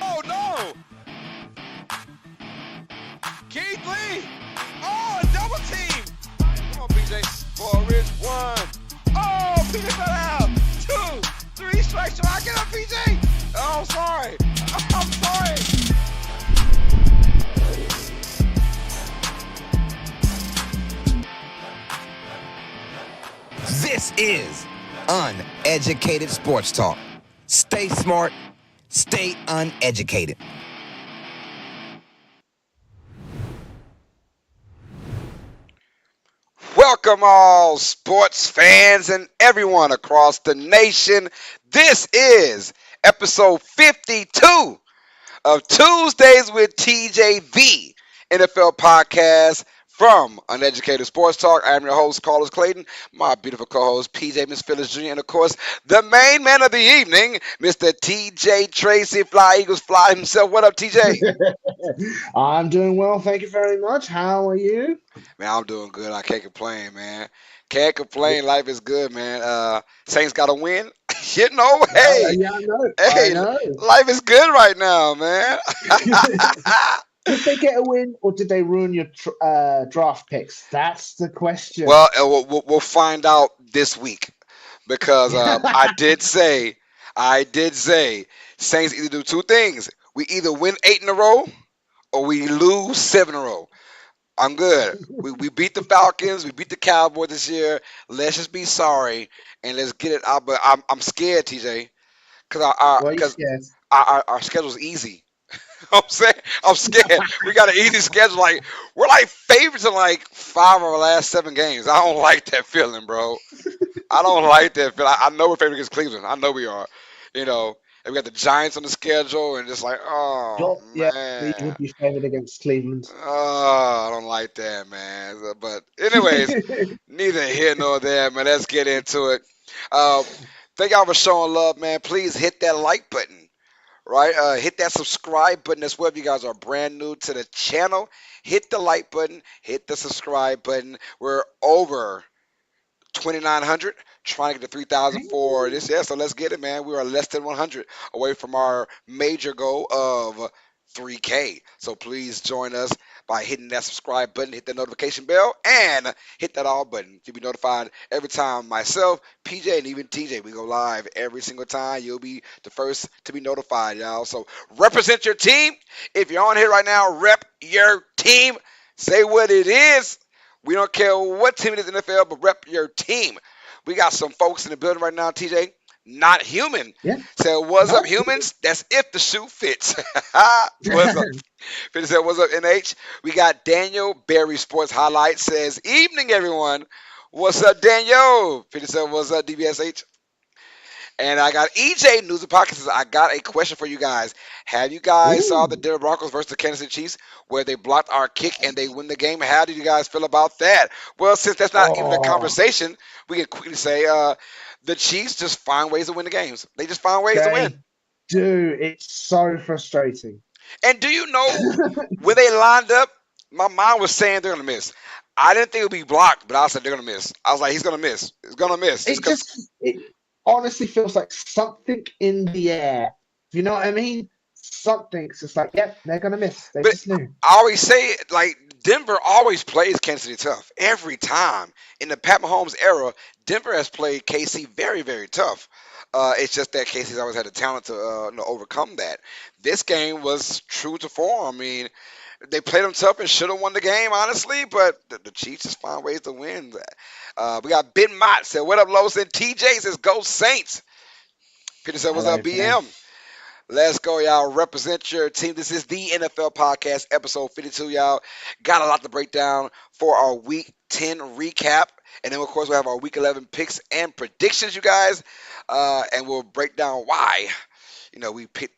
Oh no! Keith Lee! Oh, a double team! Come on, PJ. For a rich one. Oh, PJ fell out. 2, 3 strikes. Should I get up, PJ? Oh, I'm sorry. I'm sorry. This is Uneducated Sports Talk. Stay smart, stay uneducated. Welcome all sports fans and everyone across the nation. This is episode 52 of Tuesdays with TJV NFL podcast from Uneducated Sports Talk. I'm your host, Carlos Clayton, my beautiful co-host, PJ Miss Phyllis Jr., and of course, the main man of the evening, Mr. TJ Tracy, Fly Eagles Fly himself. What up, TJ? I'm doing well, thank you very much. How are you? Man, I'm doing good. I can't complain, man. Can't complain. Life is good, man. Saints got to win. Hey, Yeah, I know. hey, life is good right now, man. Did they get a win, or did they ruin your draft picks? That's the question. Well, we'll find out this week. because I did say, Saints either do two things: we either win 8 in a row or we lose 7 in a row. I'm good. We beat the Falcons. We beat the Cowboys this year. Let's just be sorry and let's get it out. But I'm scared, TJ, because Well, you scared? our schedule's easy. I'm saying I'm scared. We got an easy schedule. Like we're like favorites in like 5 of our last 7 games. I don't like that feeling, bro. I don't like that feeling. I know we're favored against Cleveland. I know we are. You know, and we got the Giants on the schedule, and just like, oh Yeah, you man. would be favored against Cleveland. Oh, I don't like that, man. But anyways, neither here nor there, man. Let's get into it. Uh, thank y'all for showing love, man. Please hit that like button, right? Hit that subscribe button as well. If you guys are brand new to the channel, hit the like button, hit the subscribe button. We're over 2,900, trying to get to 3,000 for this year. So let's get it, man. We are less than 100 away from our major goal of 3K. So please join us by hitting that subscribe button, hit that notification bell, and hit that all button to be notified every time myself, PJ, and even TJ, we go live every single time. You'll be the first to be notified, y'all. So represent your team. If you're on here right now, rep your team. Say what it is. We don't care what team it is in the NFL, but rep your team. We got some folks in the building right now, TJ. Not human. Yeah, So what's up, no. humans? That's if the shoe fits. What's up? Fitty said, what's up, NH? We got Daniel Berry Sports Highlights says, evening, everyone. What's up, Daniel? Fitty said, what's up, DBSH? And I got EJ News and Pocket says, I got a question for you guys. Have you guys saw the Ooh. Denver Broncos versus the Kansas City Chiefs where they blocked our kick and they win the game? How did you guys feel about that? Well, since that's not even a Oh, conversation, we can quickly say the Chiefs just find ways to win the games. They just find ways to win. they do. It's so frustrating. And do you know when they lined up, my mind was saying they're gonna miss. I didn't think it would be blocked, but I said they're gonna miss. I was like, he's gonna miss. He's gonna miss. Just It because. just it honestly feels like something in the air. You know what I mean? Something's just like, yep, they're gonna miss. They But just knew. I always say, like, Denver always plays Kansas City tough every time. In the Pat Mahomes era, Denver has played KC very, very tough. It's just that KC's always had the talent to overcome that. This game was true to form. I mean, they played them tough and should have won the game, honestly, but the Chiefs just found ways to win. We got Ben Mott said, what up, Los? And TJ says, go Saints. Peter said, what's Hello, up, Ben. BM? Let's go, y'all. Represent your team. This is the NFL Podcast, episode 52, y'all. Got a lot to break down for our Week 10 recap. And then, of course, we have our Week 11 picks and predictions, you guys. And we'll break down why, we picked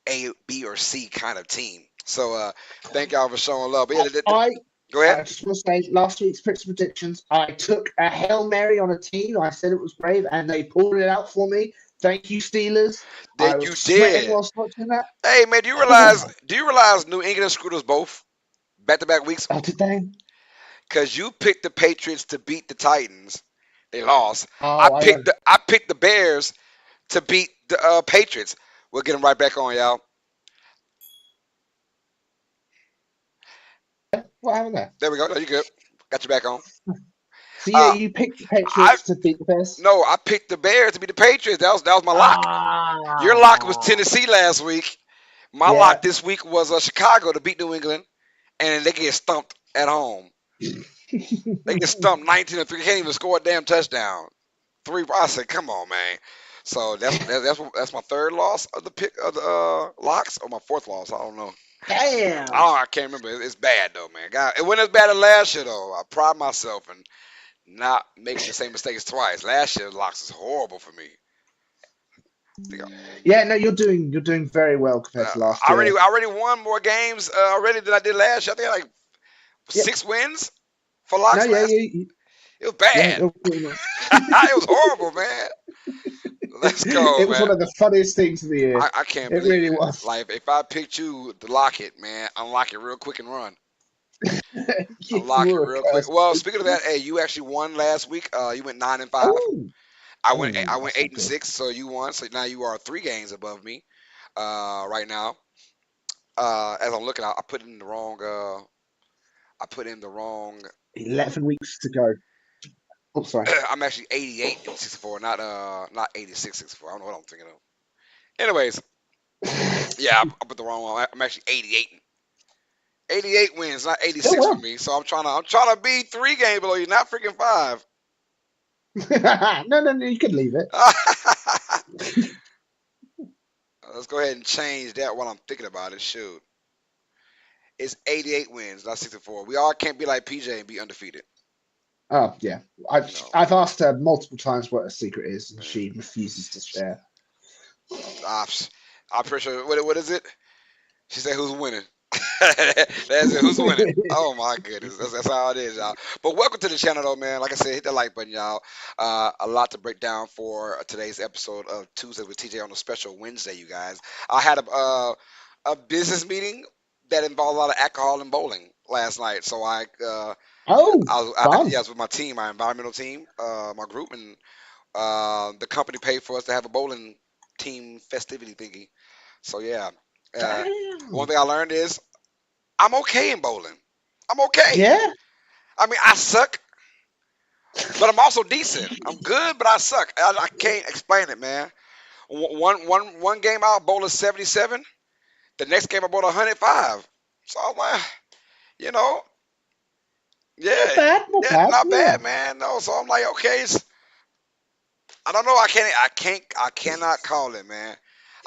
A, B, or C kind of team. So thank y'all for showing love. But yeah, I go ahead. I just want to say last week's picks and predictions. I took a Hail Mary on a team. I said it was brave, and they pulled it out for me. Thank you, Steelers. I That was you sweating did. whilst watching that. Hey, man, do you realize, Oh, New England screwed us both back-to-back weeks? oh did they? Because you picked the Patriots to beat the Titans. They lost. I Oh, I picked went. the Bears to beat the Patriots. We'll get them right back on, y'all. What happened there? There we go. No, you good. Got you back on. So yeah, Uh, you picked the I Patriots to beat the Bears. no, I picked the Bears to beat the Patriots. That was my lock. Your lock was Ah, Tennessee last week. My yeah. lock this week was Chicago to beat New England, and they get stumped at home. They get stumped 19-3. Can't even score a damn touchdown. Three. I said, come on, man. So that's my third loss of the pick of the locks, or my fourth loss. I don't know. Damn. I can't remember. It's bad though, man. God, it wasn't as bad as last year though. I pride myself in not making the same mistakes twice. Last year locks was horrible for me. I, think Yeah, no, you're doing very well compared to last year. I already won more games already than I did last year. I think I had like Yeah, 6 wins for no, locks yeah, last. It was bad. you're pretty much. It was horrible, man. Let's go, It was man. one of the funniest things of the year. I can't It believe really it. was. Like if I picked you to lock it, man, unlock it real quick and run. You Unlock it were a real quick. curse. Well, speaking of that, hey, you actually won last week. You went 9-5. Oh, I oh, went that's eight not and good. six, so you won. So now you are 3 games above me. Right now. As I'm looking, I put in the wrong. I put in the wrong. 11 weeks to go. Oh, sorry. I'm actually 88 in 64, not 86 64. I don't know what I'm thinking of. Anyways, yeah, I put the wrong one. I'm actually 88. 88 wins, not Still 86 for well. me. So I'm trying to be 3 games below you, not freaking 5. No, you can leave it. Let's go ahead and change that while I'm thinking about it. Shoot. It's 88 wins, not 64. We all can't be like PJ and be undefeated. Oh yeah, I've You know, I've asked her multiple times what her secret is, and man. she refuses to share. I, I'm pretty sure. What is it? She said, "Who's winning?" That's it. Who's winning? Oh my goodness, that's how it is, y'all. But welcome to the channel, though, man. Like I said, hit that like button, y'all. A lot to break down for today's episode of Tuesday with TJ on a special Wednesday, you guys. I had a business meeting that involved a lot of alcohol and bowling last night, so Oh, fun! yeah, I was with my team, my environmental team, my group, and the company paid for us to have a bowling team festivity thingy. So yeah, uh, one Damn. thing I learned is I'm okay in bowling. I'm okay. Yeah. I mean, I suck, but I'm also decent. I'm good, but I suck. I can't explain it, man. One game out bowling 77. The next game I bowled 105. So I'm like, you know, Not yeah, bad. Not yeah, bad. not Yeah. bad, man. No, so I'm like, okay, I don't know. I cannot call it, man.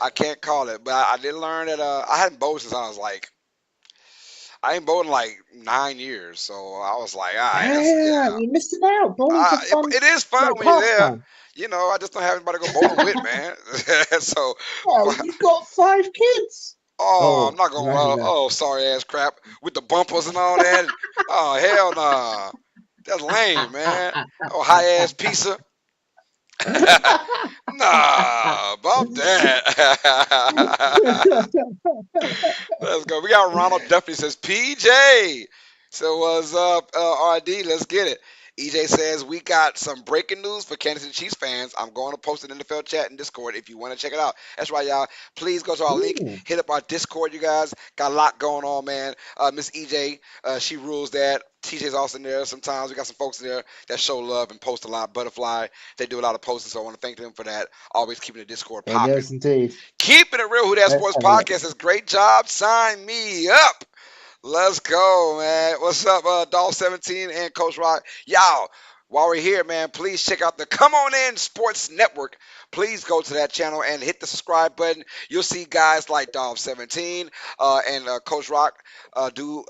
I can't call it, but I did learn that I hadn't bowled since I was like I ain't bowled in like 9 years, so I was like, all right, that's Damn, yeah. you're missing out. Bowling's a fun It is fun like when you're there. pastime. I just don't have anybody to go bowling with, man. so, Well, fi- you've got 5 kids. oh, I'm Oh, not going. imagine that. Oh, sorry ass crap with the bumpers and all that. Oh hell nah, that's lame, man. Oh high ass pizza. Nah, bump that. Let's go. We got Ronald Duffy says PJ. So what's up, RD? Let's get it. EJ says we got some breaking news for Kansas City Chiefs fans. I'm going to post it in the NFL chat and Discord if you want to check it out. That's right, y'all. Please go to our link, Ooh, hit up our Discord, you guys. Got a lot going on, man. Miss EJ, she rules that. TJ's also in there. Sometimes we got some folks in there that show love and post a lot. Butterfly, they do a lot of posting, so I want to thank them for that. Always keeping the Discord there popping. does indeed. Keeping it real, Who That Let's Sports have a look. Podcast says, great job. Sign me up. Let's go, man. What's up, Doll 17 and Coach Rock? Y'all, while we're here, man, please check out the Come On In Sports Network. Please go to that channel and hit the subscribe button. You'll see guys like Doll 17 and Coach Rock do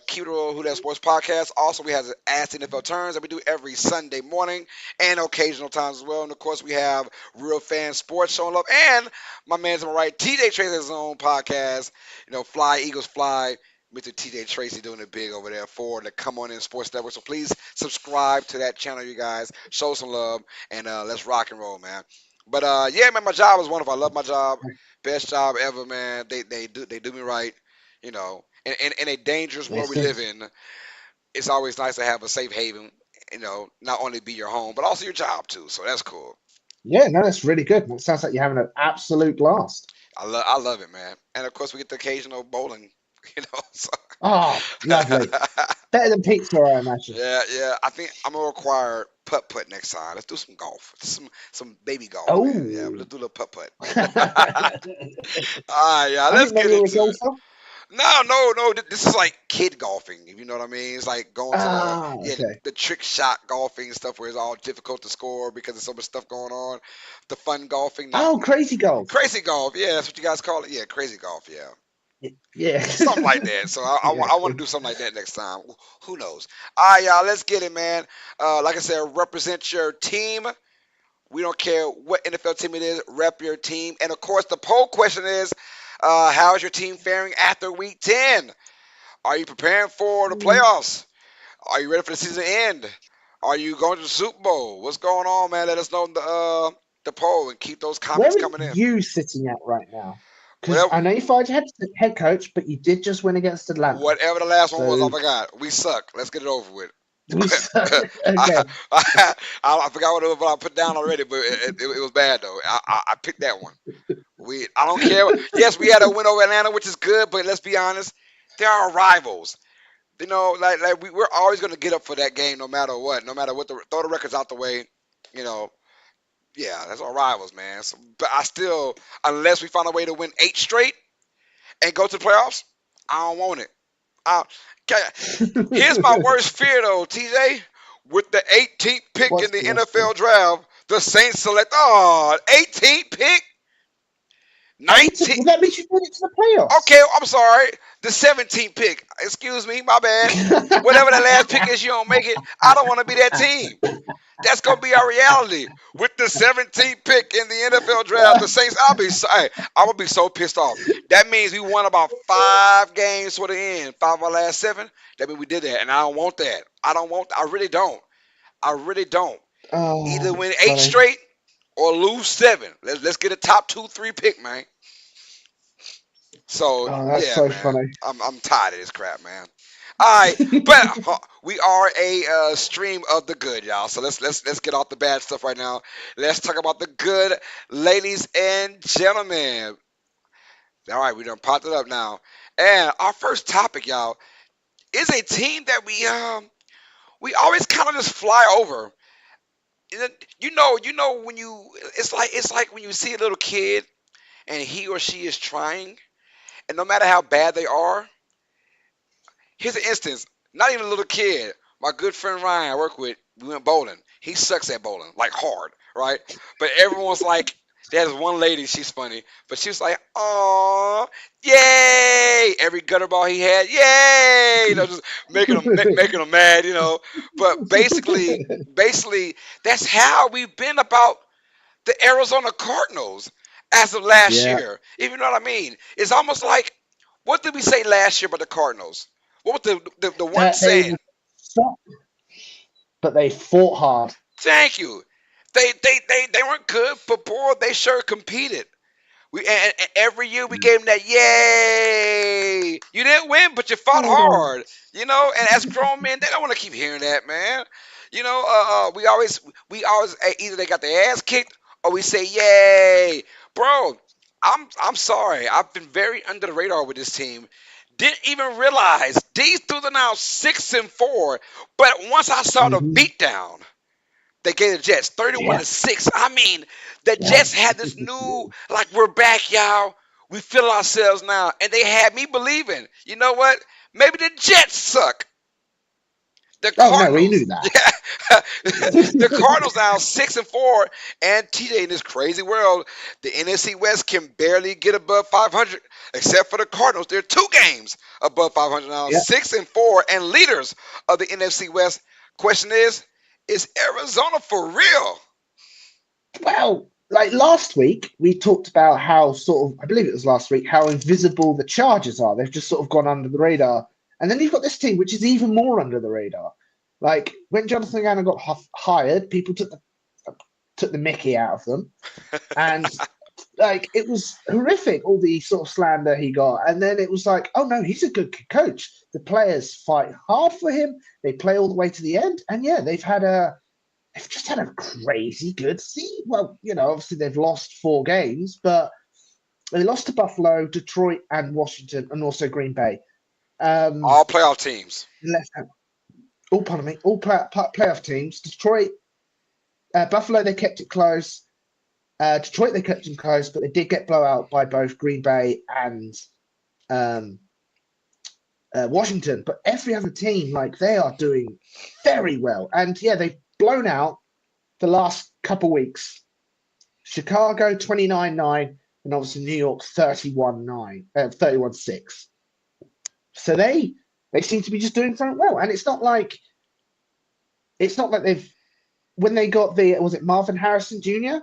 Keep It Real Who That Sports Podcast. Also, we have the Ask the NFL Turns that we do every Sunday morning and occasional times as well. And of course, we have Real Fan Sports showing up. And my man's on my right, TJ Trace has his own podcast. Fly Eagles Fly. Mr. TJ Tracy doing it big over there for the Come On In Sports Network. So please subscribe to that channel, you guys. Show some love and let's rock and roll, man. But yeah, man, my job is wonderful. I love my job. Best job ever, man. They do me right, In a dangerous world Yes, we live yes. in, it's always nice to have a safe haven. Not only be your home, but also your job too. So that's cool. Yeah, no, that's really good. It sounds like you're having an absolute blast. I love it, man. And of course, we get the occasional bowling. So Oh, lovely. Better than pizza, I imagine. yeah, yeah. I think I'm gonna require putt putt next time. Let's do some golf, some baby golf, man. Yeah, Oh. let's do a little putt putt. I All right, yeah. Let's didn't know get you were a into it. golfer. No, no, no. This is like kid golfing, if you know what I mean. It's like going to the Ah, yeah okay. the trick shot golfing and stuff where it's all difficult to score because there's so much stuff going on. The fun golfing, not Oh, crazy golf. crazy golf. Yeah, that's what you guys call it. Yeah, crazy golf. Yeah. Yeah. Something like that. So I want to Exactly. do something like that next time. Who knows? All right, y'all. Let's get it, man. Like I said, represent your team. We don't care what NFL team it is. Rep your team. And of course, the poll question is, how is your team faring after Week 10? Are you preparing for the Mm. playoffs? Are you ready for the season end? Are you going to the Super Bowl? What's going on, man? Let us know in the poll and keep those Where comments are coming in. you sitting at right now? Because Whatever, I know you fired your head coach, but you did just win against Atlanta. whatever the last one was, I So forgot. We suck. Let's get it over with. we suck. I, Okay. I forgot what it was, what I put down already, but it was bad though. I picked that one. I don't care. Yes, we had a win over Atlanta, which is good, but let's be honest, they are rivals. We're always gonna get up for that game, no matter what. No matter what, throw the records out the way. You know, yeah, that's our rivals, man. So, but I still, unless we find a way to win 8 straight and go to the playoffs, I don't want it. I, okay, here's my worst fear, though, TJ. With the 18th pick in What's the the worst thing? NFL draft, the Saints select 18th pick, 18. 19. Well, that means you made it to the playoffs. Okay, I'm sorry. The 17th pick. Excuse me, my bad. Whatever the last pick is, you don't make it. I don't want to be that team. That's gonna be our reality. With the 17th pick in the NFL draft, the Saints. I will be so pissed off. That means we won about 5 games for the end, 5 of our last 7. That means we did that, and I don't want that. I don't want. I really don't. I really don't. Either Oh, win that's 8 funny. straight or lose 7. Let's get a top 2, 3 pick, man. So Oh, that's yeah, so man, funny. I'm tired of this crap, man. All right, but we are a stream of the good, y'all. So let's get off the bad stuff right now. Let's talk about the good, ladies and gentlemen. All right, we done popped it up now, and our first topic, y'all, is a team that we always kind of just fly over. You know when it's like when you see a little kid and he or she is trying, and no matter how bad they are. Here's an instance. Not even a little kid. My good friend Ryan, I work with, we went bowling. He sucks at bowling, like hard, right? But everyone's like, there's one lady, she's funny, but she was like, "Oh, yay!" Every gutter ball he had, yay! Just making him mad, But basically, that's how we've been about the Arizona Cardinals as of last Yeah. year. If you know what I mean, it's almost like, what did we say last year about the Cardinals? What was the one That they saying? will stop, but they fought hard. Thank you. They weren't good, but boy, they sure competed. And every year we gave them that yay. You didn't win, but you fought Oh, hard. And as grown men, they don't want to keep hearing that, man. We always either they got their ass kicked or we say yay, bro. I'm sorry. I've been very under the radar with this team. Didn't even realize these dudes are now 6-4. But once I saw the mhm. beatdown they gave the Jets 31 Yeah, to 6. I mean, the yeah. Jets had this new, like, we're back, y'all. We feel ourselves now. And they had me believing, you know what? Maybe the Jets suck. The Oh no, we Cardinals. knew that. Yeah. The Cardinals now 6-4. And TJ, in this crazy world, the NFC West can barely get above 500, except for the Cardinals. They're 2 games above 500 now, Yeah. 6-4, and leaders of the NFC West. Question is Arizona for real? Well, like last week, we talked about how sort of, I believe it was last week, how invisible the Chargers are. They've just sort of gone under the radar. And then you've got this team, which is even more under the radar. Like when Jonathan Gannon got hired, people took the Mickey out of them, and like it was horrific. All the sort of slander he got, and then it was like, oh no, he's a good coach. The players fight hard for him. They play all the way to the end, and yeah, they've just had a crazy good season. Well, obviously they've lost 4 games, but they lost to Buffalo, Detroit, and Washington, and also Green Bay. All playoff teams. Left hand. All pardon me, all playoff teams. Detroit, Buffalo, they kept it close. Detroit, they kept them close, but they did get blown out by both Green Bay and um, Washington. But every other team, like they are doing very well, and yeah, they've blown out the last couple weeks. Chicago 29-9, and obviously New York 31-9, 31-6. So they seem to be just doing something well, and it's not like they've when they got was it Marvin Harrison Jr.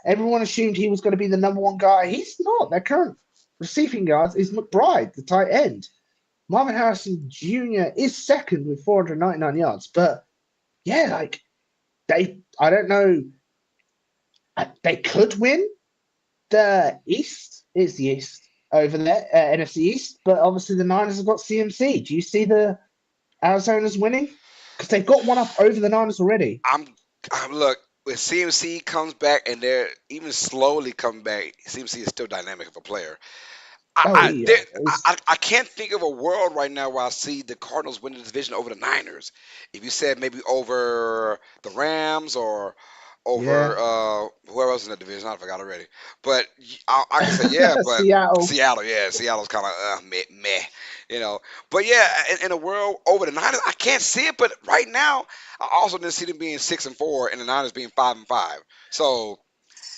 Everyone assumed he was going to be the number one guy. He's not. Their current receiving guard is McBride, the tight end. Marvin Harrison Jr. is second with 499 yards, but yeah, like I don't know. They could win the East. Is the East over there, NFC East? But obviously the Niners have got CMC. Do you see the Arizona's winning? Because they've got one up over the Niners already. I'm look when CMC comes back and they're even slowly coming back. CMC is still dynamic of a player. Oh, yeah. I can't think of a world right now where I see the Cardinals winning the division over the Niners. If you said maybe over the Rams or over Yeah. whoever else in the division, I forgot already. But I can say yeah, but Seattle. Seattle, yeah, Seattle's kind of meh, you know. But yeah, in a world over the Niners, I can't see it. But right now, I also didn't see them being 6-4 and the Niners being 5-5. So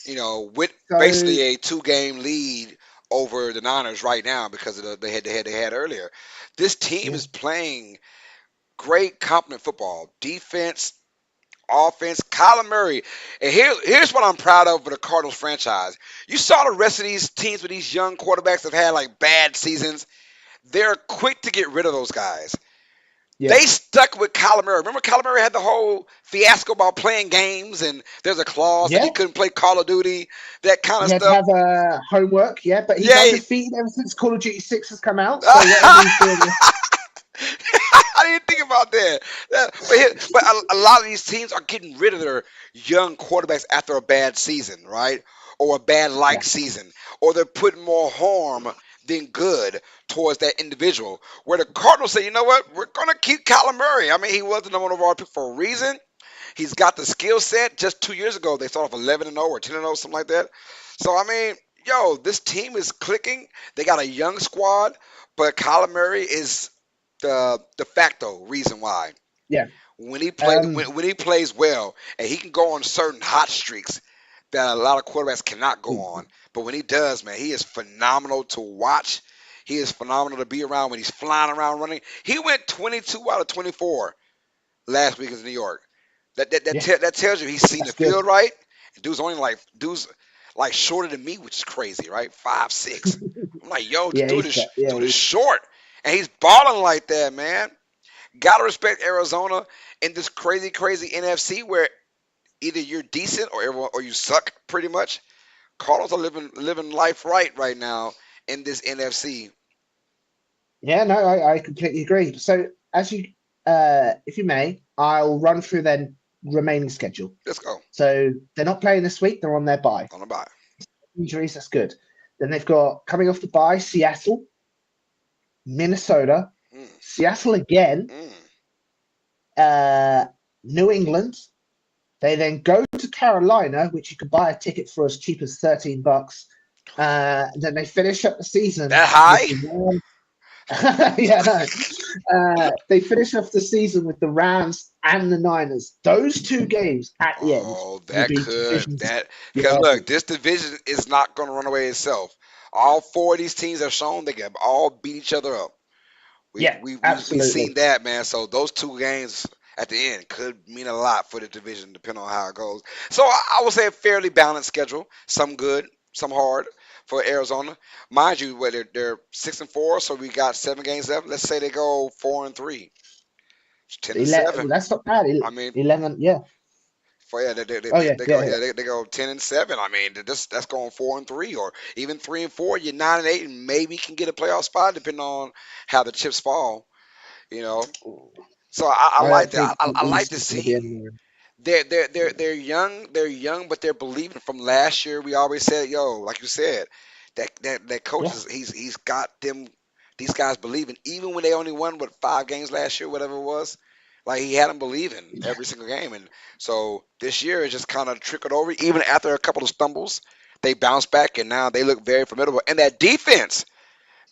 with So, basically a two-game lead over the Niners right now because of the head-to-head they had earlier. This team yeah. is playing great, competent football, defense, offense. Kyler Murray, and here's what I'm proud of for the Cardinals franchise. You saw the rest of these teams with these young quarterbacks that have had like bad seasons. They're quick to get rid of those guys. Yeah. They stuck with Kyler Murray. Remember, Kyler Murray had the whole fiasco about playing games, and there's a clause that he Yeah. couldn't play Call of Duty, that kind of He had to stuff. have homework. Yeah. But he's Yeah. undefeated ever since Call of Duty 6 has come out. So, whatever he's doing. I didn't think about that. But a lot of these teams are getting rid of their young quarterbacks after a bad season, right? Or a bad Yeah. season, or they're putting more harm than good towards that individual. Where the Cardinals say, you know what, we're gonna keep Kyler Murray. I mean, he was the number one overall pick for a reason. He's got the skill set. Just 2 years ago, they started off 11-0 or 10-0, something like that. So I mean, yo, this team is clicking. They got a young squad, but Kyler Murray is the de facto reason why. Yeah. When he play Um, when he plays well, and he can go on certain hot streaks that a lot of quarterbacks cannot go on. But when he does, man, he is phenomenal to watch. He is phenomenal to be around when he's flying around running. He went 22 out of 24 last week in New York. yeah. That tells you he's seen the That's good. field right. Dude's like shorter than me, which is crazy, right? 5'6". I'm like, yo, Yeah. Yeah. dude is short, and he's balling like that, man. Gotta respect Arizona in this crazy, crazy NFC where either you're decent or you suck, pretty much. Cardinals are living life right now in this NFC. Yeah. No, I completely agree. So, if you may, I'll run through their remaining schedule. Let's go So, they're not playing this week. They're on their bye. on the bye. Injuries, that's good. Then they've got coming off the bye, Seattle, Minnesota, Mm, Seattle again, mm. uh, New England. They then go to Carolina, which you can buy a ticket for as cheap as $13. Then they finish up the season That with high? the Rams. Yeah, no. They finish off the season with the Rams and the Niners. Those two games at the end Oh, will that be could division that because derbs. look, this division is not going to run away itself. All four of these teams have shown they can all beat each other up. Yeah, We absolutely. seen that, man. So those two games at the end could mean a lot for the division, depending on how it goes. So I would say a fairly balanced schedule. Some good, some hard for Arizona. Mind you, where they're 6-4, so we got 7 games left. Let's say they go 4-3, 10-7. Well, that's not bad. I mean, 11, yeah. for yeah, Oh, yeah, they go yeah, yeah. they go 10-7. I mean, that's going 4-3, or even 3-4. You're 9-8, and maybe can get a playoff spot depending on how the chips fall. You know, so I I like don't that. think I the like East to is going to be see anywhere. they're young. They're young, but they're believing. From last year, we always said, yo, like you said, that coach Yeah. is he's got them these guys believing, even when they only won 5 games last year, whatever it was. Like he had them believing every single game, and so this year it just kind of trickled over. Even after a couple of stumbles, they bounced back, and now they look very formidable. And that defense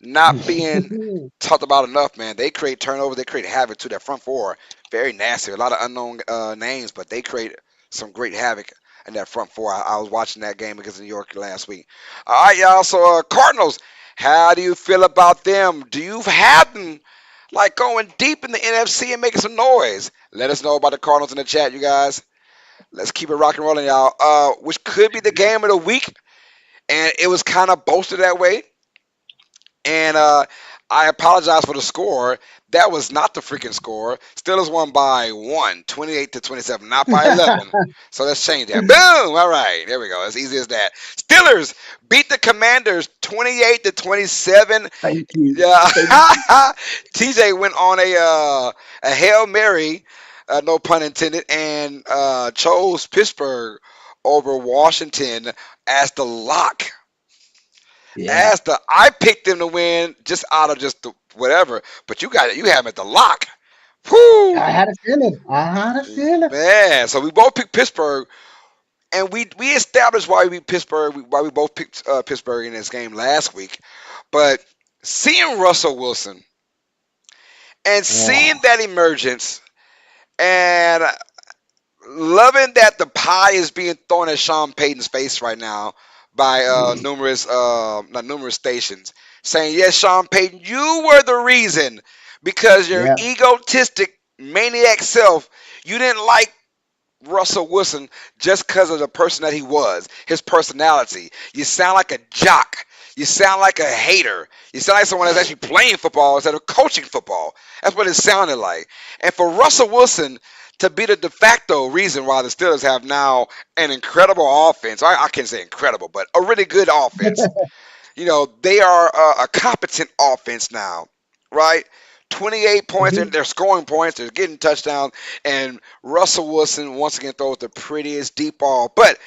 not being talked about enough, man. They create turnovers, they create havoc to their front four. Very nasty. A lot of unknown names, but they create some great havoc in that front four. I was watching that game against New York last week. All right, y'all. So Cardinals, how do you feel about them? Do you have them like going deep in the NFC and making some noise? Let us know about the Cardinals in the chat, you guys. Let's keep it rock and rolling, y'all. Which could be the game of the week, and it was kind of boasted that way. And I apologize for the score. That was not the freaking score. Steelers won by 28-27, not by 11. So let's change that. Boom! All right, there we go. As easy as that. Steelers beat the Commanders 28-27. Thank you. Yeah, Thank TJ went on a Hail Mary, no pun intended, and chose Pittsburgh over Washington as the lock. Yeah. I picked them to win just out of just the whatever, but you have them at the lock. Whoo, I had a feeling. I had a feeling. man. So we both picked Pittsburgh, and we established why we Pittsburgh, why we both picked Pittsburgh in this game last week. But seeing Russell Wilson and seeing Oh, that emergence, and loving that the pie is being thrown at Sean Payton's face right now by not numerous stations, saying, "Yes, Sean Payton, you were the reason because your yeah. egotistic maniac self, you didn't like Russell Wilson just because of the person that he was, his personality. You sound like a jock. You sound like a hater. You sound like someone that's actually playing football instead of coaching football. That's what it sounded like. And for Russell Wilson to be the de facto reason why the Steelers have now an incredible offense, I can't say incredible, but a really good offense. They are a competent offense now, right? 28 points, Mhm. they're scoring points, they're getting touchdowns, and Russell Wilson once again throws the prettiest deep ball. But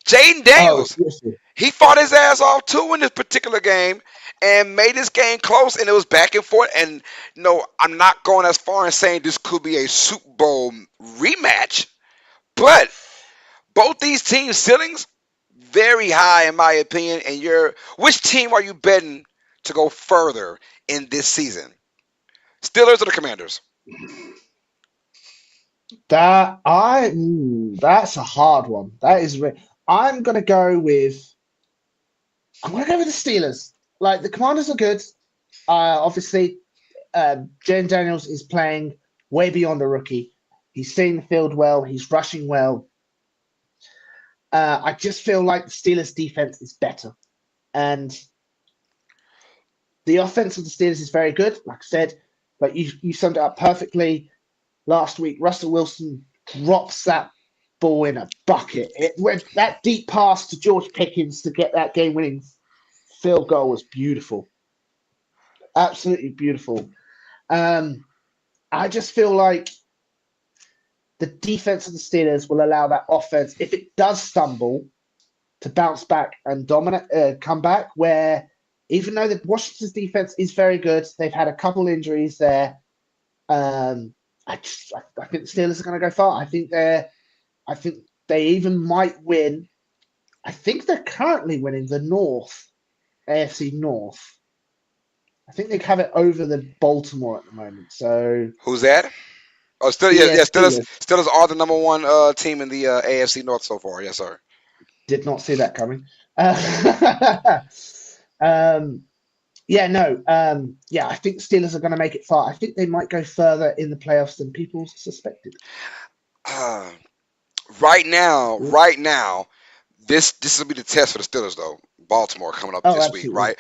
Jaden Oh, Daniels, seriously. he fought his ass off too in this particular game and made this game close, and it was back and forth. And no, I'm not going as far as saying this could be a Super Bowl rematch, but both these teams' ceilings very high in my opinion. And which team are you betting to go further in this season? Steelers or the Commanders? That's a hard one. That is I'm gonna go with I'm gonna go with the Steelers. Like the Commanders are good. Obviously, Jane Daniels is playing way beyond a rookie. He's seeing the field well. He's rushing well. I just feel like the Steelers' defense is better, and the offense of the Steelers is very good. Like I said, like you summed it up perfectly last week. Russell Wilson drops that ball in a bucket. It went that deep pass to George Pickens to get that game-winning field goal was beautiful, absolutely beautiful. Um, I just feel like the defense of the Steelers will allow that offense, if it does stumble, to bounce back and dominate, come back. Where even though the Washington's defense is very good, they've had a couple injuries there. Um, I think the Steelers are going to go far. I think they even might win. I think they're currently winning the North, AFC North. I think they have it over the Baltimore at the moment. So Who's that? Oh, still, yeah, yeah, yeah. Steelers, Steelers Steelers are the number one team in the AFC North so far. Yes, sir. did not see that coming. Um, yeah, no, yeah, I think Steelers are going to make it far. I think they might go further in the playoffs than people suspected. Uh, right now, this will be the test for the Steelers though. Baltimore coming up Oh, this week, absolutely. right?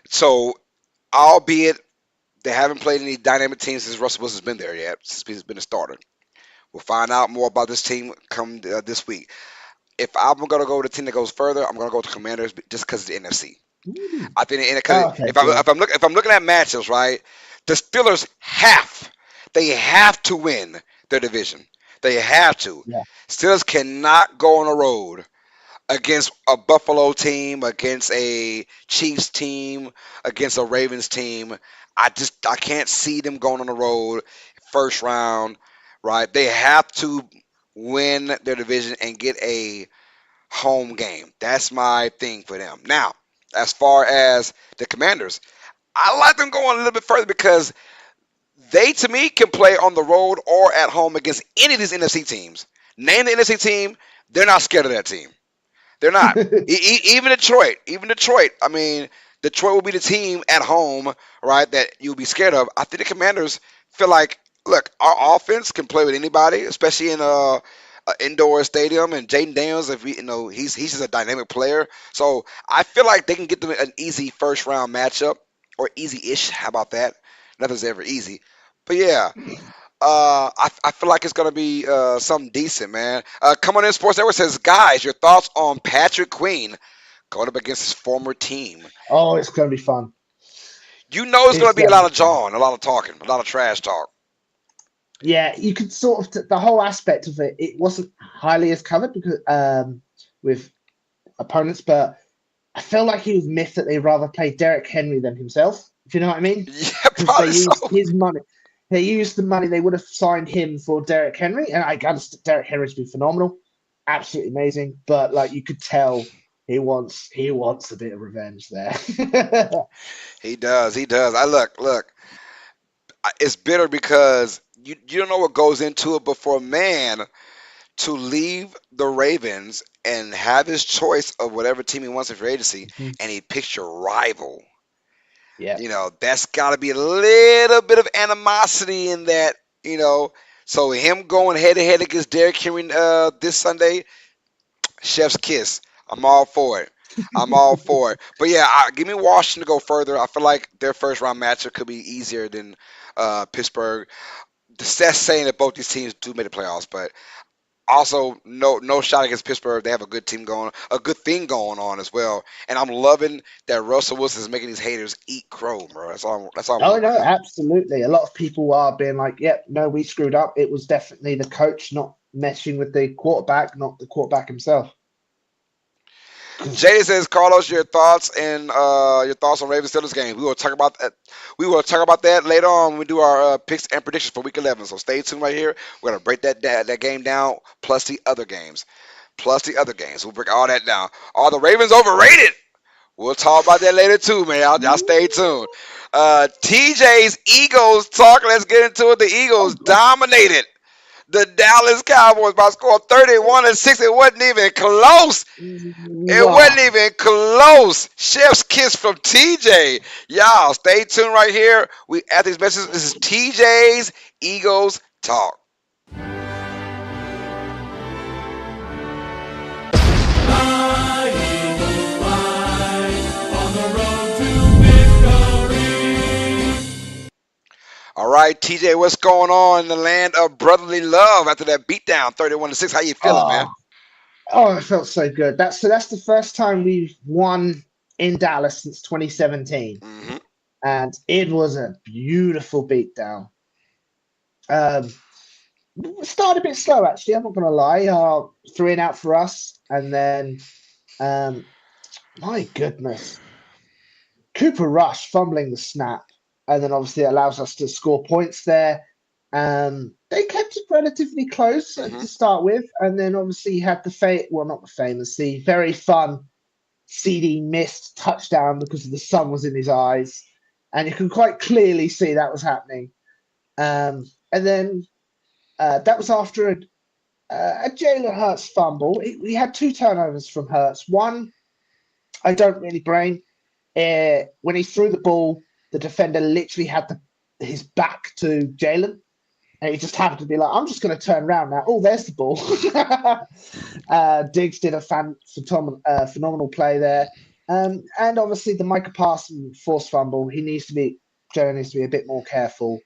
So, albeit they haven't played any dynamic teams since Russell Wilson's been there yet, since he's been a starter. We'll find out more about this team come this week. If I'm gonna go with the team that goes further, I'm gonna go with the Commanders just because of the NFC. Ooh. I think because Oh, okay, if yeah, I'm looking at matchups, right, the Steelers have to win their division. They have to. yeah. Steelers cannot go on a road against a Buffalo team, against a Chiefs team, against a Ravens team. I can't see them going on the road first round, right? They have to win their division and get a home game. That's my thing for them. Now, as far as the Commanders, I like them going a little bit further because they, to me, can play on the road or at home against any of these NFC teams. Name the NFC team, they're not scared of that team. They're not. Even Detroit. Even Detroit. I mean, Detroit will be the team at home, right, that you'll be scared of. I think the Commanders feel like, look, our offense can play with anybody, especially in a indoor stadium. And Jaden Daniels, if he's just a dynamic player. So I feel like they can get them an easy first round matchup or easy-ish. How about that? Nothing's ever easy. But yeah, I feel like it's gonna be something decent, man. Come on in, Sports Network says, guys, your thoughts on Patrick Queen going up against his former team? Oh, it's going to be fun. You know, it's gonna It's be a going to lot be of fun. jawing, a lot of talking, a lot of trash talk. Yeah, you could sort of the whole aspect of it. It wasn't highly as covered because with opponents, but I feel like he was miffed that they'd rather play Derek Henry than himself, if you know what I mean. Yeah, Because they probably so. used his money. They used the money they would have signed him for Derek Henry, and I understand Derek Henry's been phenomenal, absolutely amazing. But like you could tell, he wants a bit of revenge there. He does. He does. Look. It's bitter because you don't know what goes into it, but for a man to leave the Ravens and have his choice of whatever team he wants in free agency, and he picks your rival, Yeah. that's got to be a little bit of animosity in that, So him going head to head against Derrick Henry this Sunday, chef's kiss. I'm all for it. I'm all for it. But yeah, give me Washington to go further. I feel like their first round matchup could be easier than Pittsburgh. That's saying that both these teams do make the playoffs, but also no shot against Pittsburgh. They have a good team going, a good thing going on as well. And I'm loving that Russell Wilson is making these haters eat crow, bro. That's all. That's all. Oh no, absolutely. A lot of people are being like, "Yep, no, we screwed up. It was definitely the coach not meshing with the quarterback, not the quarterback himself." Jay says, Carlos, your thoughts on Ravens Steelers game. We will talk about that. We will talk about that later on when we do our picks and predictions for Week 11. So stay tuned right here. We're gonna break that game down plus the other games. We'll break all that down. Are the Ravens overrated? We'll talk about that later too, man. Y'all stay tuned. TJ's Eagles talk. Let's get into it. The Eagles dominated the Dallas Cowboys by score 31-6. It wasn't even close. It wasn't even close. Chef's kiss from TJ. Y'all stay tuned right here. We at these messages. This is TJ's Eagles talk. All right, TJ, what's going on in the land of brotherly love after that beatdown, 31-6? How you feeling, man? Oh, it felt so good. That's the first time we've won in Dallas since 2017, and it was a beautiful beatdown. Started a bit slow, actually. I'm not going to lie. 3 and out for us, and then, my goodness, Cooper Rush fumbling the snap. And then obviously it allows us to score points there. They kept it relatively close to start with. And then obviously you had the very fun CD missed touchdown because the sun was in his eyes. And you can quite clearly see that was happening. And then that was after a Jalen Hurts fumble. We had 2 turnovers from Hurts. One, I don't really brain. When he threw the ball, the defender literally had his back to Jalen, and he just happened to be like, I'm just going to turn around now. Oh, there's the ball. Diggs did a phenomenal play there. And obviously the Micah Parsons forced fumble, Jalen needs to be a bit more careful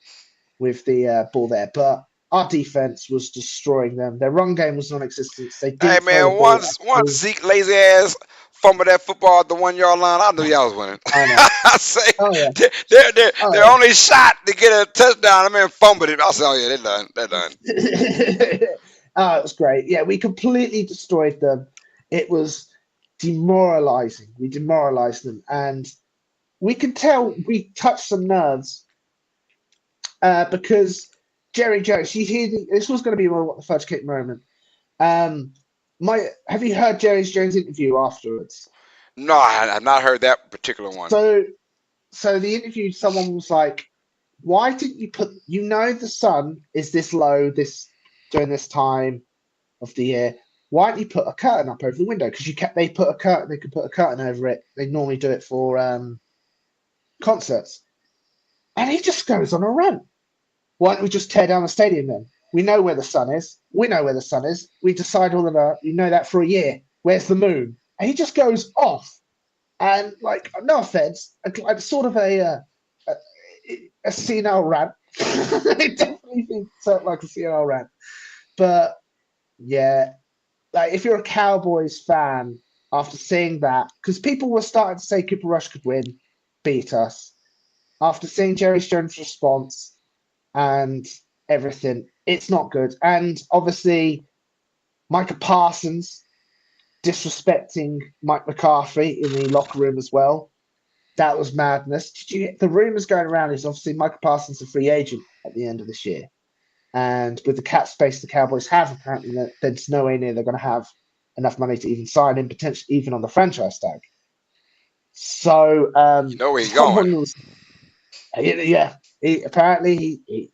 with the ball there. But our defense was destroying them. Their run game was non-existent. They didn't Hey, man, once Zeke lazy ass fumbled that football at the 1 yard line, I knew y'all was winning. I know. I say, yeah. their only shot to get a touchdown, I mean, fumbled it. I said, oh, yeah, they're done. It was great. Yeah, we completely destroyed them. It was demoralizing. We demoralized them. And we could tell we touched some nerves because Jerry Jones, this was going to be what the fudge kick moment. Have you heard Jerry Jones' interview afterwards? No, I have not heard that particular one. So the interview, someone was like, why didn't you the sun is this low during this time of the year. Why don't you put a curtain up over the window? Because they could put a curtain over it. They normally do it for concerts. And he just goes on a rant. Why don't we just tear down the stadium then? We know where the sun is. We decide all of that. You know that for a year. Where's the moon? And he just goes off. And like, no offense, like sort of a senile rant. It definitely felt like a senile rant. But yeah, like if you're a Cowboys fan, after seeing that, because people were starting to say Cooper Rush could beat us. After seeing Jerry Jones' response and everything, it's not good. And obviously, Micah Parsons, disrespecting Mike McCarthy in the locker room as well. That was madness. The rumors going around is obviously Michael Parsons a free agent at the end of this year, and with the cap space the Cowboys have, apparently there's no way near they're going to have enough money to even sign him, potentially even on the franchise tag. So You know where he's going. someone was, yeah, he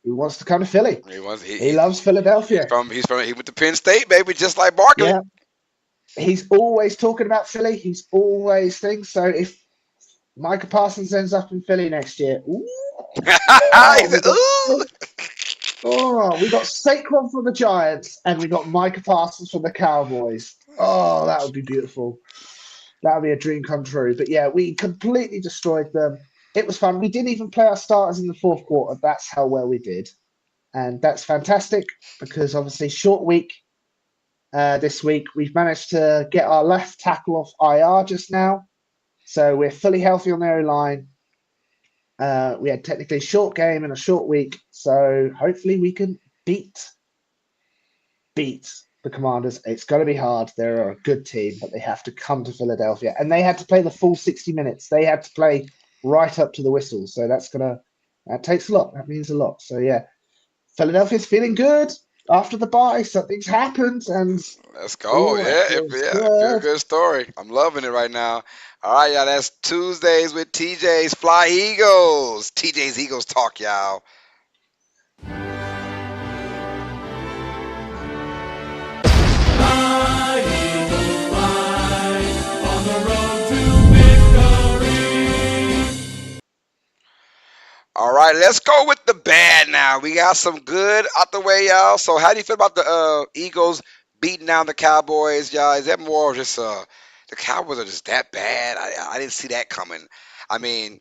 wants to come to Philly. He wants He loves Philadelphia. he went to Penn State, baby, just like Barkley. Yeah, he's always talking about Philly. He's always things. So if Micah Parsons ends up in Philly next year, He said, "Ooh." we got Saquon from the Giants and we got Micah Parsons from the Cowboys. Oh, that would be beautiful. That would be a dream come true. But yeah, we completely destroyed them. It was fun. We didn't even play our starters in the fourth quarter. That's how well we did. And that's fantastic because obviously short week this week. We've managed to get our left tackle off IR just now. So we're fully healthy on the O-line. We had technically a short game in a short week. So hopefully we can beat the Commanders. It's going to be hard. They're a good team, but they have to come to Philadelphia. And they had to play the full 60 minutes. They had to play right up to the whistle. So that takes a lot. That means a lot. So yeah, Philadelphia's feeling good after the bye. Something's happened, and let's go. Feel good story. I'm loving it right now. All right, y'all. That's Tuesdays with TJ's Fly Eagles. TJ's Eagles talk, y'all. All right, let's go with the bad now. We got some good out the way, y'all. So how do you feel about the Eagles beating down the Cowboys, y'all? Is that more of just the Cowboys are just that bad? I didn't see that coming. I mean,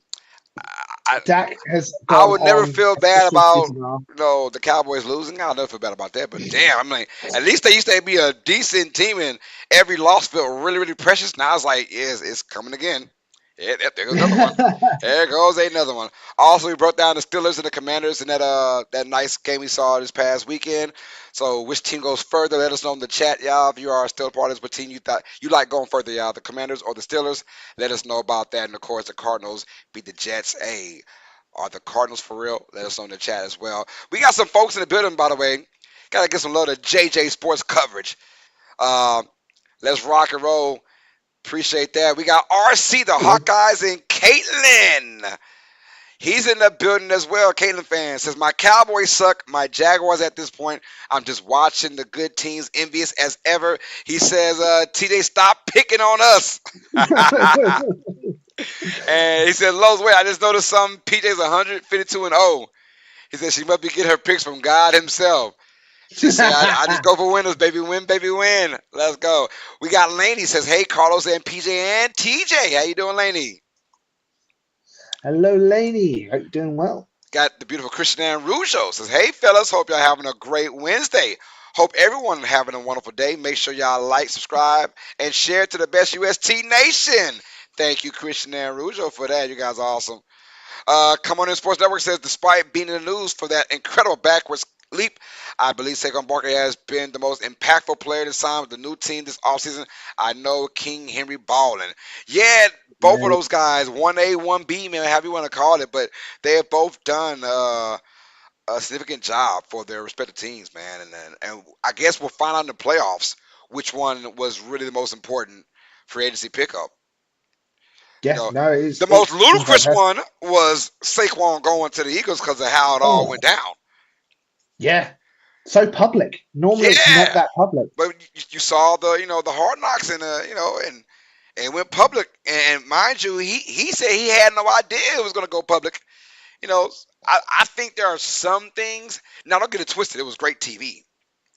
Dak has I would never on feel a bad twisted about season. the Cowboys losing. I'll never feel bad about that. But damn, I mean, at least they used to be a decent team, and every loss felt really, really precious. Now it's like, yes, it's coming again. Yeah, there goes another one. There goes another one. Also, we broke down the Steelers and the Commanders in that nice game we saw this past weekend. So, which team goes further? Let us know in the chat, y'all. If you are still part of this, what team you thought you like going further, y'all? The Commanders or the Steelers? Let us know about that. And of course, the Cardinals beat the Jets. Hey, are the Cardinals for real? Let us know in the chat as well. We got some folks in the building, by the way. Gotta get some love to JJ Sports coverage. Let's rock and roll. Appreciate that. We got RC, the Hawkeyes, and Caitlin. He's in the building as well. Caitlin fan says, my Cowboys suck. My Jaguars at this point. I'm just watching the good teams, envious as ever. He says, TJ, stop picking on us. And he said, Lowe's, wait, I just noticed some PJ's 152-0. He said she must be getting her picks from God himself. She said, I just go for winners, baby. Win, baby, win. Let's go. We got Laney says, hey, Carlos and PJ and TJ. How you doing, Laney? Hello, Laney. Hope you're doing well. Got the beautiful Christian Rougeau says, hey, fellas, hope y'all having a great Wednesday. Hope everyone having a wonderful day. Make sure y'all like, subscribe, and share to the best UST nation. Thank you, Christian Rougeau, for that. You guys are awesome. Come On In Sports Network says, despite being in the news for that incredible backwards leap, I believe Saquon Barkley has been the most impactful player to sign with the new team this offseason. I know King Henry balling. Yeah, both of those guys, 1A, 1B, man, however you want to call it, but they have both done a significant job for their respective teams, man. And I guess we'll find out in the playoffs which one was really the most important free agency pickup. Yeah, the most ludicrous one was Saquon going to the Eagles because of how it all went down. Yeah, so public. Normally, it's not that public. But you saw the Hard Knocks and and went public. And mind you, he said he had no idea it was going to go public. I think there are some things. Now, don't get it twisted. It was great TV.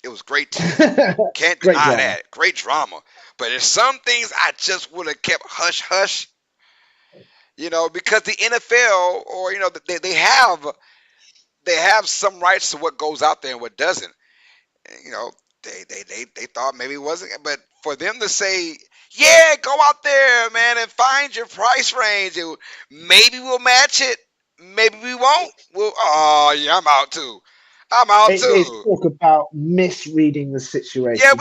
It was great TV. Can't deny that. Great drama. But there's some things I just would have kept hush hush. Because the NFL or they have some rights to what goes out there and what doesn't. They thought maybe it wasn't, but for them to say, yeah, go out there, man, and find your price range. Maybe we'll match it. Maybe we won't. Yeah, I'm out too. It's talk about misreading the situation. Yeah,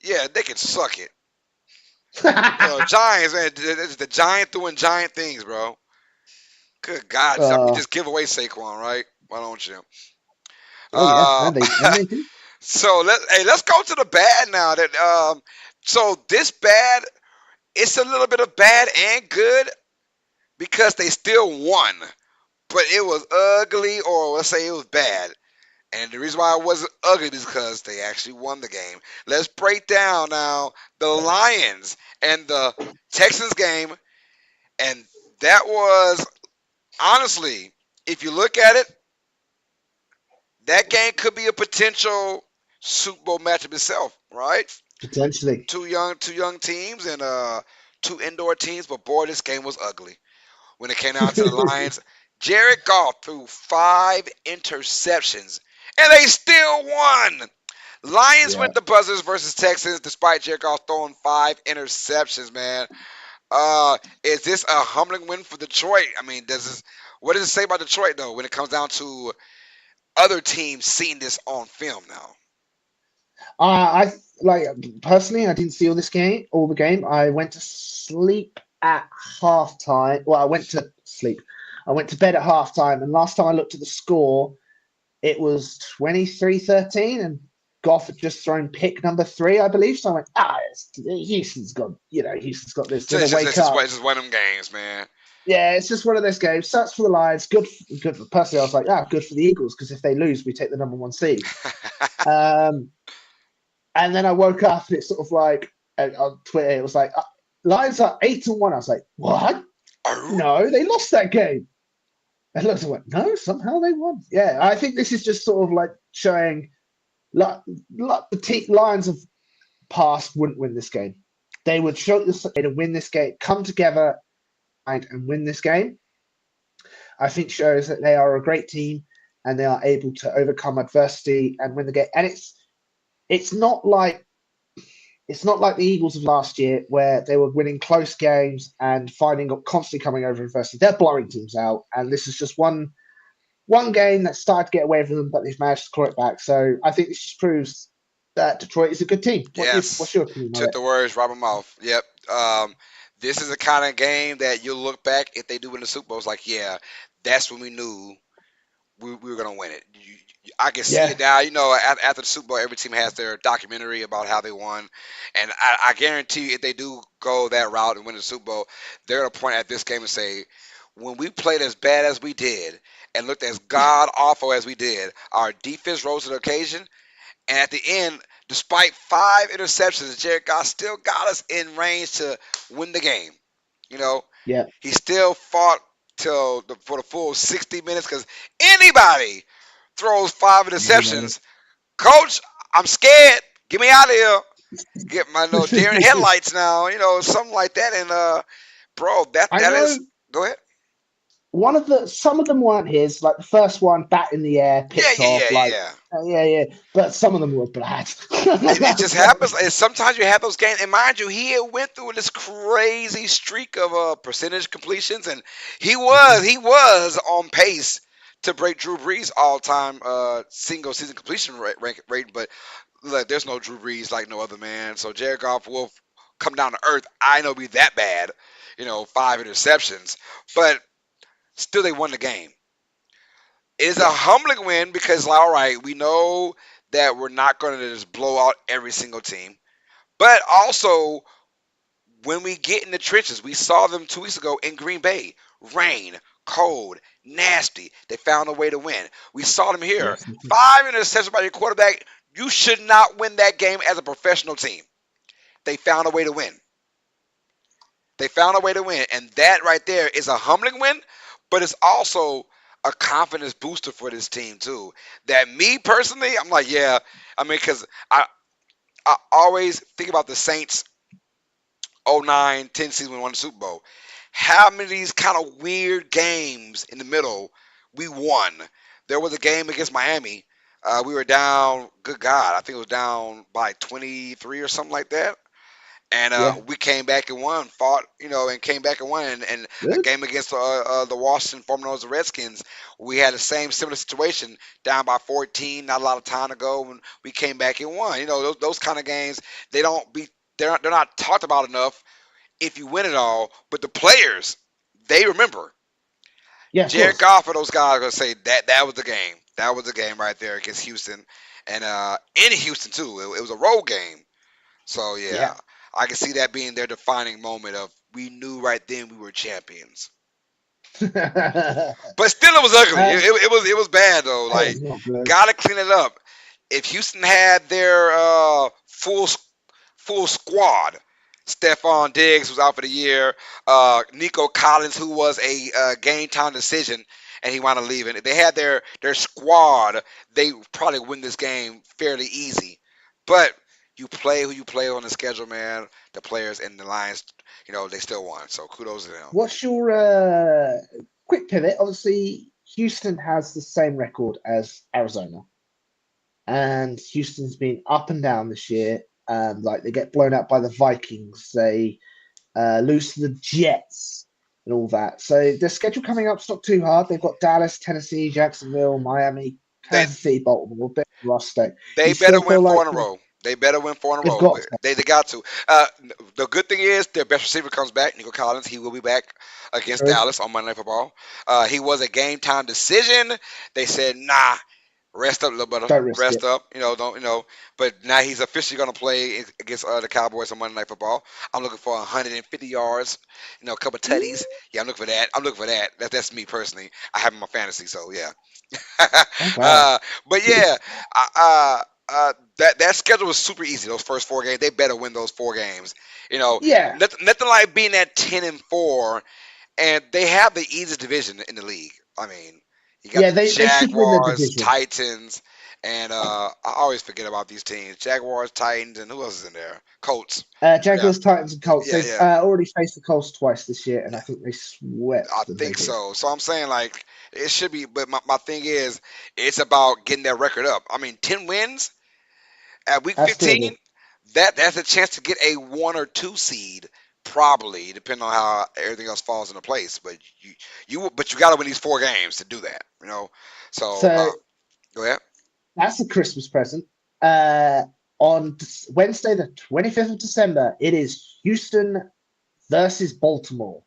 Yeah, they can suck it. Giants, man, it's the giant doing giant things, bro. Good God, we uh, just give away Saquon, right? Why don't you? well, yeah, Uh, and they do. so let's go to the bad now. So this bad, it's a little bit of bad and good because they still won, but it was ugly, or let's say it was bad. And the reason why it wasn't ugly is because they actually won the game. Let's break down now the Lions and the Texans game, and that was honestly, if you look at it, that game could be a potential Super Bowl matchup itself, right? Potentially. Two young teams and two indoor teams, but boy, this game was ugly. When it came down to the Lions, Jared Goff threw 5 interceptions, and they still won. Lions Yeah. with the buzzers versus Texans, despite Jared Goff throwing 5 interceptions. Man, is this a humbling win for Detroit? I mean, what does it say about Detroit though when it comes down to other teams seeing this on film now? I like personally, I didn't see all the game. I went to sleep at halftime. Well, I went to sleep. I went to bed at halftime, and last time I looked at the score, it was 23-13, and Goff had just thrown pick number 3, I believe. So I went, Houston's got this. So They're gonna wake up. it's just one of them games, man. Yeah, it's just one of those games. Sucks for the Lions. Good. Personally, I was like, good for the Eagles because if they lose, we take the number 1 seed. Um, And then I woke up and it's sort of like on Twitter, it was like Lions are 8-1. I was like, what? No, they lost that game. And looked and went, no, somehow they won. Yeah, I think this is just sort of like showing like the Lions of past wouldn't win this game. They would show this way to win this game, come together and win this game. I think shows that they are a great team and they are able to overcome adversity and win the game. And it's not like the Eagles of last year where they were winning close games and constantly coming over adversity. They're blowing teams out, and this is just one game that started to get away from them, but they've managed to claw it back. So I think this just proves that Detroit is a good team. Yes, What's your opinion on took it? the words right out of my mouth. Yep. This is the kind of game that you'll look back if they do win the Super Bowl. It's like, yeah, that's when we knew we were gonna win it. I can see Yeah, it now. After the Super Bowl, every team has their documentary about how they won, and I guarantee you, if they do go that route and win the Super Bowl, they're gonna point at this game and say, when we played as bad as we did and looked as god awful as we did, our defense rose to the occasion, and at the end, despite 5 interceptions, Jared Goff still got us in range to win the game. You know, yeah, he still fought for the full 60 minutes because anybody throws 5 interceptions, coach, I'm scared. Get me out of here. Get my no deer in headlights now. Something like that. And bro, that I that know is. Go ahead. some of them weren't his. Like the first one, bat in the air, Yeah, picked yeah, off. yeah, yeah, Like yeah. Yeah. But some of them were bad. It just happens. And sometimes you have those games, and mind you, he had went through this crazy streak of percentage completions, and he was on pace to break Drew Brees' all-time single season completion rate. But look, there's no Drew Brees like no other man. So Jared Goff will come down to earth. I know be that bad, 5 interceptions, but still they won the game. It is a Yeah, humbling win because, like, all right, we know that we're not going to just blow out every single team. But also, when we get in the trenches, we saw them 2 weeks ago in Green Bay. Rain, cold, nasty. They found a way to win. We saw them here. yes, okay. 5 interceptions by your quarterback. You should not win that game as a professional team. They found a way to win. They found a way to win. And that right there is a humbling win, but it's also a confidence booster for this team, too. That me personally, I'm like, yeah. I mean, because I always think about the Saints 09, 10 season when we won the Super Bowl. How many of these kind of weird games in the middle we won? There was a game against Miami. We were down, good God, I think it was down by 23 or something like that. And Yeah. we came back and won, fought, and came back and won. And a Good. game against the Washington former Redskins, we had the same similar situation, down by 14, not a lot of time to go, and we came back and won. Those kind of games, they don't be they're not talked about enough if you win it all, but the players, they remember. Yeah, of Jared course. Goff and those guys are gonna say that was the game. That was the game right there against Houston, and in Houston too. It was a road game. So Yeah. yeah, I can see that being their defining moment of we knew right then we were champions. But still, it was ugly. Um, It was bad though. it Like, was not good. gotta clean it up. If Houston had their full squad, Stephon Diggs was out for the year. Nico Collins, who was a game time decision, and he wound up leaving. If they had their squad, they probably win this game fairly easy. But you play who you play on the schedule, man. The players and the Lions, they still won. So kudos to them. What's your quick pivot? Obviously, Houston has the same record as Arizona, and Houston's been up and down this year. Like they get blown out by the Vikings, they lose to the Jets, and all that. So the schedule coming up's not too hard. They've got Dallas, Tennessee, Jacksonville, Miami, They Kansas City, Baltimore. Bit of a rough day. They You better still win feel four like in a row. They better win four in a they've row. got to. They got to. The good thing is their best receiver comes back, Nico Collins. He will be back against True. Dallas on Monday Night Football. He was a game time decision. They said, nah, rest up, little brother, Don't risk rest it. up. Don't. But now he's officially going to play against the Cowboys on Monday Night Football. I'm looking for 150 yards, a couple Mm, tutties. Yeah, I'm looking for that. I'm looking for that. That's me personally. I have him in my fantasy, so yeah. oh wow. uh, but yeah, that schedule was super easy. Those first four games, they better win those four games. Yeah. Nothing like being at 10-4, and they have the easiest division in the league. I mean, you got Yeah, the they should win the Jaguars, division. Titans, and I always forget about these teams: Jaguars, Titans, and who else is in there? Colts. Yeah, Jaguars, Titans, and Colts. yeah, They've yeah. already faced the Colts twice this year, and I think they I swept them. They think did. so. So I'm saying like it should be, but my thing is, it's about getting that record up. I mean, 10 wins at week That's 15, doable. that's a chance to get a 1 or 2 seed, probably, depending on how everything else falls into place. But you got to win these four games to do that. So So go ahead. that's a Christmas present. Uh, on Wednesday, the 25th of December, it is Houston versus Baltimore.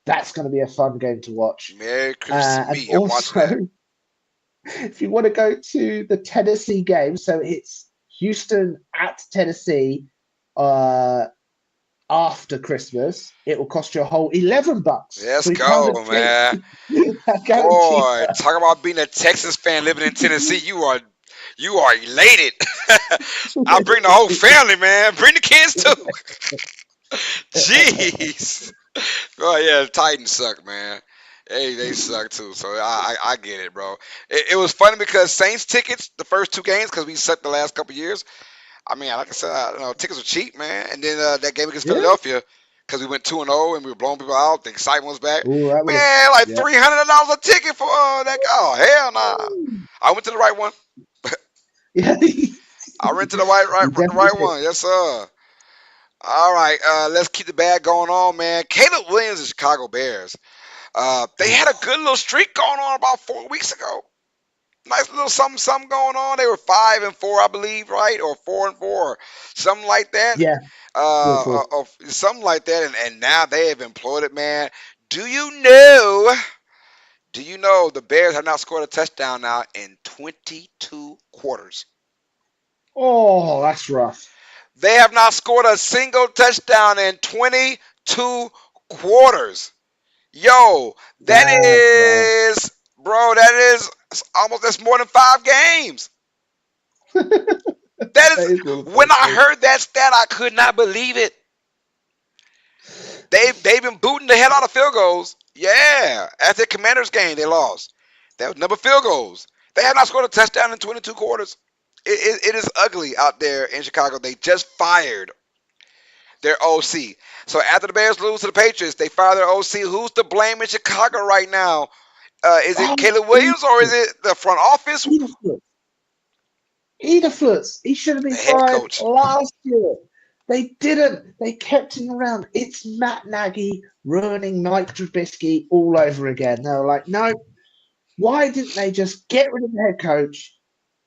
That's going to be a fun game to watch. Merry Christmas to And me. I'm watching that. also, if you want to go to the Tennessee game, so it's Houston at Tennessee uh, after Christmas. It will cost you a whole $11. Let's So you kind go, of man. guaranteed. Boy, talk about being a Texas fan living in Tennessee. You are elated. I'll bring the whole family, man. Bring the kids too. Jeez. Oh yeah, the Titans suck, man. They suck too. So I get it, bro. It was funny because Saints tickets the first 2 games because we sucked the last couple years. I mean, like I said, tickets were cheap, man. And then that game against Yeah. Philadelphia, because we went 2-0 and we were blowing people out. The excitement was back. Oh, that would have. Man, like Yeah. $300 a ticket for that. Oh hell nah. I went to the right one. Yeah. I rented the right Definitely. one. Yes sir. All right, let's keep the bag going on, man. Caleb Williams and Chicago Bears. They had a good little streak going on about 4 weeks ago. Nice little something going on. They were 5-4, I believe, right, or 4-4, something like that. Yeah. 4-4. Something like that, and now they have imploded, man. Do you know? Do you know the Bears have not scored a touchdown now in 22 quarters? Oh, that's rough. They have not scored a single touchdown in 22 quarters. Yo, that That's rough. is, bro, that's more than 5 games. That That is, is one of when those I things. heard that stat, I could not believe it. They've been booting the hell out of field goals. Yeah, at the Commanders game, they lost. That was number field goals. They have not scored a touchdown in 22 quarters. It is ugly out there in Chicago. They just fired their OC. So after the Bears lose to the Patriots, they fire their OC. Who's to blame in Chicago right now? Is it Oh, Caleb Williams or is it the front office? Eberflus. Eberflus. He should have The been head fired coach. last year. They didn't. They kept him around. It's Matt Nagy ruining Mike Trubisky all over again. They were like, no, why didn't they just get rid of the head coach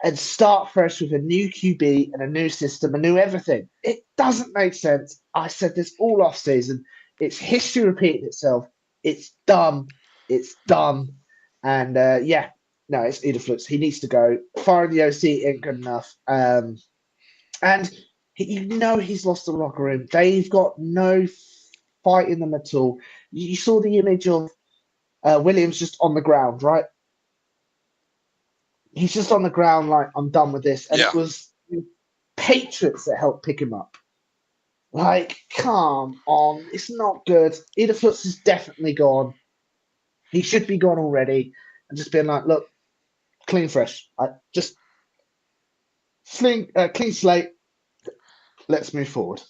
and start fresh with a new QB and a new system, a new everything? It doesn't make sense. I said this all off season. It's history repeating itself. It's dumb. It's dumb. And yeah, no, it's Ideflux. He needs to go. Firing the OC ain't good enough. And you know he's lost the locker room. They've got no fight in them at all. You saw the image of Williams just on the ground, right? He's just on the ground like, I'm done with this. And Yeah. it was the Patriots that helped pick him up. Like, come on. It's not good. Ideflux is definitely gone. He should be gone already. And just being like, look, clean fresh. Just clean slate. Let's move forward.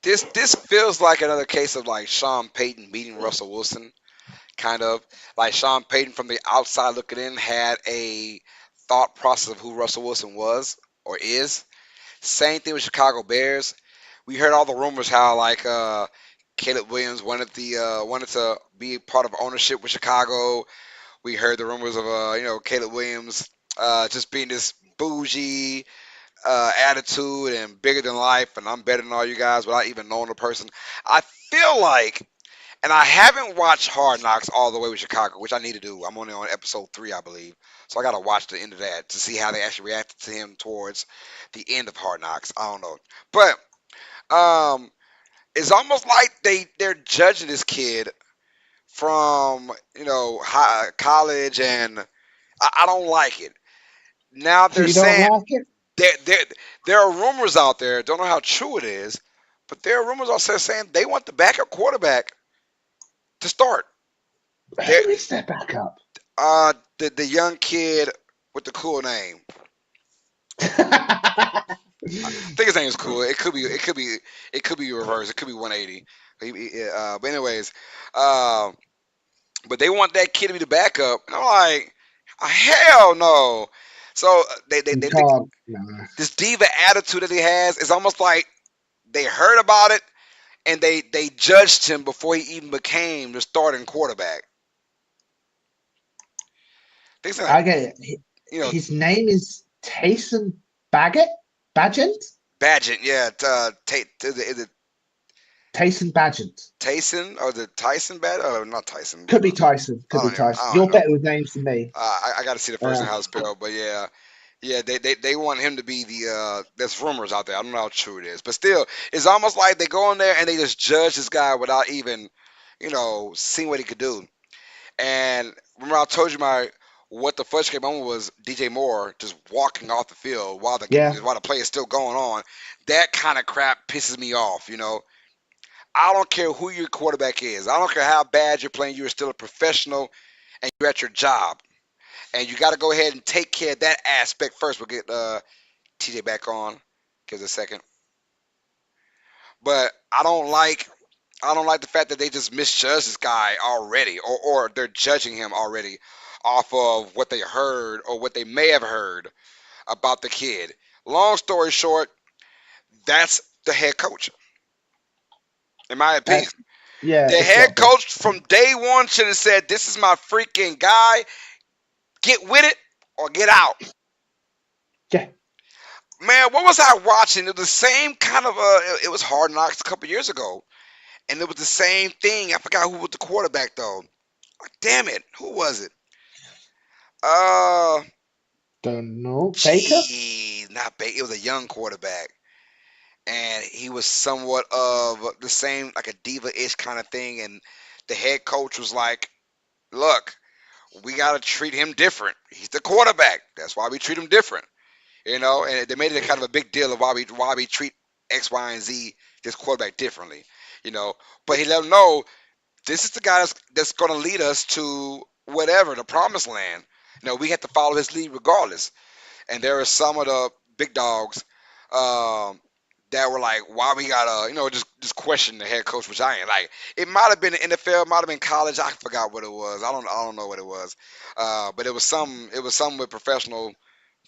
This feels like another case of like Sean Payton beating Russell Wilson, kind of like Sean Payton from the outside looking in had a thought process of who Russell Wilson was or is. Same thing with Chicago Bears. We heard all the rumors how like Caleb Williams wanted to be part of ownership with Chicago. We heard the rumors of Caleb Williams just being this bougie attitude and bigger than life, and I'm better than all you guys without even knowing the person. I feel like, and I haven't watched Hard Knocks all the way with Chicago, which I need to do. I'm only on episode 3, I believe, so I got to watch the end of that to see how they actually reacted to him towards the end of Hard Knocks. I don't know, but it's almost like they're judging this kid from college, and I don't like it. Now So they're you don't saying like it? there, there, there are rumors out there. Don't know how true it is, but there are rumors out there saying they want the backup quarterback to start. There, Who is their backup? the young kid with the cool name. I think his name is cool. It could be reverse. It could be 180. But anyways, um, but they want that kid to be the backup. And I'm like, hell no. So You they think can't. No. this diva attitude that he has is almost like they heard about it and they judged him before he even became the starting quarterback. They said, I get it. you know, His name is Taysom Baggett? Badgett? Badgett, yeah, is it Taysom Badgett. Tyson or the Tyson Bad? Oh, not Tyson. Could be Tyson. Could be Tyson. I don't You're know. better with names than me. I got to see the first Uh, name how it's spelled, but yeah, yeah, they want him to be the. There's rumors out there. I don't know how true it is, but still, it's almost like they go in there and they just judge this guy without even, seeing what he could do. And remember, I told you what the first came on was DJ Moore just walking off the field yeah. while the play is still going on. That kind of crap pisses me off. I don't care who your quarterback is. I don't care how bad you're playing. You're still a professional and you're at your job. And you got to go ahead and take care of that aspect first. We'll get TJ back on. Give us a second. But I don't like the fact that they just misjudge this guy already, or they're judging him already off of what they heard or what they may have heard about the kid. Long story short, that's the head coach, in my opinion. That's, yeah, The it's head not good. coach from day one should have said, "This is my freaking guy. Get with it or get out." Yeah. Man, what was I watching? It was the same kind of it was Hard Knocks a couple years ago, and it was the same thing. I forgot who was the quarterback though. Damn it, who was it? Uh, Don't know. Baker? Geez, not Baker. It was a young quarterback, and he was somewhat of the same, like a diva-ish kind of thing. And the head coach was like, "Look, we got to treat him different. He's the quarterback. That's why we treat him different." And they made it kind of a big deal of why we treat X, Y, and Z this quarterback differently. You know, but he let them know this is the guy that's going to lead us to whatever the promised land. We have to follow his lead regardless. And there are some of the big dogs um, that were like, "Why we gotta, just question the head coach?" Which I ain't like. It might have been the NFL, might have been college. I forgot what it was. I don't know what it was. But it was some. It was some with professional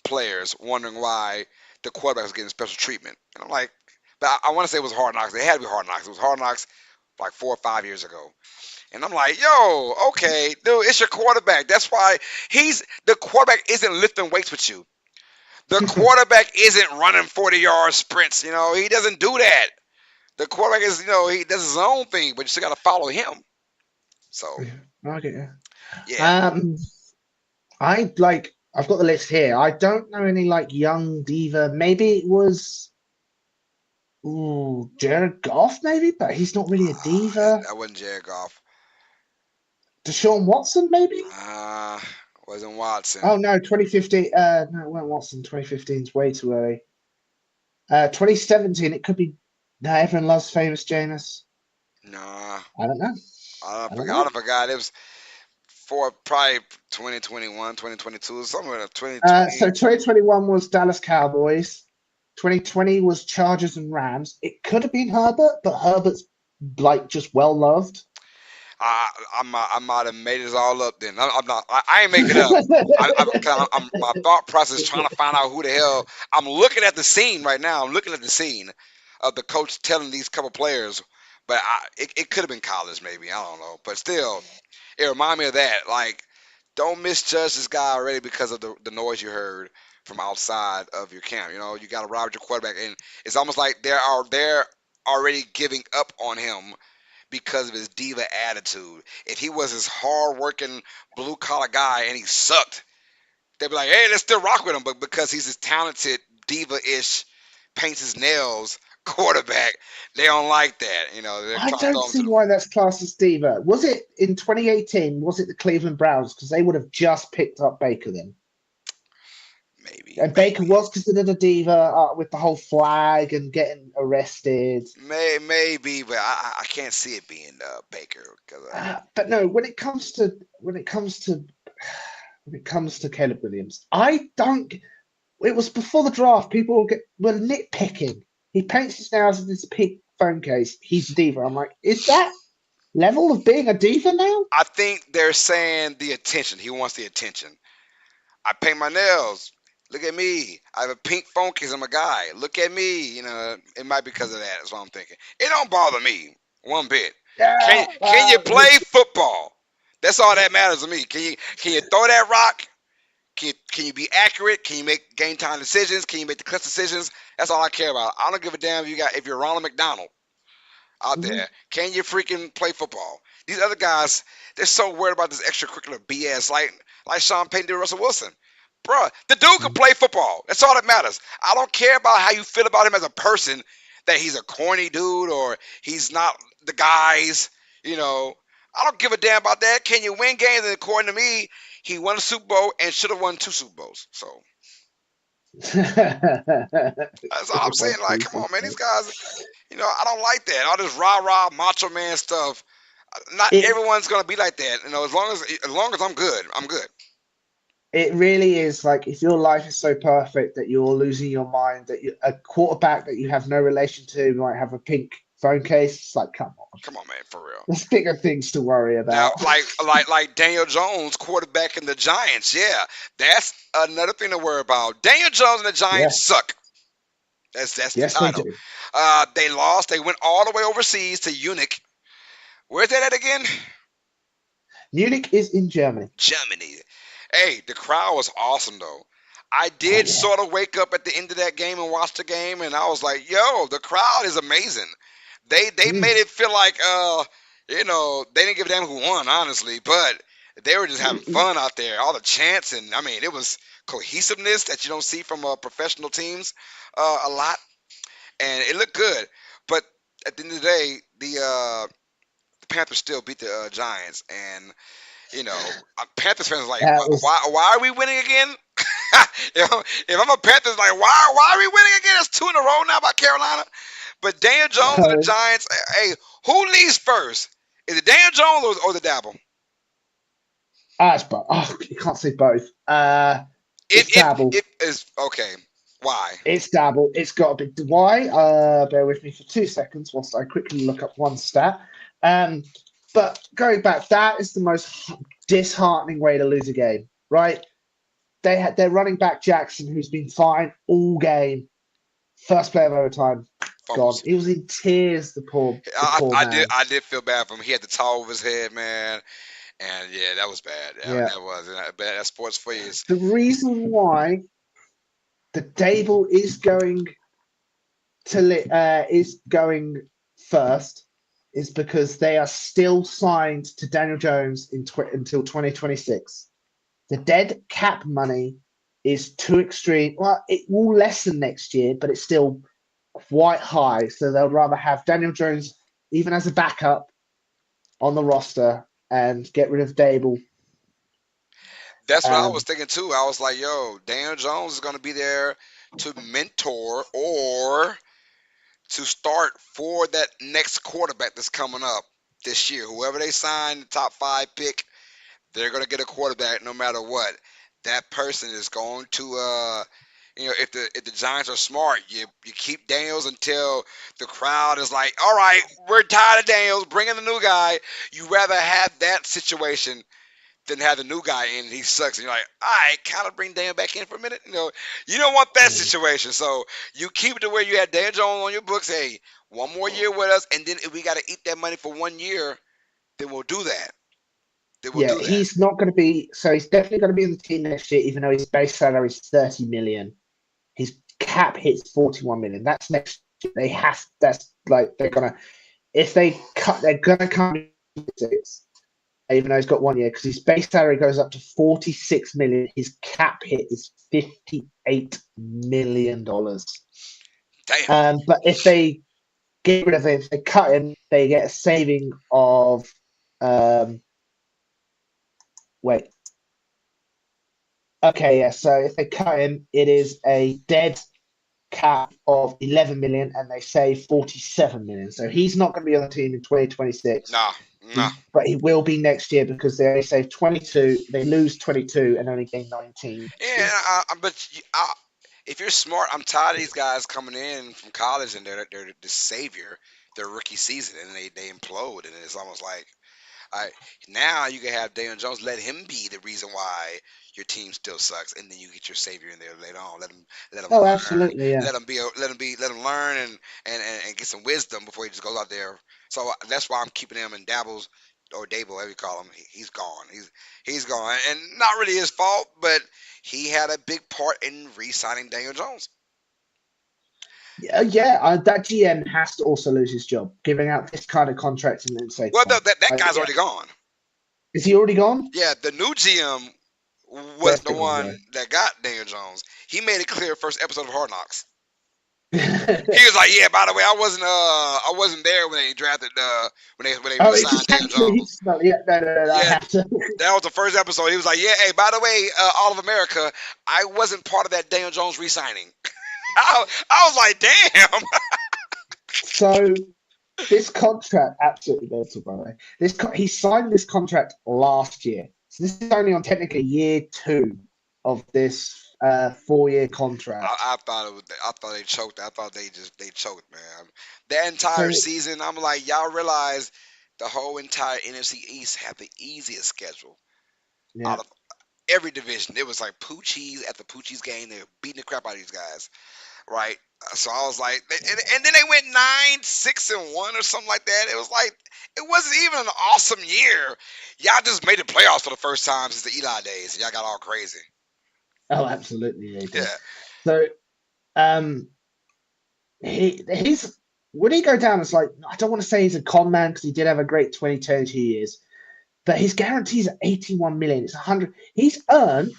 players wondering why the quarterback was getting special treatment. And I'm like, but I want to say it was Hard Knocks. It had to be Hard Knocks. It was Hard Knocks like 4 or 5 years ago. And I'm like, yo, okay, dude, it's your quarterback. That's why the quarterback isn't lifting weights with you. The quarterback isn't running 40-yard sprints. He doesn't do that. The quarterback is, he does his own thing, but you still got to follow him. So, Okay. yeah. I've got the list here. I don't know any like young diva. Maybe it was Jared Goff, maybe, but he's not really a diva. That wasn't Jared Goff. Deshaun Watson, maybe? Wasn't Watson. Oh no, 2015. No, it wasn't Watson. 2015 is way too early. 2017, it could be. No, everyone loves famous Janus. Nah. I don't know. I forgot. It was for probably 2021, 2022, somewhere in 2020. So 2021 was Dallas Cowboys. 2020 was Chargers and Rams. It could have been Herbert, but Herbert's like just well loved. I might have made it all up then. I'm not. I ain't making it up. My thought process trying to find out who the hell. I'm looking at the scene right now. I'm looking at the scene of the coach telling these couple players, but it could have been college maybe. I don't know. But still, it reminded me of that. Like, don't misjudge this guy already because of the noise you heard from outside of your camp. You got to ride with your quarterback, and it's almost like they're already giving up on him because of his diva attitude. If he was this hard-working, blue-collar guy and he sucked, they'd be like, hey, let's still rock with him. But because he's this talented, diva-ish, paints his nails quarterback, they don't like that. I don't see why that's classed as diva. Was it in 2018, was it the Cleveland Browns? Because they would have just picked up Baker then. Maybe. And Baker was considered a diva with the whole flag and getting arrested. Maybe, but I can't see it being Baker. But no, when it comes to Caleb Williams, I don't. It was before the draft. People were nitpicking. He paints his nails in this pink phone case. He's a diva. I'm like, is that level of being a diva now? I think they're saying the attention. He wants the attention. I paint my nails. Look at me. I have a pink phone case. I'm a guy. Look at me. It might be because of that. That's what I'm thinking. It don't bother me one bit. Yeah, can you play football? That's all that matters to me. Can you throw that rock? Can you be accurate? Can you make game time decisions? Can you make the clutch decisions? That's all I care about. I don't give a damn if you're Ronald McDonald out there. Can you freaking play football? These other guys, they're so worried about this extracurricular BS, like Sean Payton did with Russell Wilson. Bruh, the dude can play football. That's all that matters. I don't care about how you feel about him as a person, that he's a corny dude or he's not the guys. I don't give a damn about that. Can you win games? And according to me, he won a Super Bowl and should have won 2 Super Bowls. So that's all I'm saying. Like, come on, man. These guys, I don't like that. All this rah-rah macho man stuff. Not everyone's gonna be like that. As long as I'm good, I'm good. It really is like if your life is so perfect that you're losing your mind, that a quarterback that you have no relation to might have a pink phone case. It's like, come on, man, for real. There's bigger things to worry about. Now, like Daniel Jones, quarterback in the Giants. Yeah, that's another thing to worry about. Daniel Jones and the Giants suck. That's the title. They lost. They went all the way overseas to Munich. Where's that at again? Munich is in Germany. Hey, the crowd was awesome, though. I did sort of wake up at the end of that game and watch the game, and I was like, yo, the crowd is amazing. They made it feel like, they didn't give a damn who won, honestly, but they were just having fun out there. All the chants, and, it was cohesiveness that you don't see from professional teams a lot, and it looked good. But at the end of the day, the Panthers still beat the Giants, and Panthers fans are like, why are we winning again? if I'm a Panthers, like, why are we winning again? It's 2 in a row now by Carolina. But Daniel Jones and the Giants, hey, who leads first? Is it Daniel Jones or the Dabble? It's both. Oh, you can't say both. It's Dabble. Okay. Why? It's Dabble. It's got to be. Why? Bear with me for 2 seconds whilst I quickly look up one stat. But going back, that is the most disheartening way to lose a game, right? They had their running back Jackson, who's been fine all game, First play of overtime, gone. Fumbles. He was in tears. The poor man. I did feel bad for him. He had the towel over his head, man, and yeah, that was bad. Yeah. That was bad. That sports for you is The reason why the Dable is going first is because they are still signed to Daniel Jones until 2026. The dead cap money is too extreme. Well, it will lessen next year, but it's still quite high. So they'll rather have Daniel Jones even as a backup on the roster and get rid of Dable. That's what I was thinking too. I was like, yo, Daniel Jones is going to be there to mentor or to start for that next quarterback that's coming up this year. Whoever they sign, the top 5 pick, they're going to get a quarterback no matter what. That person is going to, if the Giants are smart, you keep Daniels until the crowd is like, all right, we're tired of Daniels, bring in the new guy. You rather have that situation than have the new guy in and he sucks. And you're like, all right, kind of bring Dan back in for a minute. You don't want that situation. So you keep it to where you have Dan Jones on your books. Hey, one more year with us, and then if we got to eat that money for 1 year, then we'll do that. He's not going to be. So he's definitely going to be in the team next year, even though his base salary is 30 million. His cap hits 41 million. That's next year. That's like they're gonna. If they cut, they're gonna come in 6. Even though he's got 1 year, because his base salary goes up to 46 million. His cap hit is $58 million. Damn. But if they get rid of him, if they cut him, they get a saving of wait. Okay, yeah. So if they cut him, it is a dead cap of 11 million, and they save 47 million. So he's not going to be on the team in 2026. Nah. But he will be next year because they only save 22. They lose 22 and only gain 19. Yeah, if you're smart, I'm tired of these guys coming in from college and they're the savior their rookie season and they implode and it's almost like, all right, now you can have Daniel Jones, let him be the reason why your team still sucks, and then you get your savior in there later on. Let him Oh, learn. absolutely, yeah. Let him learn and get some wisdom before he just goes out there. So that's why I'm keeping him in Dabbles or Dable, whatever you call him. He's gone. He's gone, and not really his fault, but he had a big part in re-signing Daniel Jones. That GM has to also lose his job, giving out this kind of contract and then say, Well, that guy's already gone. Is he already gone? Yeah, the new GM was the one that got Daniel Jones. He made it clear first episode of Hard Knocks. He was like, "Yeah, by the way, I wasn't there when they drafted when they signed Daniel Jones." No, that was the first episode. He was like, "Yeah, hey, by the way, all of America, I wasn't part of that Daniel Jones re-signing." I was like, "Damn." So this contract, absolutely mental, by the way. He signed this contract last year, so this is only on technically year 2 of this 4-year contract. I thought they choked. I thought they choked, man. The entire season, I'm like, y'all realize the whole entire NFC East had the easiest schedule out of every division. It was like Poochie's after Poochie's game. They were beating the crap out of these guys, right? So I was like, and then they went 9-6-1 or something like that. It was like it wasn't even an awesome year. Y'all just made the playoffs for the first time since the Eli days. And y'all got all crazy. Oh, absolutely. Yeah. So, he's would he go down as like, I don't want to say he's a con man because he did have a great 2022 years, but his guarantees are 81 million. It's 100. He's earned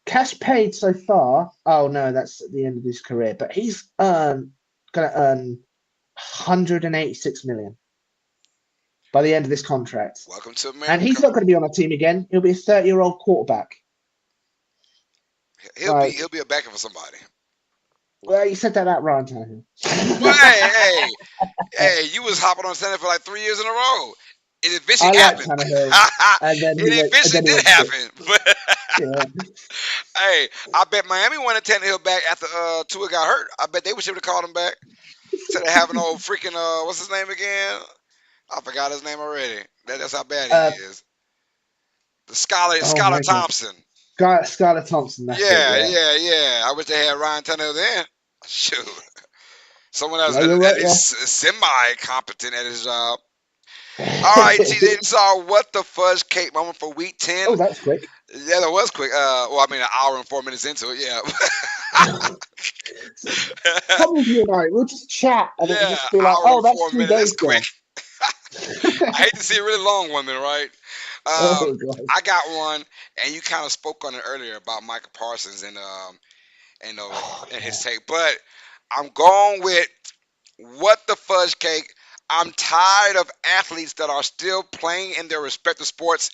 cash paid so far. Oh no, that's at the end of his career, but he's going to earn 186 million by the end of this contract. Welcome to America. And he's not going to be on a team again. He'll be a 30-year-old quarterback. He'll be a backup for somebody. Well, you said that about Ryan Tannehill. Well, hey, you was hopping on center for like 3 years in a row. It eventually happened. It eventually did happen. But hey, I bet Miami wanted Tannehill back after Tua got hurt. I bet they wish they would have called him back instead of having old freaking what's his name again? I forgot his name already. That's how bad he is. The Skylar Thompson. Skylar Thompson. Yeah. I wish they had Ryan Tannehill then. Shoot. Someone that's Yeah, you're at right least semi-competent at his job. All right, there. TJ, saw what the fudge cake moment for week 10. Oh, that was quick. Yeah, that was quick. Well, I mean, an hour and 4 minutes into it. Yeah. Problem with you and I, we'll just chat and it'll Yeah, just be like, hour oh, and that's 4 minutes. That's 3 days quick. gone. I hate to see a really long one, then, right? Oh, God. I got one, and you kind of spoke on it earlier about Michael Parsons and Oh, and his yeah. take, but I'm going with what the fudge cake. I'm tired of athletes that are still playing in their respective sports,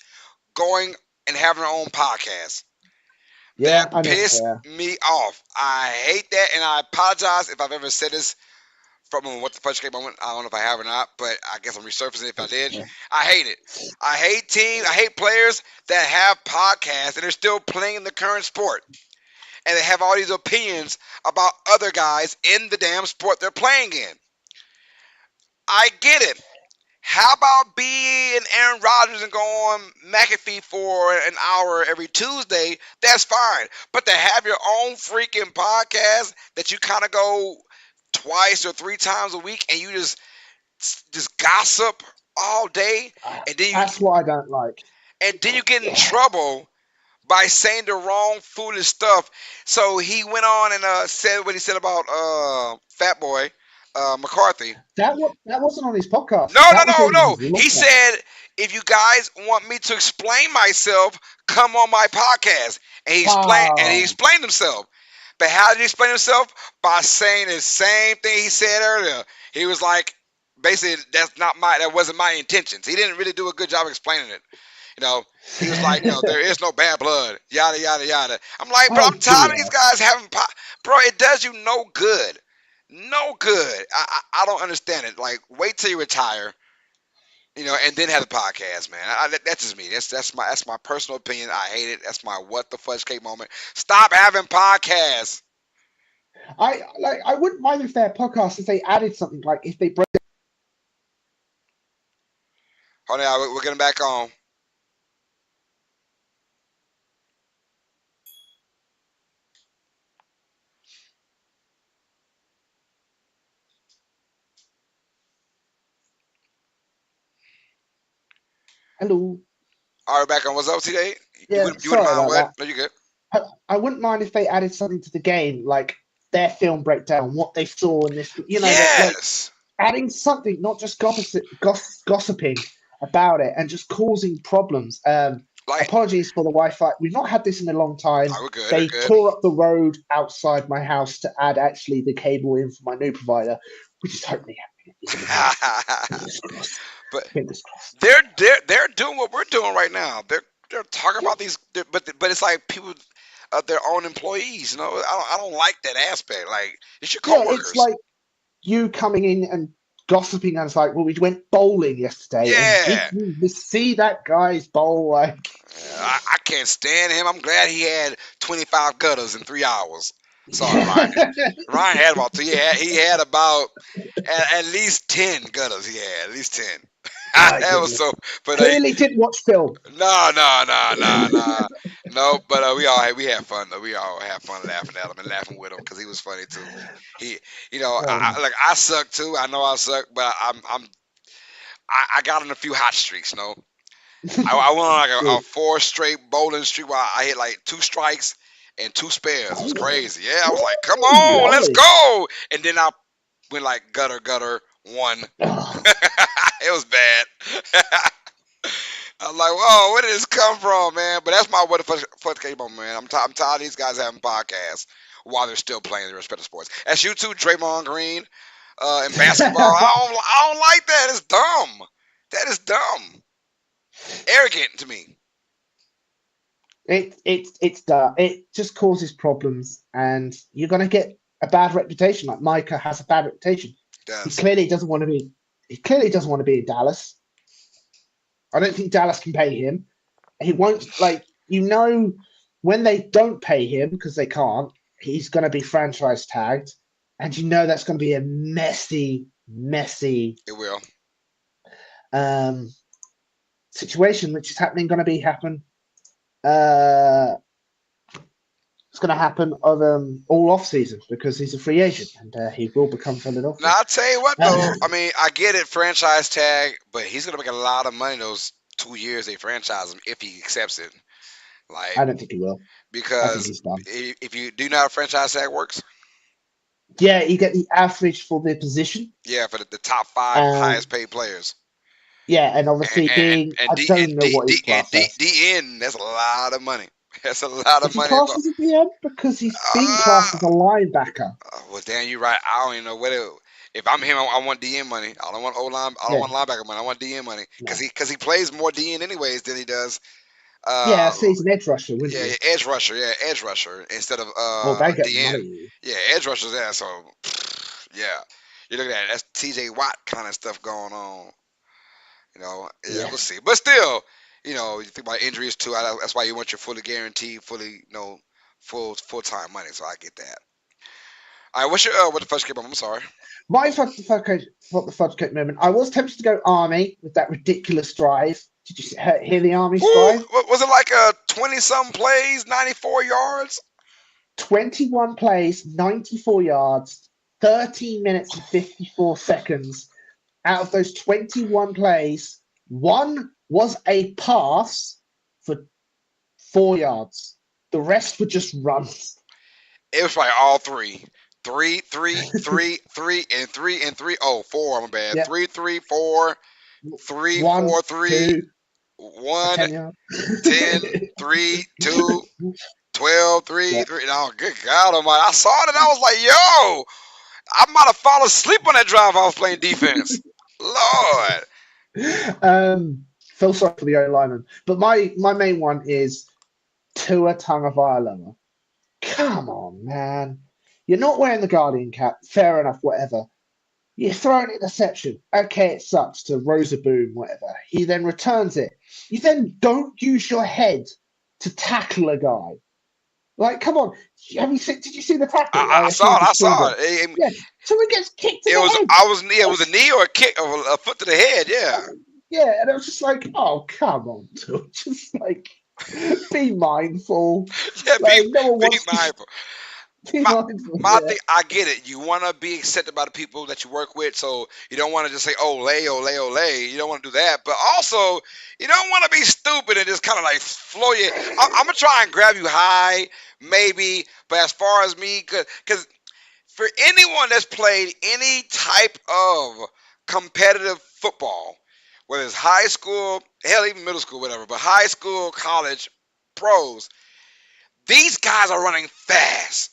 going and having their own podcast. Yeah, That I know. pissed Yeah. me off. I hate that, and I apologize if I've ever said this from a what the fudge cake moment. I don't know if I have or not, but I guess I'm resurfacing if I did. Yeah. I hate it. I hate teams. I hate players that have podcasts and they're still playing in the current sport, and they have all these opinions about other guys in the damn sport they're playing in. I get it. How about being Aaron Rodgers and go on McAfee for an hour every Tuesday? That's fine. But to have your own freaking podcast that you kind of go twice or three times a week and you just gossip all day, and then That's what I don't like. you get in trouble by saying the wrong foolish stuff. So he went on and said what he said about Fat Boy McCarthy. That wasn't on his podcast. No, no, That was no, on no. his He locker. said, if you guys want me to explain myself, come on my podcast. And he Oh, explained himself. But how did he explain himself? By saying the same thing he said earlier. He was like, basically, that wasn't my intentions. He didn't really do a good job explaining it. You know, he was like, there is no bad blood, yada yada yada. I'm like, but oh I'm tired of these dear. guys having, bro. It does you no good, no good. I don't understand it. Like, wait till you retire, and then have the podcast, man. That's just me. That's my personal opinion. I hate it. That's my what the fudge cake moment. Stop having podcasts. I wouldn't mind if their podcast if they added something like if they broke. Hold on, we're getting back on. Hello. All right, back on. What's up today? You Yeah, wouldn't you wouldn't sorry mind about what? that. No, you good. I wouldn't mind if they added something to the game, like their film breakdown, what they saw in this, that like Yes. adding something, not just gossiping about it and just causing problems. Like, Apologies for the Wi-Fi. We've not had this in a long time. all right, we're good. We're They good. tore up the road outside my house to add actually the cable in for my new provider, which is hopefully happening. Fingers crossed. But Fingers crossed. they're doing what we're doing right now. They're talking Yeah, about these, but it's like people, their own employees. I don't like that aspect. Like, it's your yeah, it's coworkers. like you coming in and gossiping and it's like, well, we went bowling yesterday, and did Yeah. you see that guy's bowl? Like, I can't stand him. I'm glad he had 25 gutters in 3 hours. Sorry, Ryan. Ryan had about he had about at least 10 gutters. He had at least 10. my That was so. goodness. But Clearly didn't watch film. no, no, no, no, no, no. But we had fun though. We all had fun laughing at him and laughing with him because he was funny too. He, like I suck too. I know I suck, but I got on a few hot streaks. I went on like a Good. four straight bowling streak where I hit like two strikes and two spares. It was Oh, crazy. Yeah, I was like, come ooh, on, let's lovely. go. And then I went like gutter one. Oh, It was bad. I'm like, whoa, where did this come from, man? But that's my what the fuck came on, man. I'm tired of these guys having podcasts while they're still playing their respective sports. That's you too, Draymond Green, in basketball. I don't like that. It's dumb. That is dumb. Arrogant to me. it's it just causes problems, and you're gonna get a bad reputation. Like Micah has a bad reputation. It He does. clearly doesn't want to be. He clearly doesn't want to be in Dallas. I don't think Dallas can pay him. He won't when they don't pay him because they can't. He's going to be franchise tagged, and that's going to be a messy It will. um, situation, which is going to happen. Uh, It's going to happen all off season because he's a free agent and he will become Now Philadelphia. I'll tell you what though. I mean, I get it, franchise tag, but he's gonna make a lot of money those 2 years they franchise him if he accepts it. Like I don't think he will. I think because he's done. if you do you know how franchise tag works, Yeah, you get the average for their position. yeah, for the top five Um, highest paid players. yeah, and And obviously and being, I don't know what his class is. DN, that's a lot of money. That's a lot of Is he money. classed as a DM? Because he's been Uh, classed as a linebacker. well, damn, you right. I don't even know what it. If I'm him, I want DN money. I don't want O line. I don't Yeah, want linebacker money. I want DN money because no. he plays more DN anyways than he does. Yeah, Uh, so he's an edge rusher, wouldn't yeah, he? edge rusher instead of Well, they get DN. money. Yeah, edge rushers. Yeah, so yeah, you look at that. That's T.J. Watt kind of stuff going on. Yeah, Yeah. we'll see. But still, you think about injuries too. That's why you want your fully guaranteed, fully, full time money. So I get that. All right, what the first game? I'm sorry. My what the fudge cake moment. I was tempted to go Army with that ridiculous drive. Did you hear the Army's Woo! drive? Was it like a 20-something plays, 94 yards? 21 plays, 94 yards, 13 minutes and 54 seconds. Out of those 21 plays, one was a pass for 4 yards. The rest were just runs. It was like all three. Three, three, three, three, and three, and three. Oh, four. My bad. Yeah. 3, 3, 4, 3, One, 4, 3, two, 1, 10 yards. 10, 3, 2, 12, 3, Yeah. 3. Oh, good God Almighty. I saw it and I was like, yo, I might have fallen asleep on that drive I was playing defense. Lord. Feel sorry for the O lineman. But my main one is Tua Tagovailoa. Come on, man. You're not wearing the Guardian cap. Fair enough, whatever. You throw an interception. Okay, it sucks to Rosa Boom, whatever. He then returns it. You then don't use your head to tackle a guy. Like, come on. Did you see the tackle? I assume saw it. it's I his saw finger. it. Yeah. So he gets kicked in It the was. head. It was a knee or a kick or a foot to the head. Yeah. Yeah, and it was just like, oh, come on, dude. Just like, be mindful. Yeah. Like, no one Be wants to mindful. be My mindful. my Yeah. thing, I get it. You want to be accepted by the people that you work with, so you don't want to just say "ole, ole, ole." You don't want to do that, but also you don't want to be stupid and just kind of like flow you. I'm gonna try and grab you high, maybe, but as far as me, because for anyone that's played any type of competitive football, whether it's high school, hell, even middle school, whatever, but high school, college, pros, these guys are running fast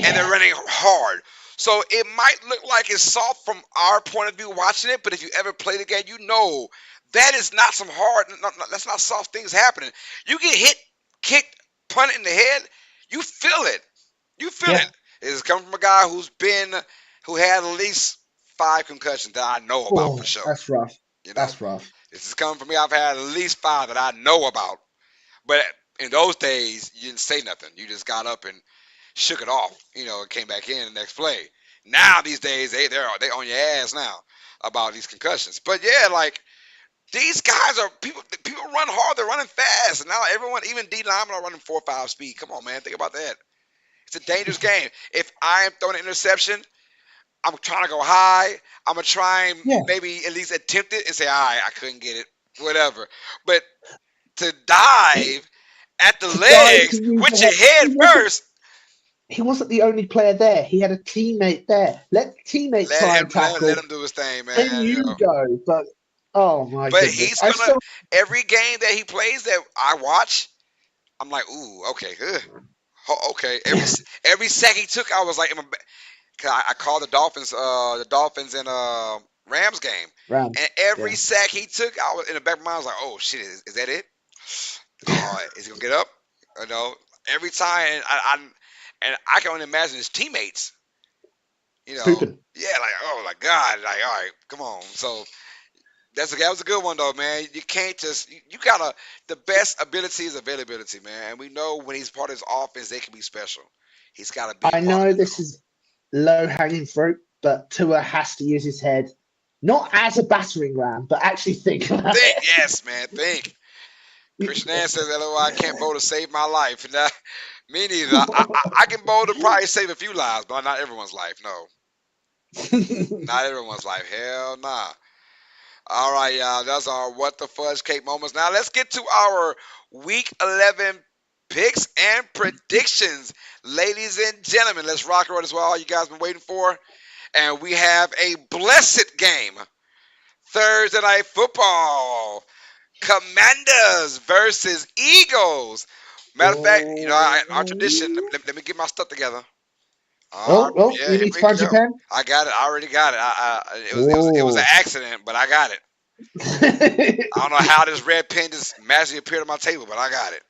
and they're Yeah. running hard. So it might look like it's soft from our point of view watching it, but if you ever play the game, you know that is not some hard, that's not soft things happening. You get hit, kicked, punted in the head, you feel it. You feel Yeah. it. It's coming from a guy who had at least 5 concussions that I know about for Oh, sure. that's rough. You know, That's rough. this is coming from me. I've had at least 5 that I know about. But in those days, you didn't say nothing. You just got up and shook it off, and came back in the next play. Now these days they on your ass now about these concussions. But yeah, like these guys are people run hard, they're running fast. And now everyone, even D linemen are running 4.5 speed. Come on, man, think about that. It's a dangerous game. If I am throwing an interception, I'm trying to go high. I'm gonna try and Yeah. maybe at least attempt it and say, all right, I couldn't get it, whatever. But to dive at the To dive to legs use the with your head. head first, He wasn't the only player there. He had a teammate there. Let the teammate try and tackle. let him do his thing, man. Then you go. But oh my But goodness. he's gonna every game that he plays that I watch, I'm like, ooh, okay, okay. Every sack he took, I was like, cause I called the Dolphins and Rams game, Rams. and every Yeah. sack he took, I was in the back of my mind, I was like, oh shit, is that it? Oh, is he gonna get up? Every time, and I can only imagine his teammates. Pooping. Yeah, like oh my god, like all right, come on. So that was a good one though, man. You can't just you gotta the best ability is availability, man. And we know when he's part of his offense, they can be special. He's got to be I part of know it this is low hanging fruit, but Tua has to use his head, not as a battering ram, but actually think though. about Think, it. yes, man, think. Christian Ann says, "LOL, I can't bowl to save my life." Nah, me neither. I can bowl to probably save a few lives, but not everyone's life. No, not everyone's life. Hell nah. All right, y'all. That's our what the fudge cake moments. Now let's get to our week 11 picks and predictions, ladies and gentlemen. Let's rock and roll. That's what all you guys been waiting for, and we have a blessed game. Thursday night football. Commanders versus Eagles. Matter of fact, our tradition. Let me get my stuff together. All right, Oh, yeah, you here need to we find your go. pen? I got it. I already got it. It was an Oh. accident, but I got it. I don't know how this red pen just magically appeared on my table, but I got it.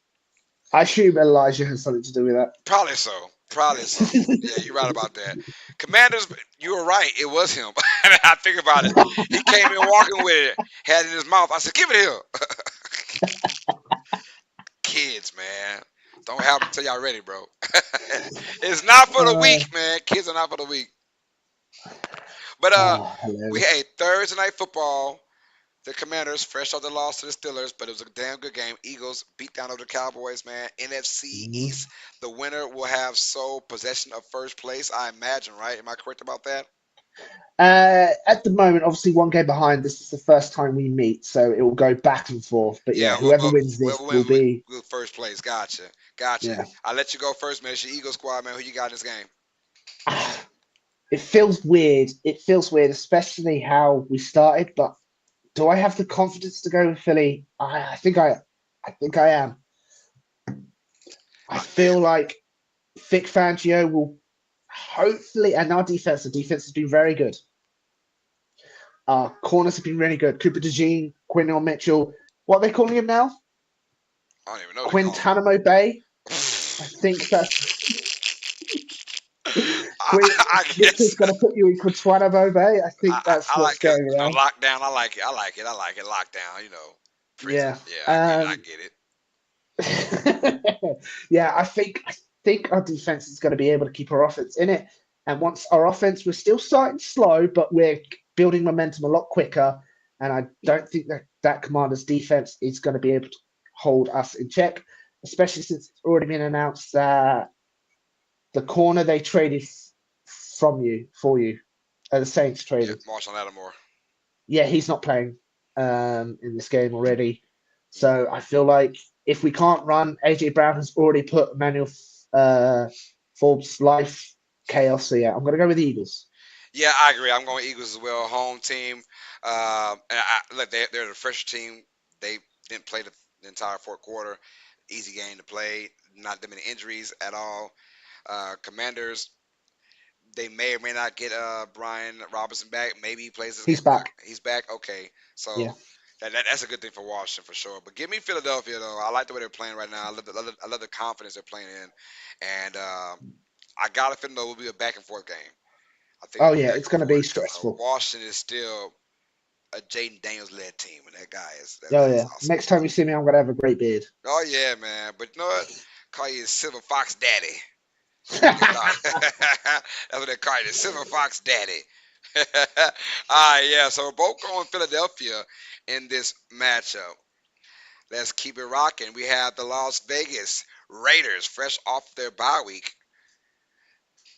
I assume Elijah has something to do with that. Probably so. Probably so. Yeah, you're right about that. Commanders, you were right. It was him. I think about it. He came in walking with it, had it in his mouth. I said, "Give it here." Kids, man. Don't have them until y'all ready, bro. It's not for the Uh, weak, man. Kids are not for the weak. But we hilarious. had Thursday night football. The Commanders, fresh off the loss to the Steelers, but it was a damn good game. Eagles beat down over the Cowboys, man. NFC Mhm. East, the winner will have sole possession of first place, I imagine, right? Am I correct about that? At the moment, obviously, one game behind. This is the first time we meet, so it will go back and forth. But yeah, Yeah, whoever wins this whoever will wins be. with first place. Gotcha. Gotcha. Yeah. I'll let you go first, man. It's your Eagles squad, man. Who you got in this game? It feels weird. It feels weird, especially how we started. But do I have the confidence to go with Philly? I think I am. I Man, feel like Vic Fangio will hopefully, and our defense, the defense has been very good. Our corners have been really good. Cooper DeJean, Quinell Mitchell. What are they calling him now? I don't even know what they call him. Quintanamo Bay. I think that's Queen. I Mitchell's guess. going to put you in Quintanamo Bay. I think that's I what's like it. going around. Lockdown. I like it. I like it. I like it. Lockdown. Prison. Yeah. Yeah, I get it. I get it. Yeah, I think our defense is going to be able to keep our offense in it. And once our offense, we're still starting slow, but we're building momentum a lot quicker. And I don't think that Commanders defense is going to be able to hold us in check, especially since it's already been announced that the corner they traded from you for you, the Saints Yeah, traded. Marshall Lattimore. Yeah, he's not playing in this game already. So I feel like if we can't run, AJ Brown has already put Emmanuel uh, Forbes' life chaos. So yeah, I'm going to go with the Eagles. Yeah, I agree. I'm going Eagles as well. Home team. Look, they're the fresher team. They didn't play the entire fourth quarter. Easy game to play. Not that many injuries at all. Commanders. They may or may not get Brian Robinson back. Maybe he plays this game. He's back. He's back. Okay, so Yeah, that's a good thing for Washington for sure. But give me Philadelphia though. I like the way they're playing right now. I love the confidence they're playing in, and I gotta feel though it will be a back and forth game. I think oh it'll be yeah, back it's and going to forth be because stressful. Washington is still a Jaden Daniels led team, and that guy Oh that's yeah, awesome. next time you see me, I'm going to have a great beard. Oh yeah, man. But you know what? Call you Silver Fox Daddy. That's what they call it. That's what they call it, the Silver Fox Daddy. All right, yeah. So we're both going Philadelphia in this matchup. Let's keep it rocking. We have the Las Vegas Raiders, fresh off their bye week,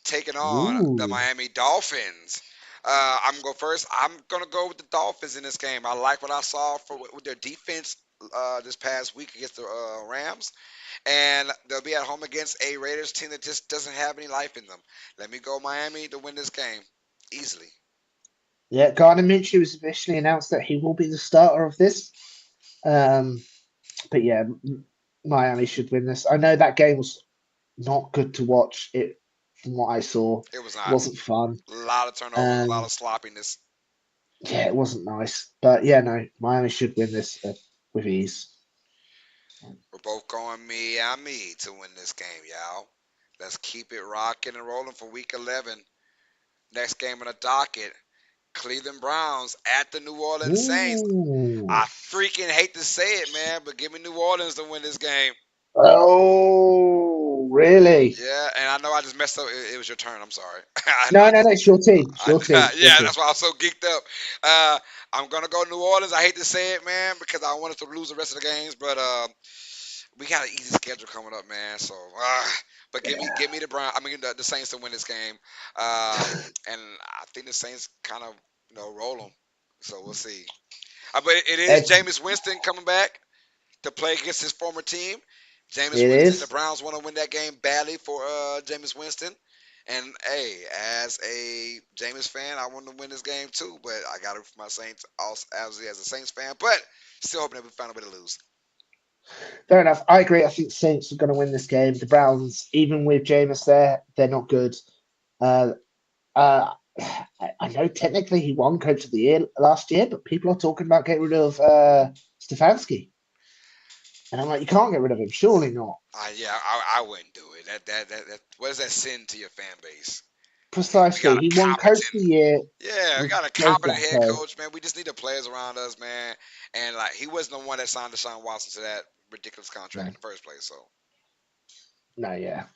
taking on the Ooh, Miami Dolphins. I'm gonna go first. I'm gonna go with the Dolphins in this game. I like what I saw with their defense this past week against the Rams, and they'll be at home against a Raiders team that just doesn't have any life in them. Let me go Miami to win this game easily. yeah. Gardner Minshew has officially announced that he will be the starter of this. Um, but yeah, Miami should win this. I know that game was not good to watch. It from what I saw, It was not wasn't fun. a lot of turnovers, a lot Um, of sloppiness. yeah, it wasn't nice. But yeah, no, Miami should win this with ease. We're both going Miami to win this game, y'all. Let's keep it rocking and rolling for Week 11. Next game on the docket, Cleveland Browns at the New Orleans Saints. Ooh. I freaking hate to say it, man, but give me New Orleans to win this game. Oh, really? Yeah, and I know I just messed up. It was your turn. I'm sorry. I know. No, no, no. It's your team. It's your team. It's your Yeah, team. that's why I was so geeked up. Uh, I'm gonna go New Orleans. I hate to say it, man, because I want us to lose the rest of the games, but we got an easy schedule coming up, man. So, but Yeah. give me the Brown. I mean, the Saints to win this game, um, and I think the Saints kind of roll them. So we'll see. But it is It's, Jameis Winston coming back to play against his former team. Jameis it Winston. The is. Browns want to win that game badly for Jameis Winston. And hey, as a Jameis fan, I want to win this game too. But I got it for my Saints, also as a Saints fan. But still hoping that we find a way to lose. Fair enough. I agree. I think Saints are going to win this game. The Browns, even with Jameis there, they're not good. Uh, uh, I know technically he won Coach of the Year last year, but people are talking about getting rid of Stefanski. And I'm like, you can't get rid of him. Surely not. Yeah, I wouldn't do it. That what does that send to your fan base? We Precisely. got a He won Coach of competent, the Year yeah, we with got a Joe competent head Flacco. coach, man. We just need the players around us, man. And like he wasn't the one that signed Deshaun Watson to that ridiculous contract in No, the first place. So no, yeah.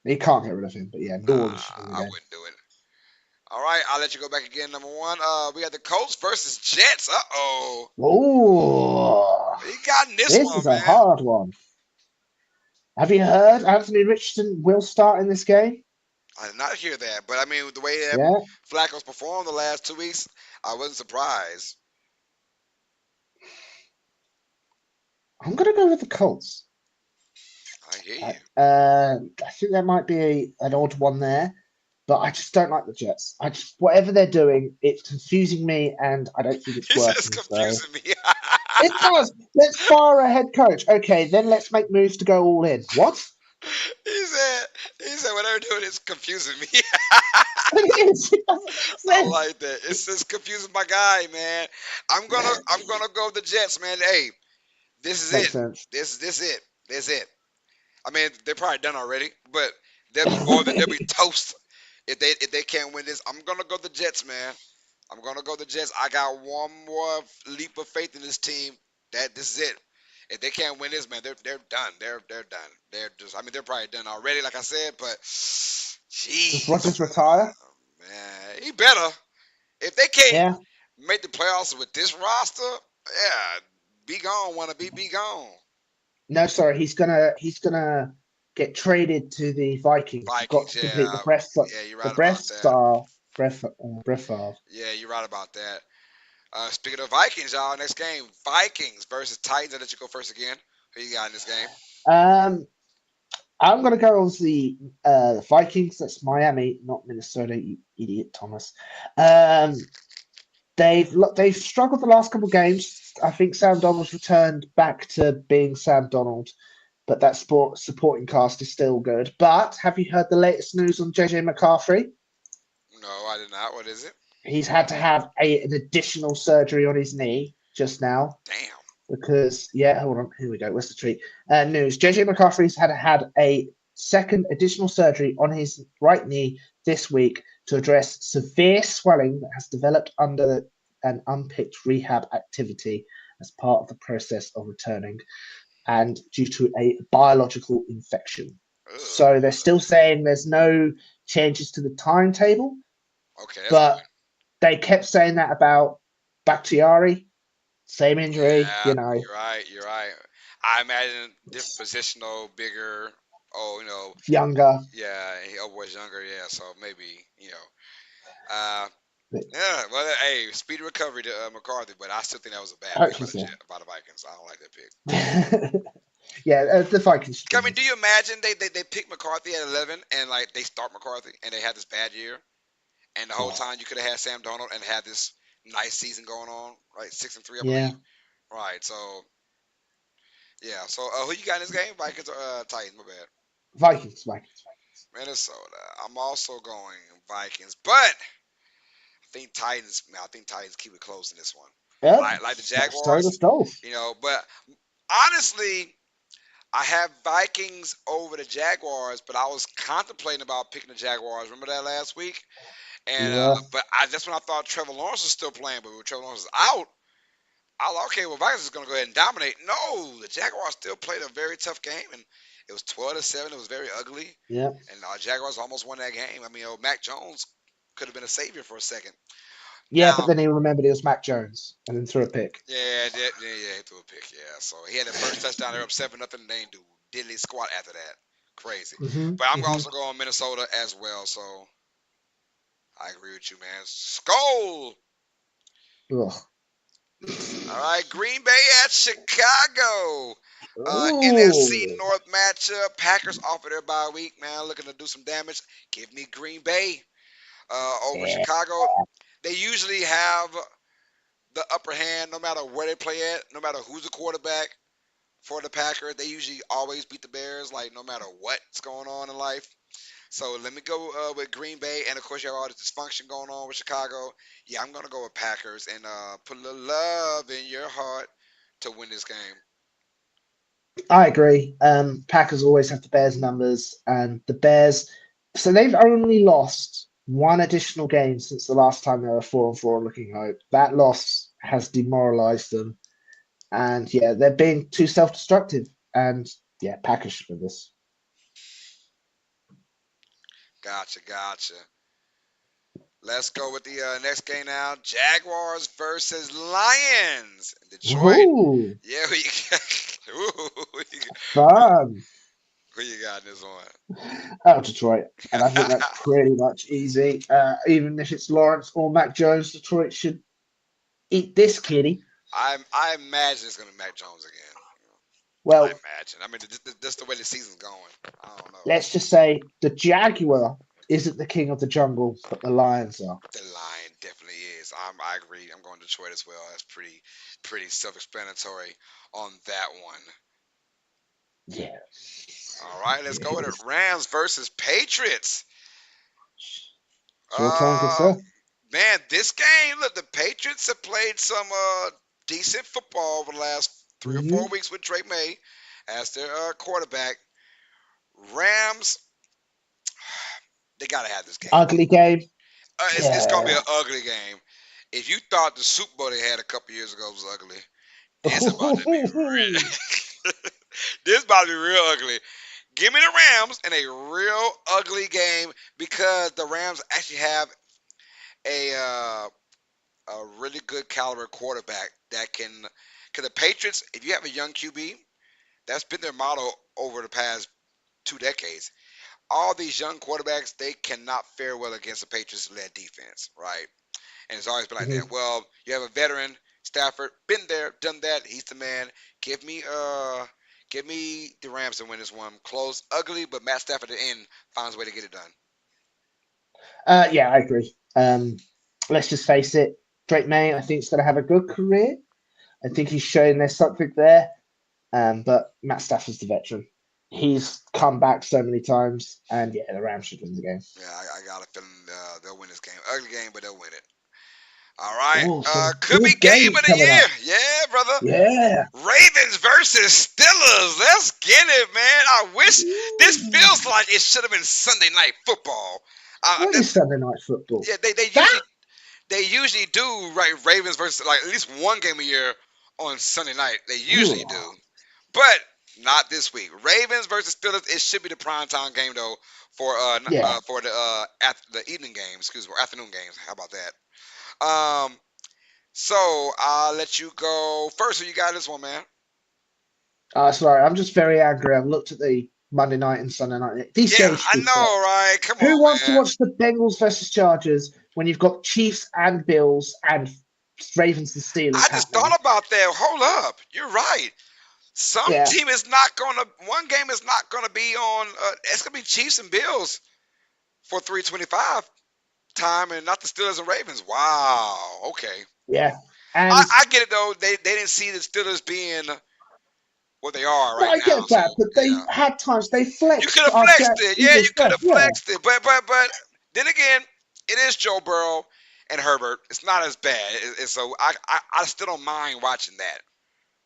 He can't get rid of him, but yeah, nah, New Orleans should win the I game. wouldn't do it. All right, I'll let you go back again. Number one, we got the Colts versus Jets. Uh-oh. Oh, What you got in this this one, is a man? hard one. Have you heard Anthony Richardson will start in this game? I did not hear that, but I mean, the way that Yeah, Flacco's performed the last 2 weeks, I wasn't surprised. I'm going to go with the Colts. I hear I, you. I think there might be an odd one there, but I just don't like the Jets. I just whatever they're doing, it's confusing me, and I don't think it's This is working. So confusing me. it does. Let's fire a head coach. Okay, then let's make moves to go all in. What? he said, he said, whatever doing is confusing me. It is. It doesn't make I sense. like that. It's just confusing my guy, man. I'm gonna go with the Jets, man. Hey, this is Makes it. sense. This it. This it. I mean, they're probably done already, but they'll be toast if they can't win this. I'm gonna go the Jets, man. I'm gonna go the Jets. I got one more leap of faith in this team. That this is it. If they can't win this, man, they're done. They're done. They're just. I mean, they're probably done already, like I said. But, Does jeez, Rodgers retire? man, he better. If they can't Yeah. make the playoffs with this roster, yeah, be gone. Wanna be gone. No, sorry. He's gonna get traded to the Vikings. You've got Vikings, to complete yeah, yeah, you're The right breath about that. star. Breath of. Yeah, you're right about that. Speaking of Vikings, y'all, next game, Vikings versus Titans. I'll let you go first again. Who you got in this game? Um, I'm gonna go with the Vikings. That's Miami, not Minnesota. You idiot, Thomas. Um, they've struggled the last couple of games. I think Sam Donald's returned back to being Sam Donald, but that supporting cast is still good. But have you heard the latest news on JJ McCaffrey? No, I did not. What is it? He's had to have an additional surgery on his knee just now Damn. because yeah, hold on, here we go. Where's the treat? News: JJ McCaffrey's had a second additional surgery on his right knee this week to address severe swelling that has developed under an unpicked rehab activity as part of the process of returning and due to a biological infection. So they're Ugh. still saying there's no changes to the timetable, Okay, that's good. but they kept saying that about Bakhtiari, same injury, Yeah, you know, you're right. You're right. I imagine different position though, bigger. Oh, younger. yeah, he was younger. Yeah, so maybe. Uh, But yeah. Well, hey, speedy recovery to McCarthy, but I still think that was a bad pick hopefully by so. by the Vikings. I don't like that pick. Yeah, the Vikings should I win mean, do this. you imagine they pick McCarthy at 11 and like they start McCarthy and they have this bad year and the whole Oh, time you could have had Sam Donald and had this nice season going on, right? 6-3, I yeah, believe. Right. So yeah. So who you got in this game? Vikings or Titans? My bad. Vikings. Minnesota. I'm also going Vikings, but I think Titans. Man, I think Titans keep it close in this one. Yeah, Like the so Jaguars, does Dolph. But honestly, I have Vikings over the Jaguars, but I was contemplating about picking the Jaguars. Remember that last week? And You were. but that's when I thought Trevor Lawrence was still playing, but when Trevor Lawrence is out, I was like, okay, well Vikings is going to go ahead and dominate. No, the Jaguars still played a very tough game, and it was 12-7. It was very ugly, Yeah. and Jaguars almost won that game. I mean, Mac Jones could have been a savior for a second. Yeah, but Now, then he remembered it was Mac Jones and then threw a pick. he threw a pick. Yeah, so he had the first touchdown. They're up 7-0. They ain't do diddly squat after that. Crazy. Hmm. But I'm Hmm. also going Minnesota as well. So I agree with you, man. Skull. Ugh. All right, Green Bay at Chicago. NFC Ooh. North matchup. Packers off of their bye week, man, looking to do some damage. Give me Green Bay over Yeah. Chicago. They usually have the upper hand no matter where they play at, no matter who's the quarterback for the Packers. They usually always beat the Bears, like no matter what's going on in life. So let me go with Green Bay, and of course you have all this dysfunction going on with Chicago. Yeah, I'm gonna go with Packers and put a little love in your heart to win this game. I agree. Packers always have the Bears numbers, and the Bears. So they've only lost one additional game since the last time they were 4-4 looking hope. That loss has demoralized them, and yeah, they're being too self-destructive. And yeah, Packers should win this. Gotcha. Let's go with the next game now. Jaguars versus Lions in Detroit. Ooh, Yeah, who you got? Ooh, fun. who you got in this one? Out of Detroit, and I think that's pretty much easy. Even if it's Lawrence or Mac Jones, Detroit should eat this kitty. I imagine it's gonna be Mac Jones again. I Well, imagine. I mean, just the way the season's going. I don't know. let's just say the Jaguar isn't the king of the jungle, but the Lions are. The Lion definitely is. I agree. I'm going to Detroit as well. That's pretty self-explanatory on that one. Yeah. All right, let's go with it. It's Rams versus Patriots. your turn, good Uh, sir. Man, this game. Look, the Patriots have played some decent football over the last 3 or 4 weeks with Drake May as their quarterback. Rams, they gotta have this game. Ugly game. It's gonna be Yeah. an ugly game. If you thought the Super Bowl they had a couple years ago was ugly, this about to be this about to be real ugly. Give me the Rams in a real ugly game because the Rams actually have a really good caliber quarterback that can. Because the Patriots, if you have a young QB, that's been their motto over the past 2 decades. All these young quarterbacks, they cannot fare well against a Patriots-led defense, right? And it's always been like that. Mhm. Well, you have a veteran, Stafford, been there, done that. He's the man. Give me the Rams to win this one. Close, ugly, but Matt Stafford at the end finds a way to get it done. Yeah, I agree. Let's just face it. Drake May, I think, is going to have a good career. I think he's shown there's something there. But Matt Stafford's the veteran. He's come back so many times, and yeah, the Rams should win the game. Yeah, I got a feeling they'll win this game. Ugly game, but they'll win it. All right. Oh, some Could be good game games of the coming year. up. Yeah, brother. Yeah. Ravens versus Steelers. Let's get it, man. I wish this feels like it should have been Sunday night football. What is Sunday night football? Yeah, they That? usually do right Ravens versus like at least one game a year on Sunday night. They usually do, but not this week. Ravens versus Steelers. It should be the primetime game though Yeah. for the evening games. Excuse me, or afternoon games. How about that? So I'll let you go first. Who you got this one, man? Sorry, I'm just very angry. I've looked at the Monday night and Sunday night. These Yeah, games I should be know, flipped. right? Come Who on, wants to man. watch the Bengals versus Chargers when you've got Chiefs and Bills and Ravens and I Steelers just happening? thought about that. Hold up, you're right. Some Yeah, team is not gonna. One game is not gonna be on. It's gonna be Chiefs and Bills for 325 time, and not the Steelers and Ravens. Wow. Okay. yeah. I, And I get it though. They didn't see the Steelers being what they are no, right I now. get So that, but they yeah, had times they you could flexed have our flexed Jets it. Yeah, you Eagles could game. have Yeah. flexed it. But then again, it is Joe Burrow and Herbert. It's not as bad. So I still don't mind watching that.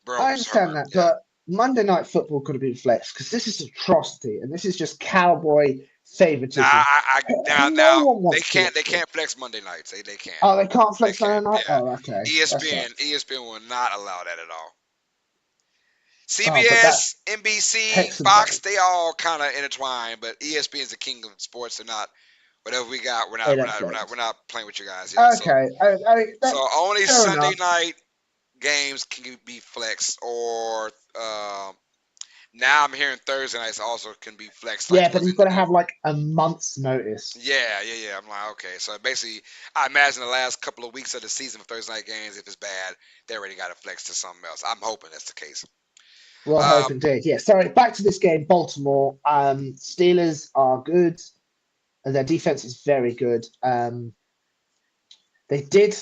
Burrow I versus understand Herbert. that, Yeah. but Monday Night Football could have been flexed because this is atrocity and this is just cowboy Now, favoritism. No now one they wants to can't watch this. flex Monday nights. They can't. Oh, they can't They flex can't. Monday night? Yeah. Oh, okay. That sucks. ESPN will not allow that at all. Oh, but that CBS, NBC, Texans, Fox, they all kind of intertwine, but ESPN is the king of sports. They're not. Whatever we got, Hey, that's right. we're not playing with you guys. Yeah. So Okay, so that's only fair Sunday enough. night games can be flexed, or now I'm hearing Thursday nights also can be flexed, like Yeah, but towards the you've end of got to the game. have like a month's notice. Yeah. I'm like, okay. So basically, I imagine the last couple of weeks of the season for Thursday night games, if it's bad, they already got to flex to something else. I'm hoping that's the case. We'll Uh, hope indeed. Yeah. Sorry. Back to this game. Baltimore. Steelers are good, and their defense is very good. They did.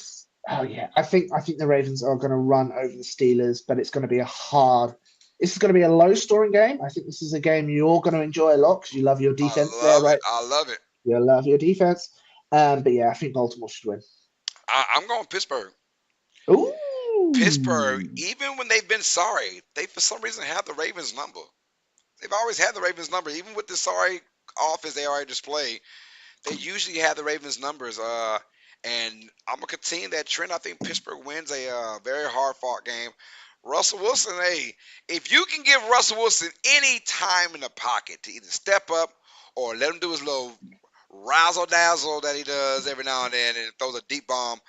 Oh yeah. I think the Ravens are going to run over the Steelers, but it's going to be a hard. This is going to be a low-scoring game. I think this is a game you're going to enjoy a lot because you love your defense I there, love it. right? I love it. You love your defense. But yeah, I think Baltimore should win. I'm going Pittsburgh. Pittsburgh, Ooh. even when they've been sorry, they for some reason have the Ravens number. They've always had the Ravens number, even with the sorry offense they already display. They usually have the Ravens numbers. And I'm gonna continue that trend. I think Pittsburgh wins a very hard fought game. Russell Wilson, hey, if you can give Russell Wilson any time in the pocket to either step up or let him do his little razzle dazzle that he does every now and then and throws a deep bomb.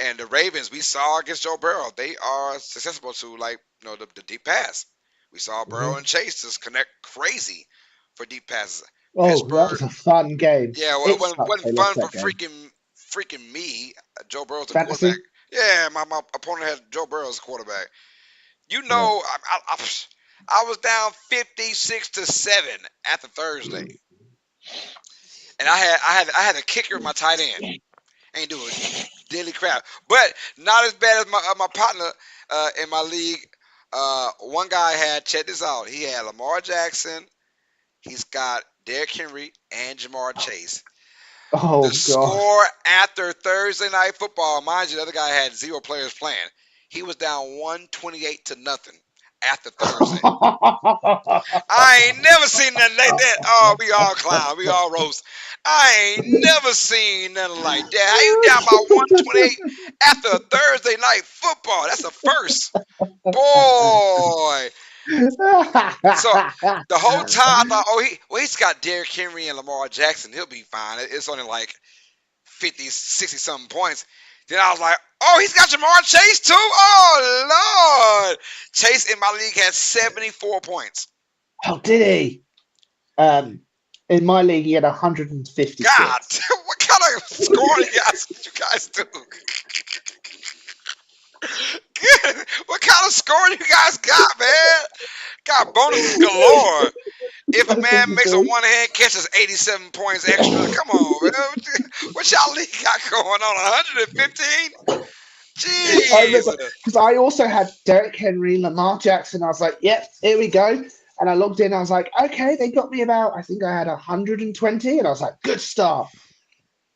And the Ravens, we saw against Joe Burrow, they are susceptible to, like, the deep pass. We saw Burrow Mhm. and Chase just connect crazy for deep passes. Oh, that Pittsburgh, was a fun game. yeah, well, it It wasn't, sucks wasn't they fun lost for that game. freaking me. Joe Burrow's the quarterback. Fantasy? Yeah, my opponent had Joe Burrow as quarterback. You Yeah. know, I was down 56-7 after Thursday, and I had a kicker in my tight end. Ain't doing dilly crap, but not as bad as my partner in my league. One guy had, check this out. He had Lamar Jackson. He's got Derrick Henry and Jamar Chase. The Oh God. score after Thursday night football, mind you, the other guy had zero players playing. He was down 128 to nothing after Thursday. I ain't never seen nothing like that. Oh, we all clown, we all roast. I ain't never seen nothing like that. How you down by 128 after a Thursday night football? That's a first. Boy. So the whole time I thought, oh, he's got Derrick Henry and Lamar Jackson. He'll be fine. It's only like 50, 60 something points. Then I was like, oh, he's got Jamar Chase too? Oh, Lord. Chase in my league had 74 points. Oh, did he? Um, in my league, he had God, 156. what kind of scoring you guys do? What kind of scoring you guys got, man? Got bonuses galore. If a That's man what you makes a do. one hand catch, it's 87 points extra. Come on, man. What y'all league got going on? 115? I remember Jesus. because I also had Derek Henry, Lamar Jackson. I was like, yep, here we go. And I logged in. I was like, okay, they got me about, I think I had 120. And I was like, good start.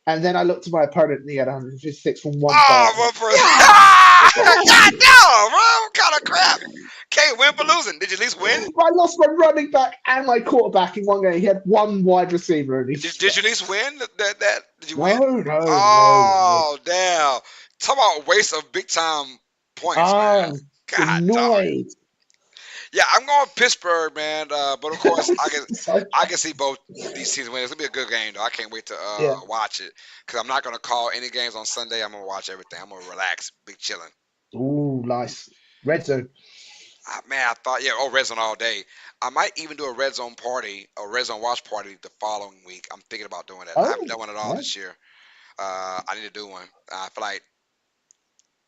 And then I looked at my opponent and he had 156 from one Oh, player. one person. Yeah! God damn, bro. What kind of crap? Can't win for losing. Did you at least win? I lost my running back and my quarterback in one game. He had one wide receiver and he Did you at sucked. least win? That did you win? No. Oh, damn. Talk about waste of big time points, man. Oh, God darn. annoyed. Yeah, I'm going Pittsburgh, man. But of course, So, I can see both these teams win. It's gonna be a good game, though. I can't wait to yeah. watch it because I'm not gonna call any games on Sunday. I'm gonna watch everything. I'm gonna relax, big chilling. Ooh, nice. Red zone. Man, I thought, yeah, oh, red zone all day. I might even do a red zone party, a red zone watch party the following week. I'm thinking about doing that. I haven't Oh, done one at all yeah. this year. I need to do one. I feel like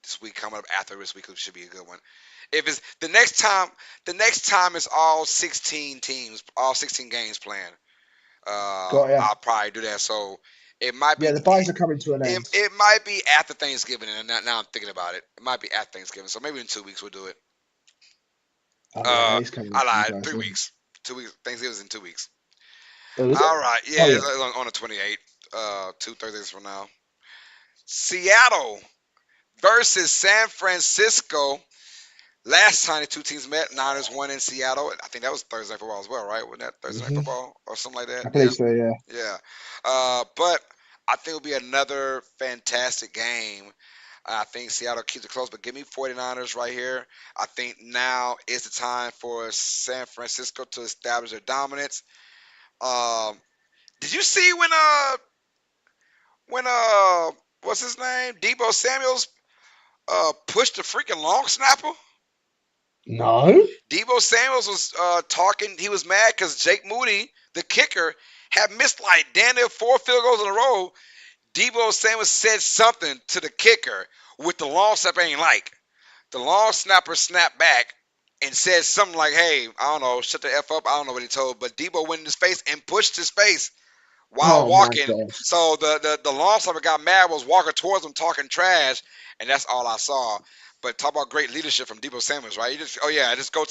this week coming up after this week should be a good one. If it's the next time it's all 16 teams, all 16 games playing. Got ya. I'll probably do that. So it might be Yeah, the buys are coming to an end. it might be after Thanksgiving, and now I'm thinking about it. It might be after Thanksgiving, so maybe in 2 weeks we'll do it. Oh, yeah, that is coming I up for you lied. guys, Three isn't it? weeks. 2 weeks. Thanksgiving's in 2 weeks. Oh, is it? All right. Oh, Yeah, yeah. it's on the 28th. 2 Thursdays from now. Seattle versus San Francisco. Last time the two teams met, Niners won in Seattle. I think that was Thursday night football as well, right? Wasn't that Thursday night Hmm. football or something like that? I Yeah. believe so, yeah. Yeah. But I think it'll be another fantastic game. I think Seattle keeps it close, but give me 49ers right here. I think now is the time for San Francisco to establish their dominance. Um, did you see when when what's his name? Debo Samuels pushed the freaking long snapper. No. Debo Samuels was talking. He was mad because Jake Moody, the kicker, had missed like damn near 4 field goals in a row. Debo Samuels said something to the kicker with the long snapper ain't like. The long snapper snapped back and said something like, "Hey, I don't know, shut the f up." I don't know what he told, but Debo went in his face and pushed his face while Oh my walking. gosh. So the long snapper got mad, was walking towards him talking trash, and that's all I saw. But talk about great leadership from Debo Samuels, right? You just just go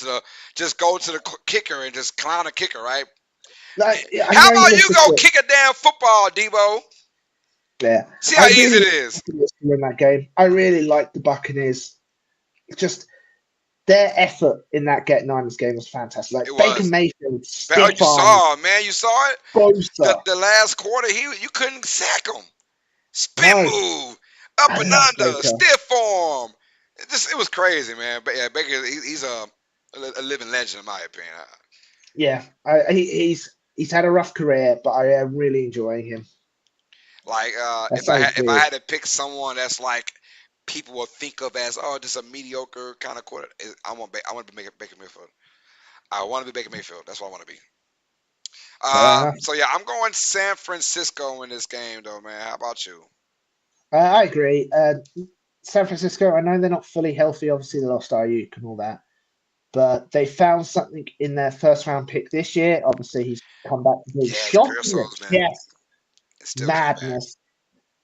to the kicker and just clown the kicker, right? Like, I How know you about missed you the go clip kick a damn football, Debo? there. See I how easy really it like is. the Buccaneers to win that game. I really like the Buccaneers. Just their effort in that Get Niners game was fantastic. It Like Baker was. Mayfield, Oh, stiff you arm, saw it, man. You saw it. Bosa. The last quarter, you couldn't sack him. Spin No, move, up I and love under, Baker. stiff arm. It was crazy, man. But yeah, Baker, he's a living legend in my opinion. Yeah, he's had a rough career, but I am really enjoying him. Like That sounds if I weird. had to pick someone that's like people will think of as just a mediocre kind of quarter, I want to be Baker Mayfield. I want to be Baker Mayfield. That's what I want to be. Fair enough. So yeah, I'm going San Francisco in this game though, man. How about you? I agree. San Francisco, I know they're not fully healthy. Obviously, they lost Ayuk and all that, but they found something in their first round pick this year. Obviously, he's come back to being Yeah, Jabril shot in the Souls, man, chest. it's still coming back. Madness.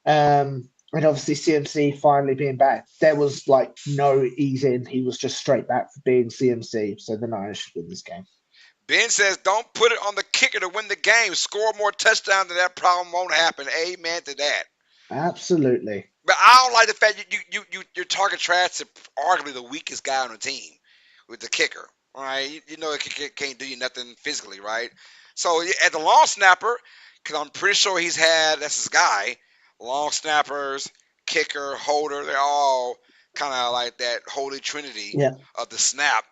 And obviously CMC finally being back. There was like no easing. He was just straight back for being CMC. So the Niners should win this game. Ben says, "Don't put it on the kicker to win the game. Score more touchdowns, and that problem won't happen." Amen to that. Absolutely. But I don't like the fact you're talking trash to arguably the weakest guy on the team with the kicker. All right, you know the kicker can't do you nothing physically, right? So at the long snapper, because I'm pretty sure that's his guy. Long snappers, kicker, holder, they're all kind of like that holy trinity Yeah. of the snap.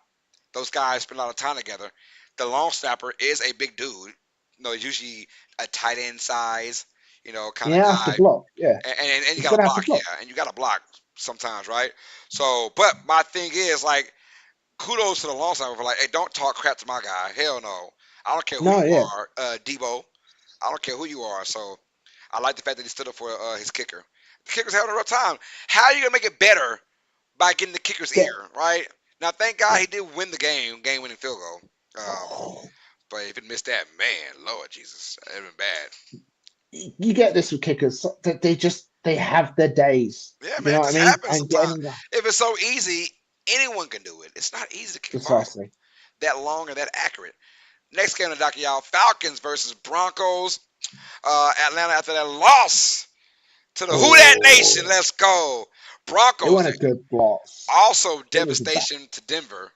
Those guys spend a lot of time together. The long snapper is a big dude. Usually a tight end size, kind of Yeah, have to guy. block. Yeah. And you He's got to gonna have to block, block. yeah, and you got to block sometimes, right? So, but my thing is like, kudos to the long snapper for like, hey, don't talk crap to my guy. Hell no, I don't care who No, you yeah. are, Debo. I don't care who you are. So, I like the fact that he stood up for his kicker. The kicker's having a rough time. How are you gonna make it better by getting the kicker's Yeah. ear, right? Now, thank God Yeah. he did win the game-winning field goal. But if it missed that, man, Lord Jesus, it'd been bad. You get this with kickers. They have their days. Yeah, You man, know it what I just mean? happens And sometimes. getting that If it's so easy, anyone can do it. It's not easy to kick a ball precisely. that long and that accurate. Next game in the docket, y'all, Falcons versus Broncos. Atlanta after that loss to the Who Dat Nation. Oh, Let's go. it Broncos went a good loss. also It was a bad. devastation to Denver.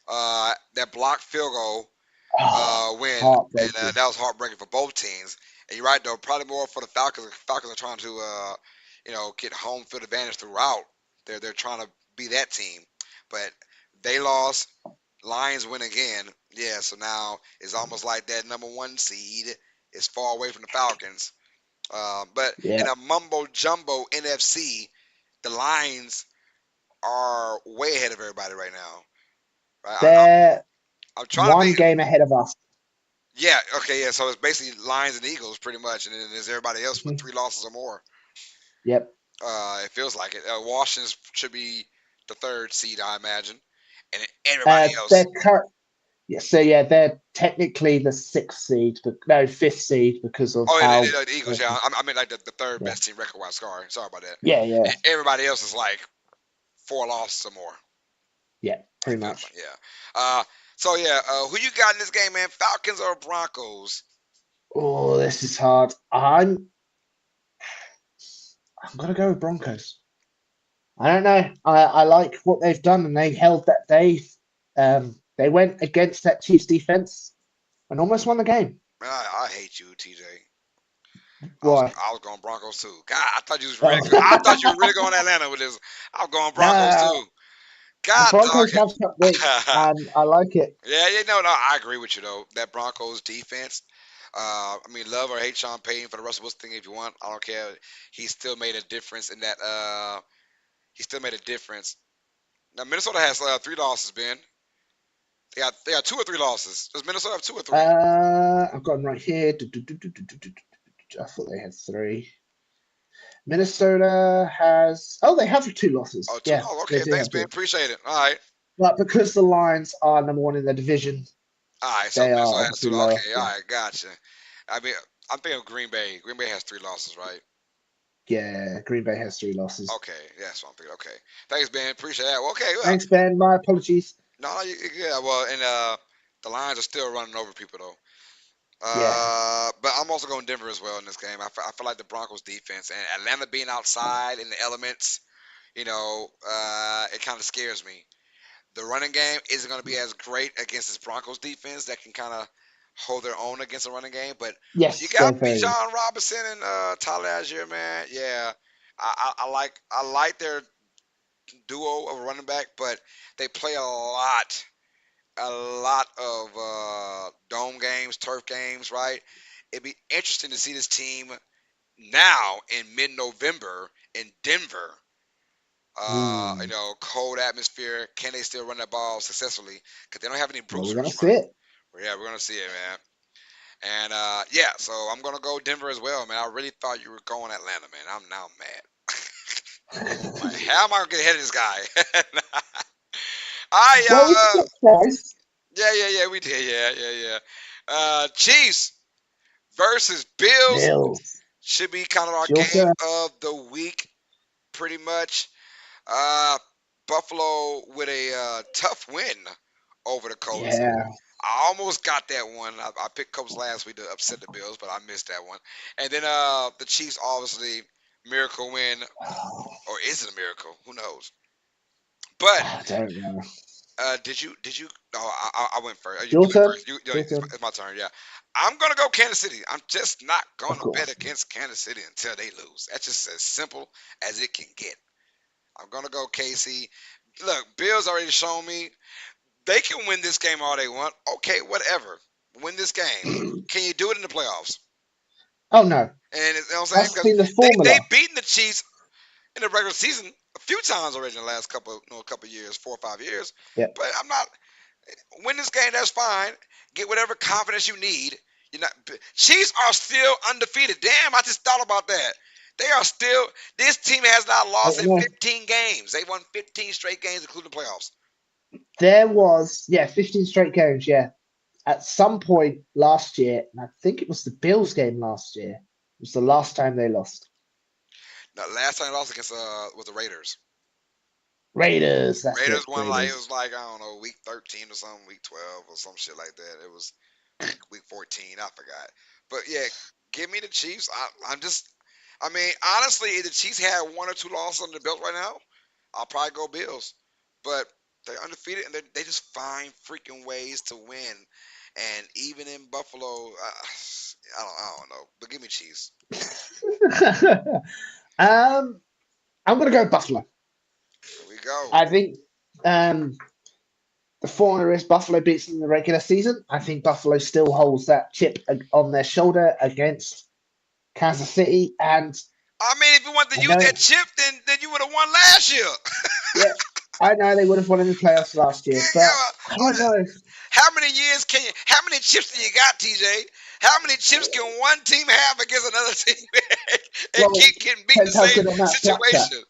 That blocked field goal Oh, win, and heartbreaking. that was heartbreaking for both teams. And you're right though, probably more for the Falcons. The Falcons are trying to, get home field advantage throughout. They're trying to be that team, but they lost. Lions win again. Yeah, so now it's almost like that number one seed is far away from the Falcons. But in Yeah. a mumbo jumbo NFC, the Lions are way ahead of everybody right now. Right? They're I'm trying to one think. game ahead of us. Yeah, okay, yeah. So it's basically Lions and Eagles pretty much, and then there's everybody else with Mhm. 3 losses or more. Yep. It feels like it. Washington should be the third seed, I imagine, and then everybody They're else. current. Yeah, so yeah, they're technically the sixth seed, but no, fifth seed because of Oh, how. the Eagles. Yeah, I mean like the third Yeah. best team record wise. Sorry about that. Yeah. Yeah. Everybody else is like 4 losses or more. Yeah. It Pretty feels like, much. yeah. So yeah, who you got in this game, man? Falcons or Broncos? Oh, this is hard. I'm gonna go with Broncos. I don't know. I like what they've done, and they held that they went against that Chiefs defense and almost won the game. Man, I hate you, TJ. Why? I was going Broncos too. God, I thought you was really. I thought you were really Oh. going Atlanta with this. I was going Broncos No, too. The God dog Broncos it. have something, and I like it. Yeah, no, I agree with you though. That Broncos defense. I mean, love or hate Sean Payton for the Russell Wilson thing if you want. I don't care. He still made a difference in that. He still made a difference. Now Minnesota has 3 losses. Ben, they got 2 or 3 losses. Does Minnesota have 2 or 3? I've got them right here. I thought they had three. Minnesota has. Oh, they have two Oh, losses. two. Yeah, Oh, they okay. do Thanks, have man. two. Appreciate it. All right. But because the Lions are number one in their division, All right. So they are Minnesota has two. obviously lower. Okay. All Yeah, right. Gotcha. I mean, I'm thinking of Green Bay. Green Bay has 3 losses, right? yeah. Green Bay has three losses. Okay. Yeah, that's what I'm thinking. Okay. Thanks, Ben. Appreciate that. Well, okay. Well, Thanks, Ben. My apologies. no, yeah. Well, and the Lions are still running over people though. Yeah. But I'm also going Denver as well in this game. I feel like the Broncos defense and Atlanta being outside in the elements, it kind of scares me. The running game isn't going to be as great against this Broncos defense that can kind of hold their own against the running game. But when you Yes, they're got very. Bijan Robinson and Tyler Algier, man, yeah, I like their duo of running back, but they play a lot of dome games, turf games, right? It'd be interesting to see this team now in mid-November in Denver. Hmm. Cold atmosphere. Can they still run that ball successfully? Because they don't have any Well, we're gonna bruisers see running. it. But yeah, we're gonna see it, man. And yeah, so I'm gonna go Denver as well, man. I really thought you were going Atlanta, man. I'm now mad. Like, how am I gonna get ahead of this guy? All right, Well, we y'all. skipped twice. Yeah, we did. Yeah. Chiefs versus Bills Bills. should be kind of our It's your game turn. of the week, pretty much. Uh, Buffalo with a tough win over the Colts. Yeah. I almost got that one. I picked Colts last week to upset the Bills, but I missed that one. And then the Chiefs, obviously, miracle win, or is it a miracle? Who knows? But I don't know. did you? No, I went first. It's You your went turn. first. It's your turn. It's my turn. Yeah, I'm gonna go Kansas City. I'm just not Of gonna bet course. against Kansas City until they lose. That's just as simple as it can get. I'm gonna go KC. Look, Bills already shown me they can win this game all they want. Okay, whatever. Win this game. Can you do it in the playoffs? Oh no. And you know what I'm saying? That's Because been the they formula. beaten the Chiefs in the regular season a few times already in the last couple years, 4 or 5 years. Yep. But I'm not win this game. That's fine. Get whatever confidence you need. You're not. Chiefs are still undefeated. Damn, I just thought about that. They are still. This team has not I lost in know. 15 games. They won 15 straight games, including the playoffs. There was, yeah, 15 straight games, yeah. At some point last year, and I think it was the Bills game last year, it was the last time they lost. Now, last time they lost against was the Raiders. Raiders, that's Raiders it, won like it was Raiders. like I don't know week 13 or something, week 12 or some shit like that. It was week 14. I forgot. But yeah, give me the Chiefs. I mean, honestly, if the Chiefs had 1 or 2 losses under the belt right now, I'll probably go Bills. But they're undefeated and they just find freaking ways to win. And even in Buffalo, I don't know. But give me Chiefs. um, I'm gonna go Buffalo. Here we go. I think the formula is Buffalo beats them in the regular season. I think Buffalo still holds that chip on their shoulder against Kansas City, and I mean, if you want to I use know, that chip, then you would have won last year. yeah, I know they would have won in the playoffs last year, but I Yeah, don't know. how many years can you? How many chips do you got, TJ? How many chips can one team have against another team and Well, keep getting beat in the depends how same good on that blackjack. situation?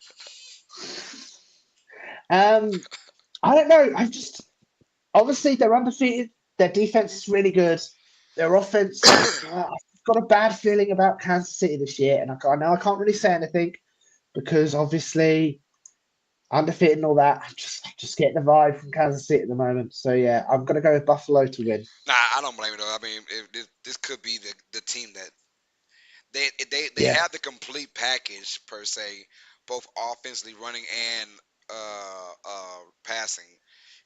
Um, I don't know. I just obviously they're undefeated. Their defense is really good. Their offense, I've got a bad feeling about Kansas City this year, and I know I can't really say anything because obviously undefeated and all that. I'm just getting the vibe from Kansas City at the moment. So yeah, I'm gonna go with Buffalo to win. Nah, I don't blame it though. I mean, if this could be the team that they Yeah. have the complete package per se, both offensively running and passing.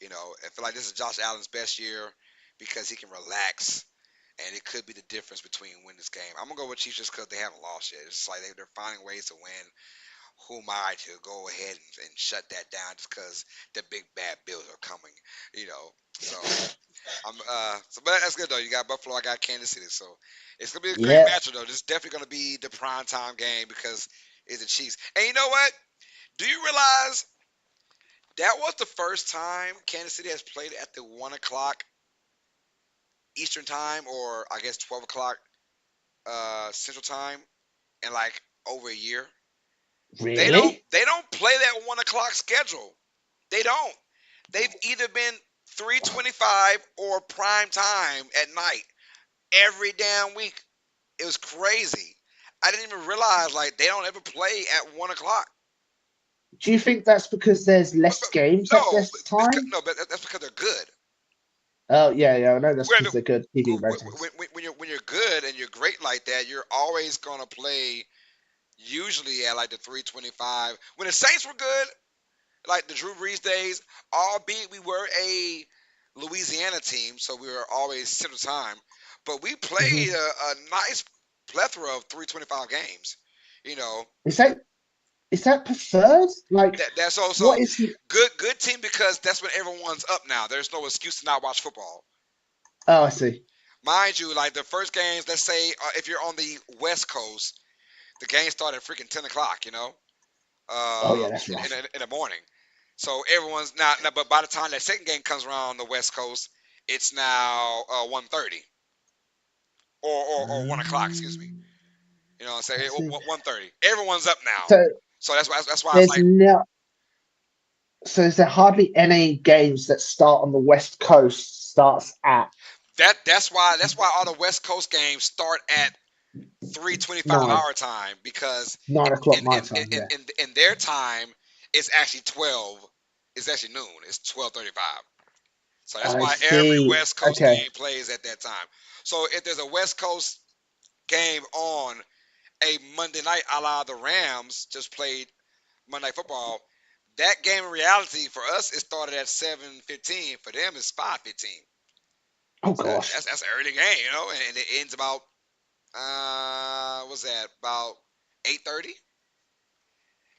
I feel like this is Josh Allen's best year because he can relax, and it could be the difference between win this game. I'm gonna go with Chiefs just because they haven't lost yet. It's just like they're finding ways to win. who am I to go ahead and shut that down just because the big bad Bills are coming, you know. So but that's good though. You got Buffalo, I got Kansas City, so it's gonna be a great Yeah, matchup though. This is definitely gonna be the prime time game because it's the Chiefs. And you know what? Do you realize that was the first time Kansas City has played at the 1 o'clock Eastern time, or I guess 12 o'clock Central time, in like over a year. They don't really? they don't play that 1 o'clock schedule. They don't. They've either been 3:25 or prime time at night every damn week. It was crazy. I didn't even realize like they don't ever play at 1 o'clock. Do you think that's because there's less But games at no, this time? no, but that's because they're good. Oh yeah, yeah, I know that's When, because they're good TV ratings. when you're good and you're great like that, you're always gonna play usually at like the 3:25. When the Saints were good, like the Drew Brees days, albeit we were a Louisiana team, so we were always Central Time, but we played Hmm. a nice plethora of 3:25 games. You know, Is that is that preferred? Like, that's also what is he? good team because that's when everyone's up now. There's no excuse to not watch football. Oh, I see. Mind you, like the first games, let's say if you're on the West Coast, the game started at freaking 10 o'clock, Oh yeah, that's rough. in the morning. So everyone's now, but by the time that second game comes around on the West Coast, it's now 1:30 or 1 o'clock, excuse me. Um, You know what I'm I saying? see. 1:30. Everyone's up now. So So that's why I was there's like, no. So is there hardly any games that start on the West Coast starts at that's why all the West Coast games start at 3:25 nine our time because nine o'clock my time? Yeah, in their time it's actually 12. It's actually noon. It's 12:35. So that's I why every see. West Coast Okay, game plays at that time. So if there's a West Coast game on a Monday night, a la the Rams just played Monday Night Football, that game in reality for us it started at 7:15. For them, it's 5:15. oh So gosh, that's an early game, and it ends about what's that about 8:30,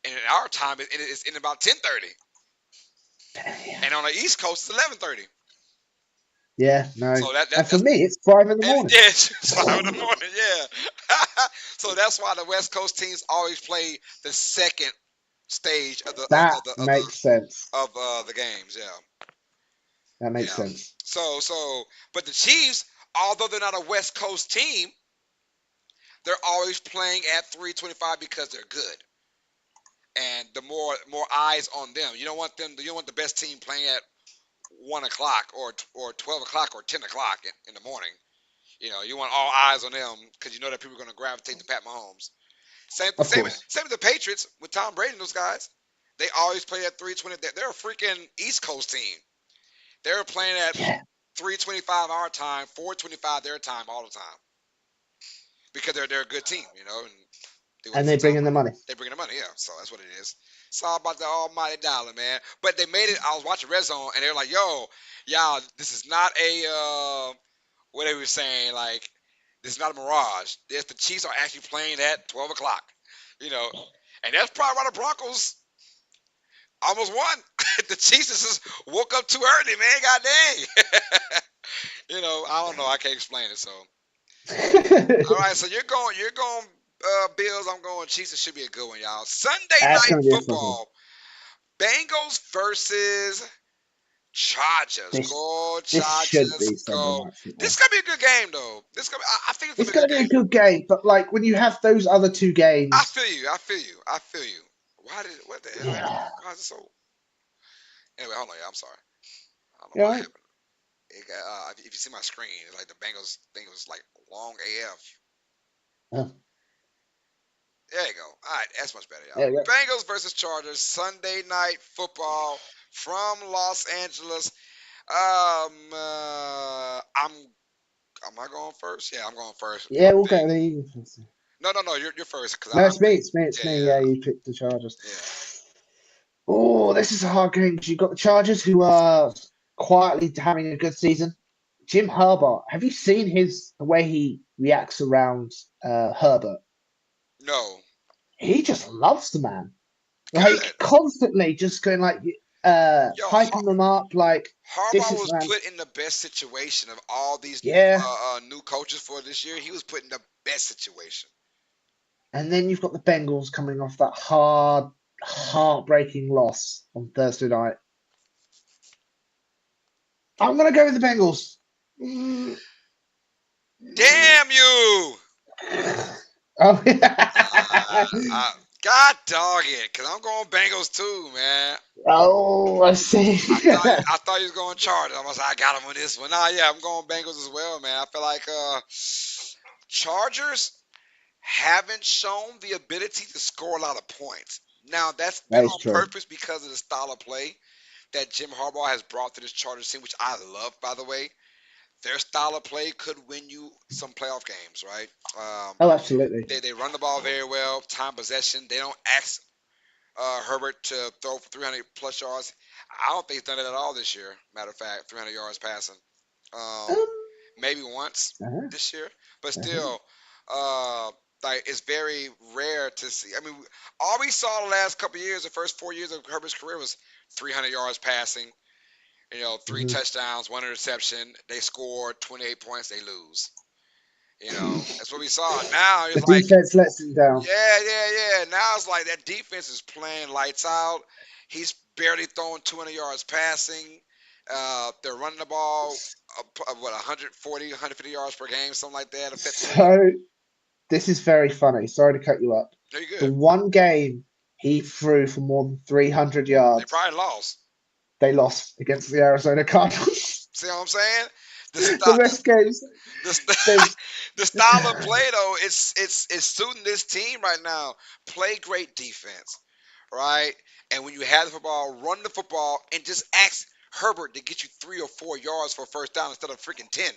and in our time it's in about 10:30, and on the East Coast it's 11:30. yeah, no. So that, And that for that's me, it's 5 in the morning. yeah, it's 5 in the morning. Yeah. So that's why the West Coast teams always play the second stage of the That makes sense. the games. Yeah, That makes yeah. sense. But the Chiefs, although they're not a West Coast team, they're always playing at 3:25 because they're good, and the more eyes on them. You don't want them. You don't want the best team playing at 1 o'clock or 12 o'clock or 10 o'clock in the morning. You want all eyes on them because you know that people are going to gravitate to Pat Mahomes. Same, Of same, course. same with the Patriots with Tom Brady and those guys. They always play at 3:20. They're a freaking East Coast team. They're playing at Yeah. 3:25 our time, 4:25 their time all the time because they're a good team, and they win And they for bring Tom in the Brady. money. They bring in the money, yeah. So that's what it is. It's all about the almighty dollar, man. But they made it. I was watching Red Zone, and they're like, "Yo, y'all, this is not a what they were saying. Like, this is not a mirage. The Chiefs are actually playing at 12 o'clock, you know, and that's probably why the Broncos almost won. The Chiefs just woke up too early, man. God dang. I don't know. I can't explain it. So, all right. So you're going Bills. I'm going Chiefs. It should be a good one, y'all. Sunday That's night going to be a fun one. football. Bengals versus Chargers. This Go this should Chargers. be Sunday Go. night This football. is gonna be a good game, though. I think it's gonna It's be a going good to be a game. good game, but like when you have those other two I games, feel you. I feel you. I feel you. What the hell happened? yeah, Why is it so? Anyway, hold on. Yeah, I'm sorry. I don't know you what know, happened. It got, if you see my screen, it's like the Bengals thing was like long AF. uh, There you go. All right, that's much better, y'all. there you go. Bengals versus Chargers, Sunday night football from Los Angeles. I'm. Am I going first? Yeah, I'm going first. My Yeah, we'll go thing. the Eagles. No. You're first because No, I it's me. think. It's me. It's Yeah, me. Yeah, you picked the Chargers. yeah. Oh, this is a hard game because you've got the Chargers who are quietly having a good season. Jim Herbert, have you seen the way he reacts around Herbert? No. He just loves the man. Good. like constantly just going like Yo, hyping them up like this Harbaugh is was man. put in the best situation of all these Yeah. new coaches for this year. He was put in the best situation. And then you've got the Bengals coming off that heartbreaking loss on Thursday night. I'm gonna go with the Bengals. Mm, Damn you! Oh, God dog it, cause I'm going Bengals too, man. oh, I see. I thought he was going Chargers. I was like, I got him with this one. Nah, yeah, I'm going Bengals as well, man. I feel like Chargers haven't shown the ability to score a lot of points. Now that's been That is on true. purpose because of the style of play that Jim Harbaugh has brought to this Chargers team, which I love, by the way. Their style of play could win you some playoff games, right? Um, Oh, absolutely. they run the ball very well, time possession. They don't ask Herbert to throw for 300 plus yards. I don't think he's done it at all this year. Matter of fact, 300 yards passing. Um, Um, maybe once uh-huh, this year, but uh-huh. still, uh, like it's very rare to see. I mean, all we saw the last couple of years, the first 4 years of Herbert's career, was 300 yards passing. Three Mhm. touchdowns, one interception. They score 28 points, they lose. That's what we saw. Now The it's like, defense lets him down. yeah, yeah, yeah. Now it's like that defense is playing lights out. He's barely throwing 200 yards passing. They're running the ball, what, 140, 150 yards per game, something like that, effectively. So this is very funny. Sorry to cut you up. They're The good. one game he threw for more than 300 They yards, probably lost. they lost against the Arizona Cardinals. See what I'm saying? The The style, rest games, the, they. the style of play though, it's suiting this team right now. Play great defense, right? And when you have the football, run the football and just ask Herbert to get you 3 or 4 yards for a first down instead of freaking 10.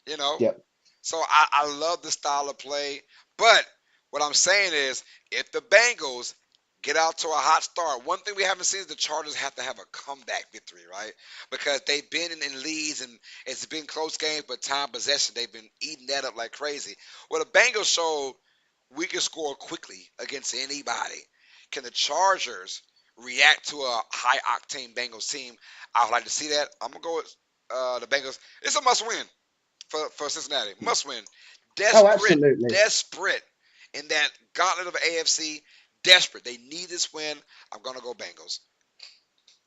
You know, Yep. so I love the style of play. But what I'm saying is, if the Bengals get out to a hot start, one thing we haven't seen is the Chargers have to have a comeback victory, right? Because they've been in leads and it's been close games, but time possession, they've been eating that up like crazy. Well, the Bengals showed we can score quickly against anybody. Can the Chargers react to a high octane Bengals team? I would like to see that. I'm gonna go with the Bengals. It's a must win for Cincinnati. Must win. Oh, Desperate, absolutely. desperate in that gauntlet of AFC. Desperate. They need this win. I'm gonna go Bengals.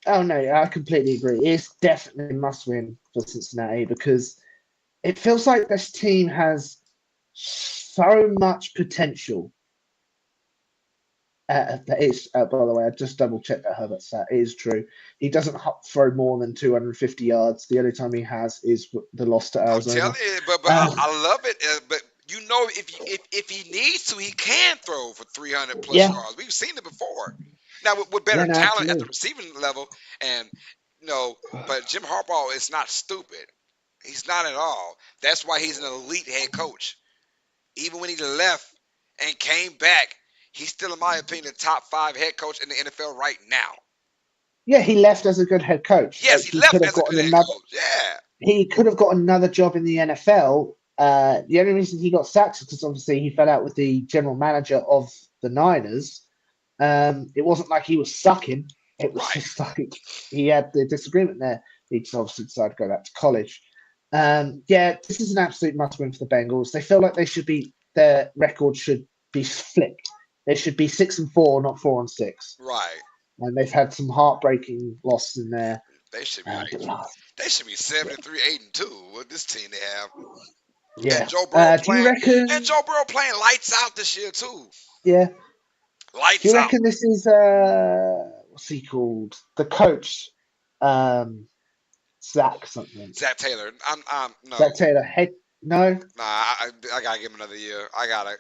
Oh no, I completely agree. It's definitely a must win for Cincinnati because it feels like this team has so much potential. That is, by the way, I just double checked that Herbert's stat. It is true. He doesn't throw more than 250 yards. The only time he has is the loss to I'm Arizona. telling you, but Uh, I love it. But if he needs to, he can throw for 300 plus yeah, yards. We've seen it before. Now with better yeah, no, talent at the absolutely. receiving level, and but Jim Harbaugh is not stupid. He's not at all. That's why he's an elite head coach. Even when he left and came back, he's still, in my opinion, the top 5 head coach in the NFL right now. Yeah, he left as a good head coach. Yes, Like he he could left have as a gotten good head another. coach. Yeah, He could have got another job in the NFL. The only reason he got sacked is because obviously he fell out with the general manager of the Niners. It wasn't like he was sucking. It was right. just like he had the disagreement there. He just obviously decided to go back to college. Yeah, this is an absolute must-win for the Bengals. They feel like their record should be flipped. They should be 6-4, not 4-6. Right. And they've had some heartbreaking losses in there. They should be But last, they should be 73, 8-2 with this team they have. And yeah. Joe Burrow Do you playing and reckon? Joe Burrow playing lights out this year too. Yeah. Do Lights you out. reckon this is what's he called? The coach, um, Zach something. Zach Taylor. I'm Zach no. Taylor. Head? No. Nah, I gotta give him another year. I gotta,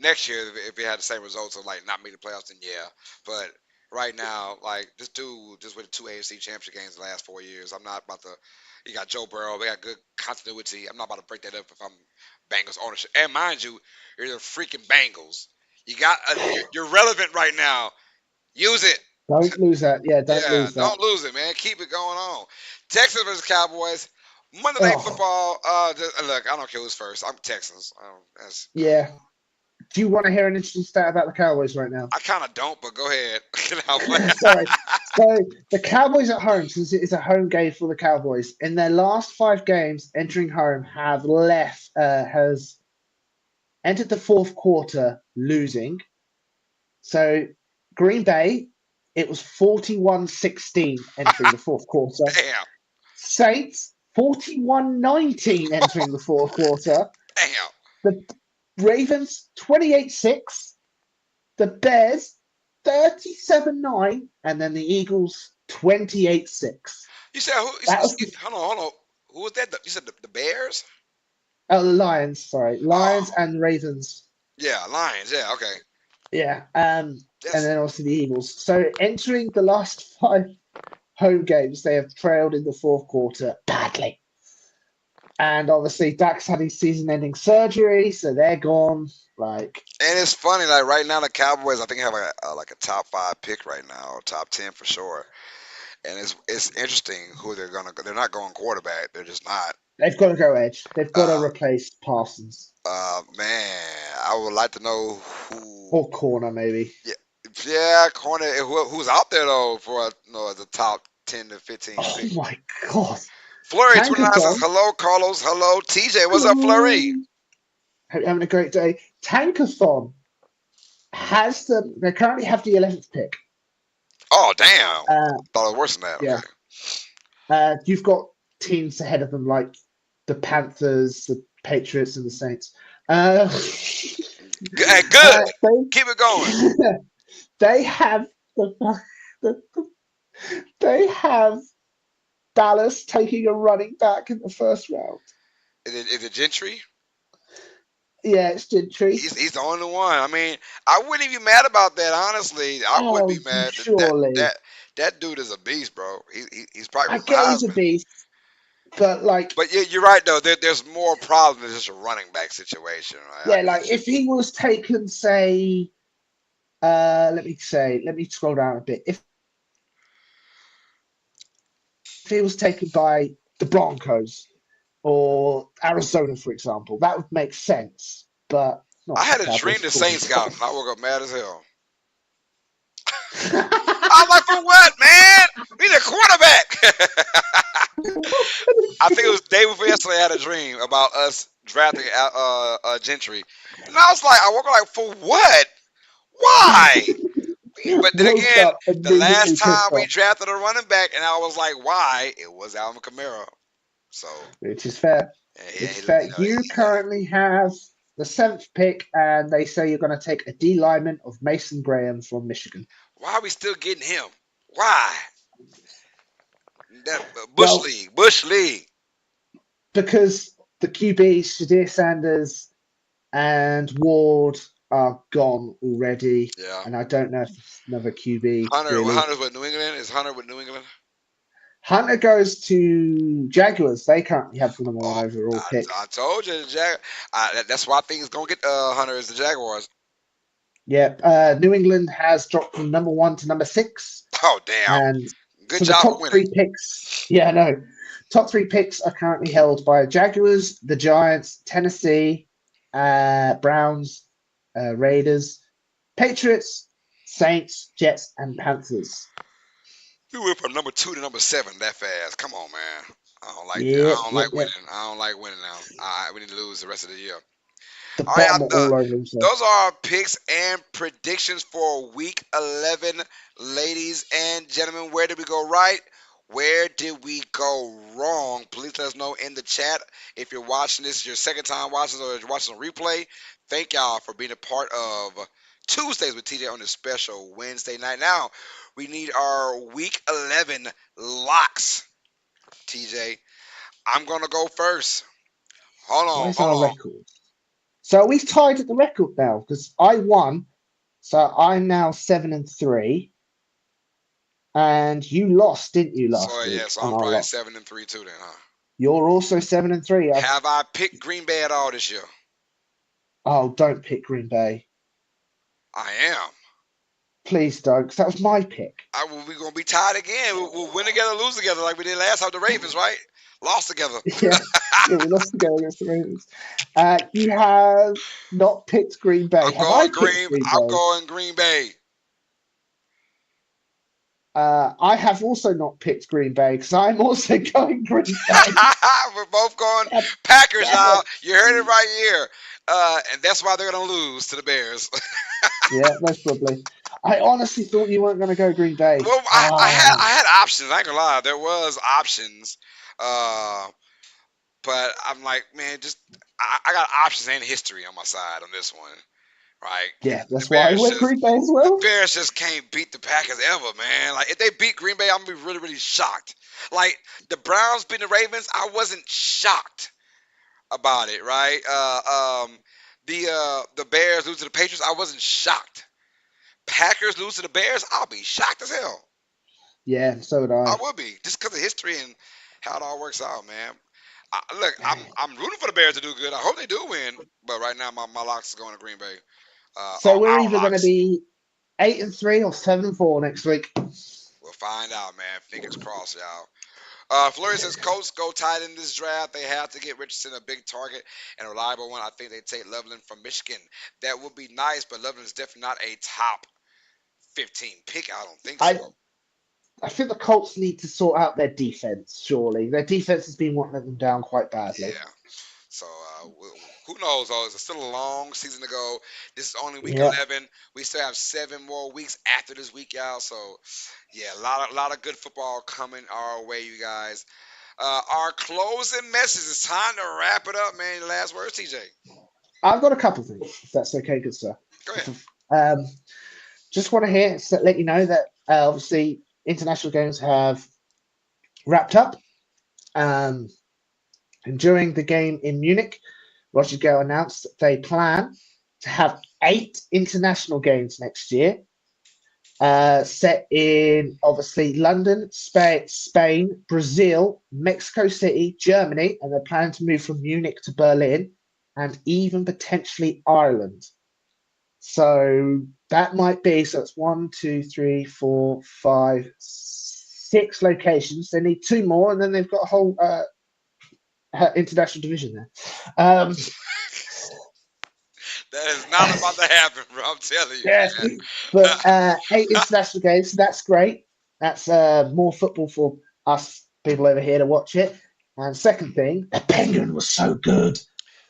next year if he had the same results of like not making the playoffs, then yeah. But right now, like this dude just with 2 AFC Championship games in the last 4 years. I'm not about to. You got Joe Burrow. They got good continuity. I'm not about to break that up if I'm Bengals ownership. And mind you, you're the freaking Bengals. You're relevant right now. Use it. Don't lose that. Yeah, don't Yeah, lose that. don't lose it, man. Keep it going on. Texans versus Cowboys. Monday Night Oh, Football. Look, I don't care who's first. I'm Texans. That's yeah. Do you want to hear an interesting stat about the Cowboys right now? I kind of don't, but go ahead. Sorry. So the Cowboys at home, since it is a home game for the Cowboys, in their last 5 games entering home, has entered the fourth quarter losing. So Green Bay, it was 41-16 entering the fourth quarter. Damn. Saints, 41-19 entering the fourth quarter. Damn. The Ravens, 28-6. The Bears, 37-9. And then the Eagles, 28-6. You said who? That was Hold on. Who was that? You said the Bears? the Lions, sorry. Lions Oh, and Ravens. yeah, Lions. Yeah, okay. Yeah. And That's then obviously the Eagles. So entering the last 5 home games, they have trailed in the fourth quarter badly. And obviously, Dak's had his season-ending surgery, so they're gone. Like, and it's funny. Like right now, the Cowboys I think have like a top 5 pick right now, or top 10 for sure. And it's interesting who they're gonna. They're not going quarterback. They're just not. they've got to go edge. They've got to Uh, replace Parsons man, I would like to know who. or corner, maybe. Yeah, yeah, corner. Who's out there though for the top 10 to 15 Oh pick? my God, Flurry 29 says Tankathon. hello, Carlos. Hello, TJ. What's up, Flurry? Hope you're having a great day. Tankathon has them. They currently have the 11th pick. Oh damn! Uh, Thought it was worse than that. yeah. Okay. You've got teams ahead of them like the Panthers, the Patriots, and the Saints. Hey, good. They, Keep it going. they have the they have Dallas taking a running back in the first round. Is it Gentry? Yeah, it's Gentry. He's the only one. I mean, I wouldn't even be mad about that. Honestly, I wouldn't Oh, be mad. surely. That dude is a beast, bro. He's probably I wins the get he's a Heisman. beast, but like, But you're right though. There's more problems than just a running back situation. Right? yeah, like if he was taken, say, let me scroll down a bit. If he was taken by the Broncos or Arizona, for example, that would make sense. But not I the had a dream Cowboys, the of course. Saints got him. I woke up mad as hell. I'm like, for what, man? We need a quarterback. I think it was day before yesterday. I had a dream about us drafting Gentry, and I was like, I woke up like, for what? Why? But then Woke again, up the last immediately time pissed we off, drafted a running back, and I was like, why? It was Alvin Kamara. So which is fair. yeah, It's fair. You currently have the 7th pick, and they say you're going to take a D lineman of Mason Graham from Michigan. why are we still getting him? Why? That Well, Bush League. because the QBs, Shadir Sanders and Ward, are gone already, Yeah. and I don't know if it's another QB really. Hunter's with New England. Is Hunter with New England? Hunter goes to Jaguars. They currently have the number 1 Oh, overall pick. I told you, that's why I think it's gonna get Hunter is the Jaguars. Yeah, New England has dropped from number 1 to number 6. Oh damn! And Good so the job top of winning. 3 picks, yeah, no, top 3 picks are currently held by Jaguars, the Giants, Tennessee, Browns, Raiders, Patriots, Saints, Jets, and Panthers. We went from number 2 to number 7 that fast. Come on, man. I don't like that. I Yep, don't yep, like yep. winning. I don't like winning now. All right, we need to lose the rest of the year. The All right, bottom are all over themselves. those are our picks and predictions for Week 11, ladies and gentlemen. Where did we go right? Where did we go wrong? Please let us know in the chat. If you're watching this, your second time watching or you're watching a replay, thank y'all for being a part of Tuesdays with TJ on this special Wednesday night. Now, we need our Week 11 locks, TJ. I'm going to go first. What is Hold our on. record? So we tied at the record now because I won. So I'm now 7-3. And you lost, didn't you, last week? So I'm probably 7-3 too then, huh? You're also 7-3. Have I picked Green Bay at all this year? Oh, don't pick Green Bay. I am. Please don't, because that was my pick. We're going to be tied again. We'll win together, lose together like we did last time with the Ravens, right? Lost together. Yeah, yeah, we lost to go against the Ravens. You have not picked Green Bay. Have I picked Green I'm Bay? going Green Bay. I have also not picked Green Bay because I'm also going Green Bay. We're both going God Packers, damn y'all. it. You heard it right here. And that's why they're gonna lose to the Bears. Yeah, most probably. I honestly thought you weren't going to go Green Bay. Well, Ah, I had options. I ain't gonna lie, there was options. Uh, but I'm like, man, just I got options and history on my side on this one, right? yeah, The that's why I Bears went just Green Bay as the well. Bears just can't beat the Packers ever, man. Like if they beat Green Bay, I'm gonna be really shocked. Like the Browns beating the Ravens, I wasn't shocked about it, right? The Bears lose to the Patriots, I wasn't shocked. Packers lose to the Bears, I'll be shocked as hell. Yeah, so would I I. would be just because of history and how it all works out, man. Look, I'm rooting for the Bears to do good. I hope they do win, but right now my locks is going to Green Bay. So we're Our either going to locks. be 8-3 or 7-4 next week. We'll find out, man. Fingers crossed, y'all. Fleury says, Colts go tight in this draft. They have to get Richardson a big target and a reliable one. I think they take Loveland from Michigan. That would be nice, but Loveland is definitely not a top 15 pick. I don't think so. I I think the Colts need to sort out their defense. Surely their defense has been letting them down quite badly. Yeah. So who knows? Oh, it's still a long season to go. This is only week Yeah, 11. We still have 7 more weeks after this week, y'all. So yeah, a lot of good football coming our way, you guys. Our closing message is time to wrap it up, man. Your last words, TJ. I've got a couple things. If that's okay, good sir. Go ahead. Um, just want to let you know that obviously international games have wrapped up. Um, and during the game in Munich, Roger Gale announced that they plan to have 8 international games next year, set in obviously London, Spain, Brazil, Mexico City, Germany, and they're planning to move from Munich to Berlin and even potentially Ireland. So that might be, so it's 1, 2, 3, 4, 5, 6 locations. They need 2 more, and then they've got a whole international division there. That is not about to happen, bro. I'm telling you, Yes, man. but 8 international games, so that's great. That's more football for us people over here to watch it. And second thing, the Penguin was so good.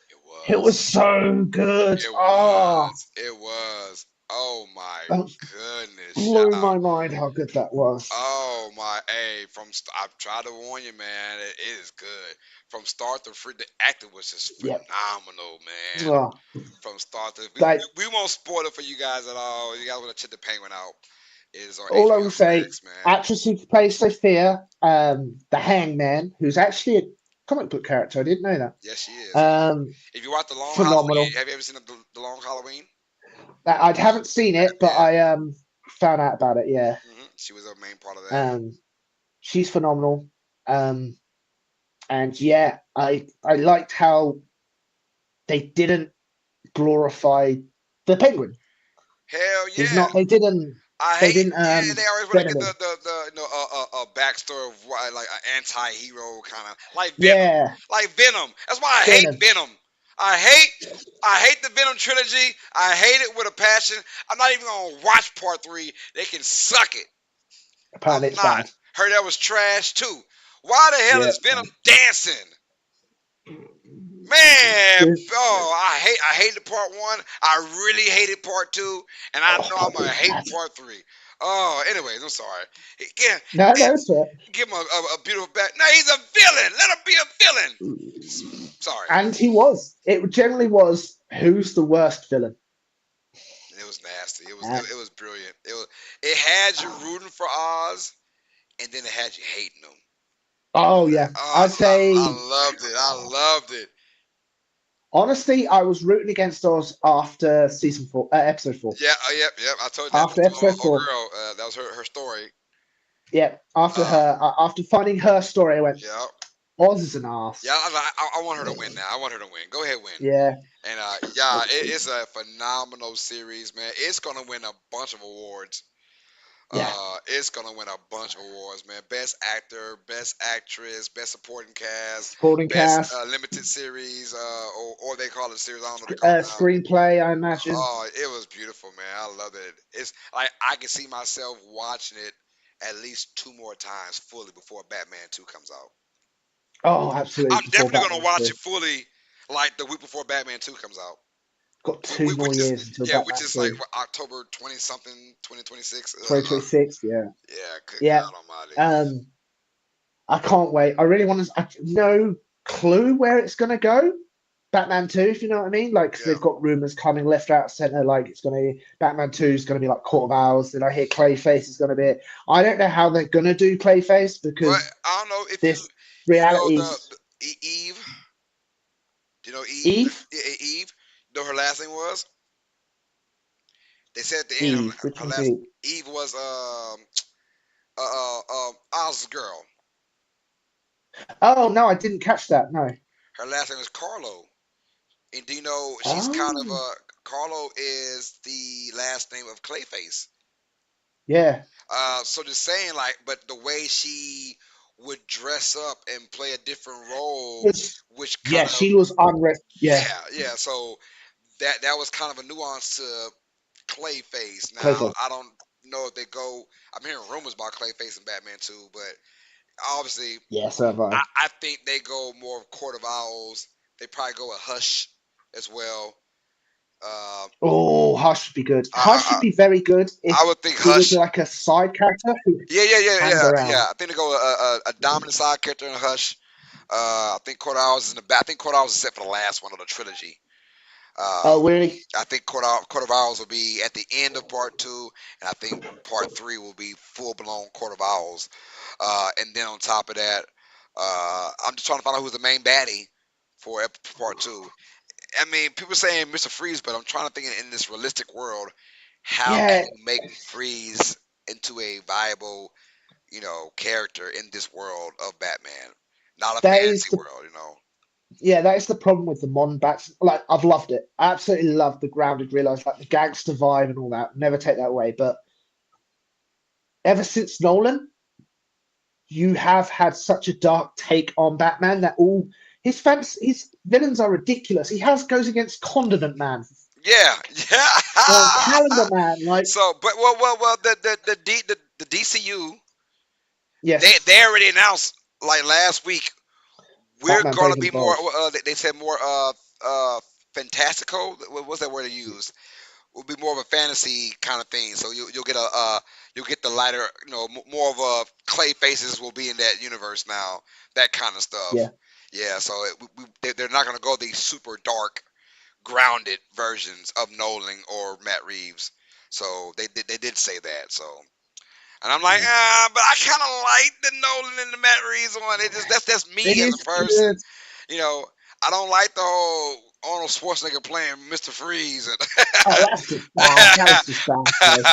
It It was. was so good. It Oh, was. It was. Oh my that goodness, blew y'all. my mind how good that was. Oh my, hey, I've tried to warn you, man. It is good from start to free. The acting was just Yep. phenomenal, man. Oh, From start to like we won't spoil it for you guys at all. You guys want to check the Penguin out? It is on all I HBO will say, Max, man. actress who plays Sophia, the Hangman, who's actually a comic book character. I didn't know that. Yes, she is. Um, If you watch the Long Halloween, phenomenal. have you ever seen the Long Halloween? I haven't seen it, but Yeah, I found out about it. Yeah. she was a main part of that. Um, she's phenomenal. Um, and yeah, I liked how they didn't glorify the penguin. Hell He's yeah. not. They didn't. I They hate, didn't yeah. They always want to venom get him. the backstory of why, like an anti-hero kind of Yeah, like Venom. That's why I hate venom. Venom. I hate the Venom trilogy. I hate it with a passion. I'm not even gonna watch part 3. They can suck it. I'm Apparently, it's not. bad. Heard that was trash too. Why the hell Yeah. is Venom dancing? Man, Yeah. I hated part 1. I really hated part 2, and I Oh, know I'm part gonna three's hate bad. part 3. Oh, anyways, I'm sorry. Give, No, no, it's fair. give him a beautiful back. No, he's a villain. Let him be a villain. Sorry, And he was. It generally was. Who's the worst villain? it was nasty. Uh, It was brilliant. It had you rooting for Oz, and then it had you hating him. oh yeah, Oh, I'd say I loved it. I loved it. honestly, I was rooting against Oz after season 4, episode 4. Yeah, yep. I told that After to episode old 4, girl. That was her story. yeah. Uh, After finding her story, I went, yeah, Oz is an yeah. ass. I want her to win now. I want her to win. Go ahead, win. Yeah, And yeah, it's a phenomenal series, man. It's gonna win a bunch of awards. Yeah, It's gonna win a bunch of awards, man. Best actor, best actress, best supporting cast, supporting best cast, limited series, or they call it series. I don't know what they call it now. screenplay, I imagine. Oh, it was beautiful, man. I love it. It's like I can see myself watching it at least 2 more times fully before Batman 2 comes out. Oh, absolutely. I'm Before definitely gonna Batman watch 2. it fully, like the week before Batman 2 comes out. Got 2 more Which is years until yeah, which Batman is like 3. what, October 20 something, 2026. 2026, yeah. Yeah, good Yeah. God Almighty. Um, I can't wait. I really want to. I have no clue where it's going to go. Batman 2, if you know what I mean. Like, 'cause Yeah, they've got rumors coming left, right, center. Like, it's going to be Batman 2 is going to be like Court of Owls. Then I hear Clayface is going to be it. I don't know how they're going to do Clayface but because I don't know if this you know reality's Eve. Do you know Eve? Eve. Eve. You know her last name was. They said at the end Eve. Which her one's last Eve? Eve was Oz's girl. Oh, no, I didn't catch that. No. Her last name is Carlo. And do you know she's kind of Oh, Carlo is the last name of Clayface. yeah. So just saying, like, but the way she would dress up and play a different role, Was which yeah, kind of she was unrest. Yeah, yeah. So that was kind of a nuance to Clayface. Now Clayface. I don't know if they go. I'm hearing rumors about Clayface and Batman too, but obviously Yeah, so have I. I think they go more of Court of Owls. They probably go with Hush as well. Uh, Oh, Hush would be good. I, Hush I would be very good if I would think he was Hush. like a side character who hanged Yeah. around. I think they go a dominant side character in Hush. I think Court of Owls is in the back. I think Court of Owls is set for the last one of the trilogy. Oh, really? I think Court of Owls will be at the end of part two, and I think part three will be full blown Court of Owls. And then on top of that, I'm just trying to find out who's the main baddie for part two. I mean, people saying Mr. Freeze, but I'm trying to think in this realistic world, how can Yeah, you make Freeze into a viable, character in this world of Batman, not a that is fantasy the world. that is the problem with the Mon Bats. Like, I've loved it. I absolutely love the grounded, realized like the gangster vibe and all that. Never take that away. But ever since Nolan, you have had such a dark take on Batman that all his villains are ridiculous. He has goes against Condiment Man, Yeah, Calendar yeah. Man. Like, So, but well, the DCU, yes, they already announced like last week we're Batman gonna Brave and be the more. Bold. They said more fantastical. What was that word they used? Will be more of a fantasy kind of thing. So you'll get you'll get the lighter, more of a clay faces will be in that universe now. That kind of Yeah, stuff. Yeah. So they're not gonna go these super dark, grounded versions of Nolan or Matt Reeves. So they did say that. So. And I'm like, yeah. but I kind of like the Nolan and the Matt Reeves one. It just that's It me as a is person. good. You know, I don't like the whole Arnold Schwarzenegger playing Mr. Freeze. Oh, that's just bad. That was just bad, though.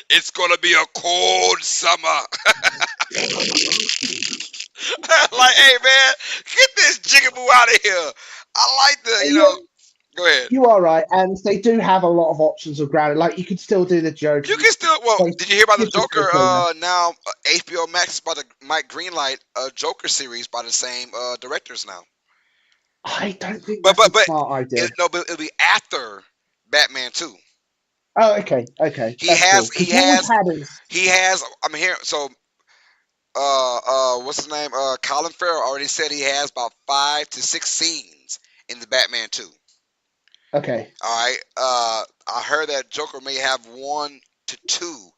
It's gonna be a cold summer. Like, hey man, get this jigaboo out of here. I like the, You're, Go ahead. you are right, and they do have a lot of options of grounded. Like, you could still do the Joker. You You can could still. Well, say did you hear about the give the Joker? Joker a Now HBO Max is about to Mike Greenlight a Joker series by the same directors now. I don't think But that's a but but smart idea. no, but it'll be after Batman 2. Oh, okay, okay, He that's has cool. he Because what we've has had is he has. I'm here. So what's his name? Colin Farrell already said he has about 5 to 6 scenes in the Batman 2. okay. All right. I heard that Joker may have 1 to 2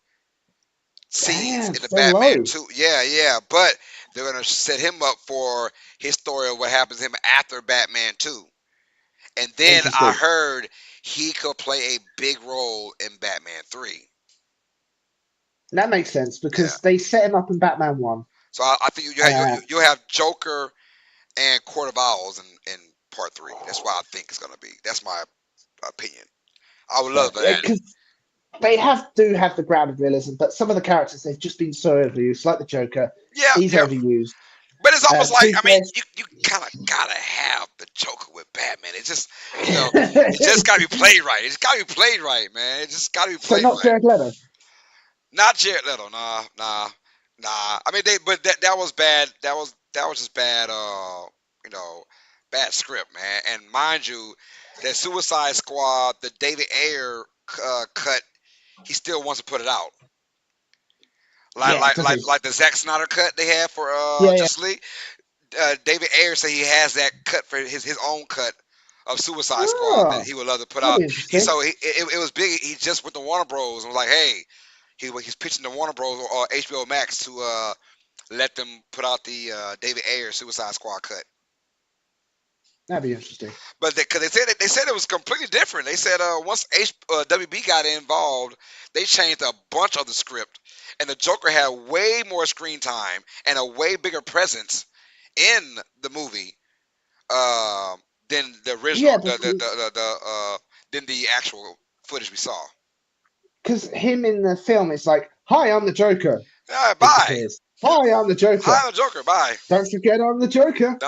scenes Damn, in the so Batman low. 2. Yeah, yeah. But they're gonna set him up for his story of what happens to him after Batman 2. And then I Interesting. heard he could play a big role in Batman 3. That makes sense Yeah. because they set him up in Batman One. So I think you have Joker and Court of Owls in part 3. That's why I think it's gonna be. That's my opinion. I would love that. Because they do have the grounded realism, but some of the characters they've just been so overused, like the Joker. Yeah, He's yeah. overused. But it's almost like Two I mean, Face. you kind of gotta have the Joker with Batman. It's just it just gotta be played right. It's gotta be played right, man. It just gotta be So played not right. Jared Leto. Not Jared Leto. Nah. I mean, but that was bad. That was just bad. Bad script, man. And mind you, that Suicide Squad, the David Ayer cut, he still wants to put it out. Like Yeah, like does like he? like the Zack Snyder cut they had for Yeah, yeah. Justice League. David Ayer said he has that cut for his own cut of Suicide Squad that Oh, he would love to put that'll out. be interesting. It was big. He just with the Warner Bros. and was like, hey, he's pitching the Warner Bros. Or HBO Max to let them put out the David Ayer Suicide Squad cut. That'd be interesting. But because they said it was completely different. They said once WB got involved, they changed a bunch of the script, and the Joker had way more screen time and a way bigger presence in the movie uh, than the original, Yeah, than the actual footage we saw. because him in the film, it's like, "Hi, I'm the Joker." Yeah, bye. Disappears. Hi, I'm the Joker. Hi, the Joker. Bye. Don't forget I'm the Joker.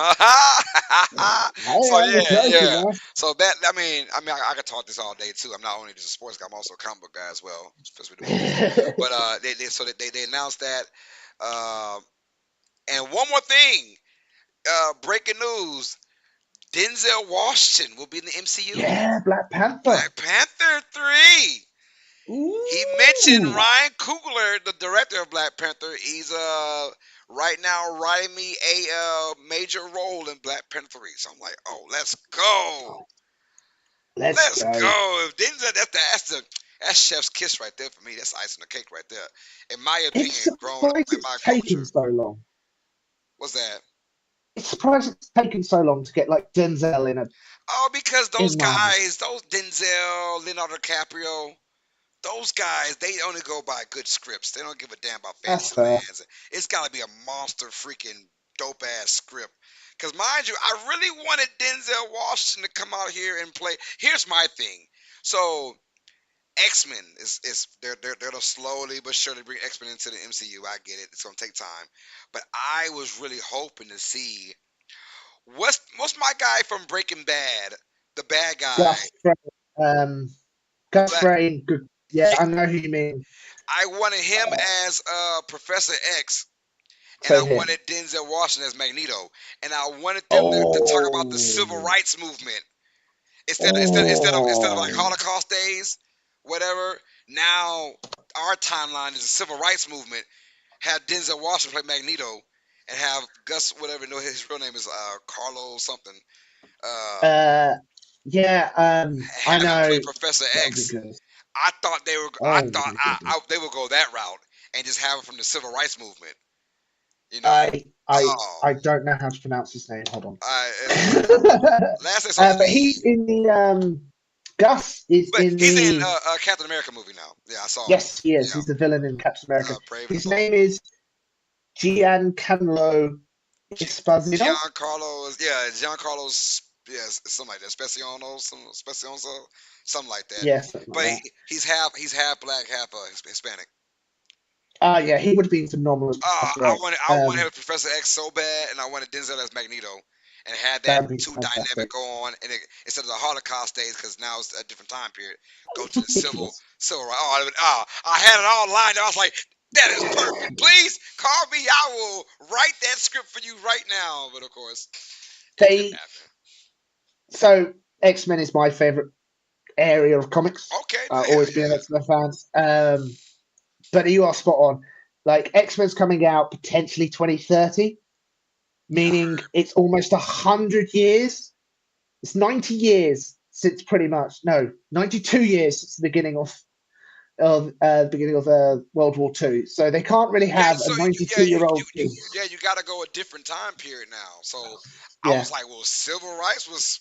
Hey, So I'm the yeah, Joker, yeah. man. So that I could talk this all day too. I'm not only just a sports guy, I'm also a comic book guy as well, especially with the movies. But they announced that. Uh, and one more thing, breaking news: Denzel Washington will be in the MCU. Yeah, Black Panther. Black Panther 3. He mentioned Ooh, Ryan Coogler, the director of Black Panther. He's right now writing me a major role in Black Panther 3. So I'm like, oh, let's go. let's Let's go. go. If Denzel, that's chef's kiss right there for me. That's icing the cake right there. In my It's opinion, growing up surprised in it's my taken culture. so long. What's that? It's surprised it's taken so long to get like Denzel Oh, because those in Marvel. guys, those Denzel, Leonardo DiCaprio, those guys, they only go by good scripts. They don't give a damn about That's fantasy fair. lands. It's got to be a monster freaking dope ass script. Because mind you, I really wanted Denzel Washington to come out here and play. Here's my thing. So X-Men is they're slowly but surely bring X-Men into the MCU. I get it. It's gonna take time, but I was really hoping to see what's my guy from Breaking Bad, the bad guy. Gus Fring, Gus Black, Fring, good. Yeah, I know who you mean. I wanted him Uh, as Professor X, and I Same here. wanted Denzel Washington as Magneto, and I wanted them to talk about the civil Oh, rights movement instead of like oh, Holocaust days, whatever. Now our timeline is the civil rights movement. Have Denzel Washington play Magneto, and have Gus whatever no his real name is Carlo something. Uh, uh, yeah. I have him play know Professor that would be X. good. I thought they were. I Oh thought my goodness. they would go that route and just have him from the civil rights movement. You know. I I Oh, I don't know how to pronounce his name. Hold on. last name starts with But E. he's in the Gus is But in he's in the Captain America movie now. Yeah, I saw him. yes, he is. Yeah, He's the villain in Captain America. Brave and the His Bold. name is Giancarlo Esposito. Giancarlo's yes, something like that. Specioso, something like that. Yeah, something like But that. he's half black, half Hispanic. Yeah, he would have been phenomenal as Professor X. I wanted him Professor X so bad, and I wanted Denzel as Magneto, and had that That would be two dynamic fantastic. go on, and instead of the Holocaust days, because now it's a different time period, go It's to the ridiculous. civil right. I had it all lined up. I was like, that is perfect. Please call me. I will write that script for you right now. But of course, it didn't They happen. so X-Men is my favorite area of comics. Okay, hell Always been an yeah. X-Men fan. But you are spot on. Like X-Men's coming out potentially 2030, Yeah, I meaning heard. it's almost 100 years. It's 90 years since pretty much 92 years since the beginning of World War II. So they can't really Yeah, have a so 92-year-old thing. you got to go a different time period now. So I Yeah, was like, well, civil rights was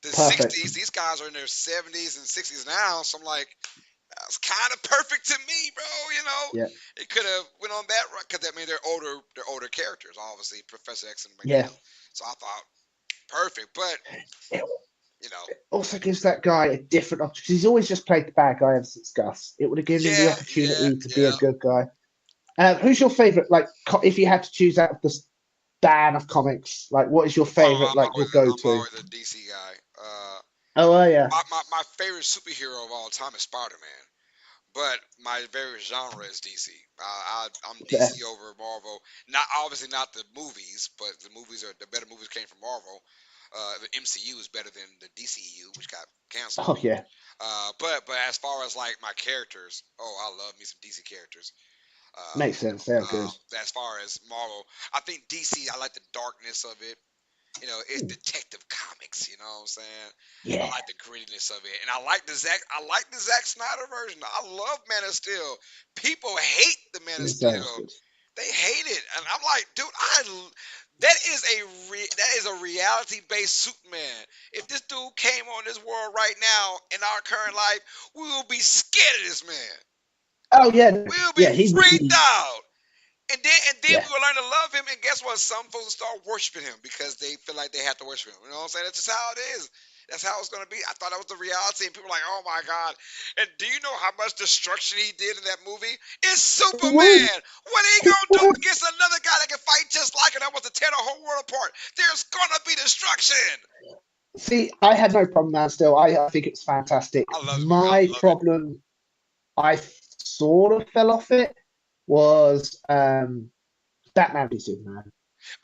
the perfect. 60s. These guys are in their 70s and 60s now. So I'm like, that's kind of perfect to me, bro. Yeah, It could have went on that route because they're older characters, obviously Professor X and yeah. Magneto. So I thought perfect, but It you know, also gives that guy a different opportunity. He's always just played the bad guy ever since Gus. It would have given him the yeah, yeah, opportunity to be a yeah. good guy. Who's your favorite? Like, if you had to choose out of the span of comics, like, what is your Oh, favorite? Like, your I'm go-to? always a DC guy. Oh, yeah. My favorite superhero of all time is Spider Man. But my favorite genre is DC. I'm Fair. DC over Marvel. Not obviously not the movies, but the better movies came from Marvel. The MCU is better than the DCU, which got canceled. Oh yeah, But as far as like my characters, oh, I love me some DC characters. makes sense. They're good. As far as Marvel, I think DC. I like the darkness of it. It's Detective Comics. You know what I'm saying? I Yeah, like the grittiness of it, and I like the Zack Snyder version. I love Man of Steel. People hate the Man of that was Steel. good. They hate it, and I'm like, dude, that is a reality based Superman. If this dude came on this world right now in our current life, we will be scared of this man. Oh yeah, no. We'll be Yeah, he would freaked be. out. And then Yeah, we will learn to love him. And guess what? Some folks will start worshiping him because they feel like they have to worship him. You know what I'm saying? That's just how it is. That's how it's gonna be. I thought that was the reality, and people are like, "Oh my God!" And do you know how much destruction he did in that movie? It's he would. Superman. What are he He gonna do would. against another guy that can fight just like him? That wants to tear the whole world apart. There's gonna be destruction. See, I had no problem with that. Still, I think it's fantastic. I love the movie. I My love it. problem, I sort of fell off it, was Batman v Superman.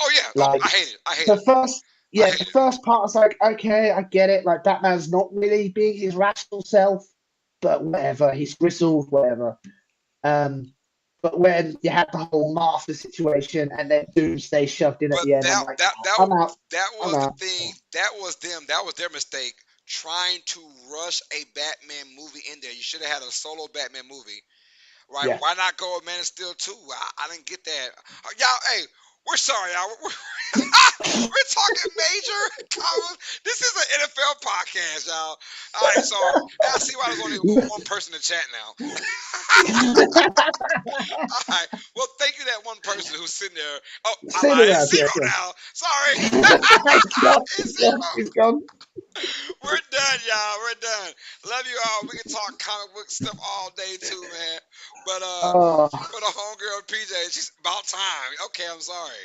Oh yeah. Oh, Like I hate it. I hate the it. first, I yeah, hate the it. first part was like, okay, I get it. Like Batman's not really being his rational self, but whatever. He's grizzled, whatever. Um, but when you had the whole Martha situation and then Doomsday shoved in at But the end, I'm that like, that "Oh, that I'm out. that I'm was the out." thing. That was them. That was their mistake. Trying to rush a Batman movie in there. You should have had a solo Batman movie, right? Yeah. Why not go with Man of Steel 2? I didn't get that. Y'all, hey, we're sorry, y'all. We're talking major comments. This is an NFL podcast, y'all. All right, so I see why there's only one person in chat now. All right. Well, thank you, that one person who's sitting there. Oh, I Sit lied. It's around, yeah, zero yeah. now. Sorry. He's gone. It's He's gone. zero. He's gone. We're done, y'all. We're done. Love you all. We can talk comic book stuff all day too, man. But Oh, for the homegirl PJ, she's about time. Okay, I'm sorry.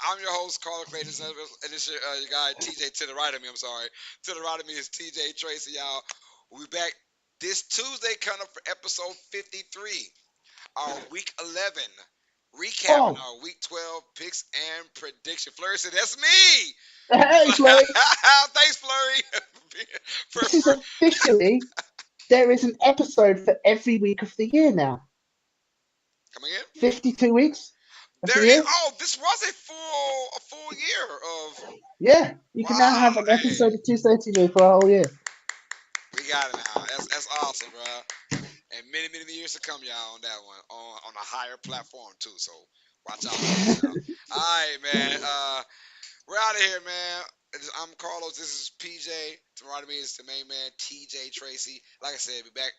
I'm your host, Carl Clayton, and this is your guy TJ to the right of me. I'm sorry. To the right of me is TJ Tracy, y'all. We'll be back this Tuesday coming up for episode 53, our week 11, recapping oh, our week 12 picks and prediction. Flurry said, "That's me." hey, Flurry. Thanks, Flurry. for, This is for officially, there is an episode for every week of the year now. coming in. 52 weeks of the There is. year. Oh, this was a full year of. Yeah, you can now have Wow. an Hey, episode of Tuesday TJ for a whole year. we got it now. That's awesome, bro. And many many years to come, y'all, on that one on a higher platform too. So watch out for that, y'all. All right, man. We're out of here, man. I'm Carlos. This is PJ. To the right of me is the main man, TJ Tracy. Like I said, be back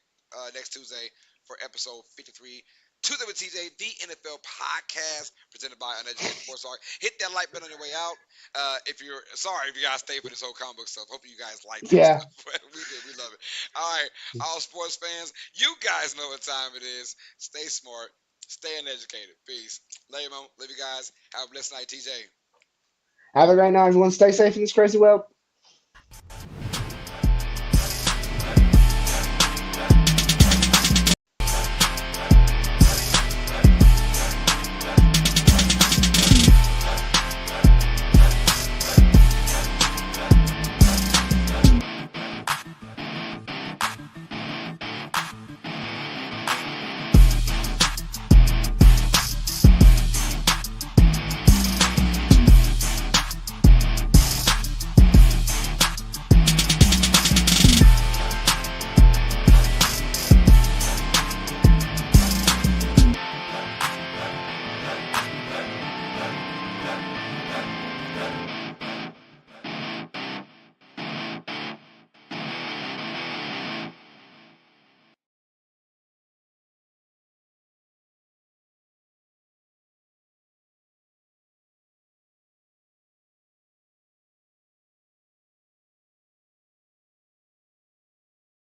next Tuesday for episode 53. Tuesday with TJ, the NFL podcast presented by Uneducated Sports Talk. Hit that like button on your way out. If you're sorry if you guys stay for this whole comic book stuff. Hope you guys like that Yeah. stuff. We do. We love it. All right, all sports fans, you guys know what time it is. Stay smart. Stay uneducated. Peace. Love you, man. Love you guys. Have a blessed night, TJ. Have a great night, everyone. Stay safe in this crazy world.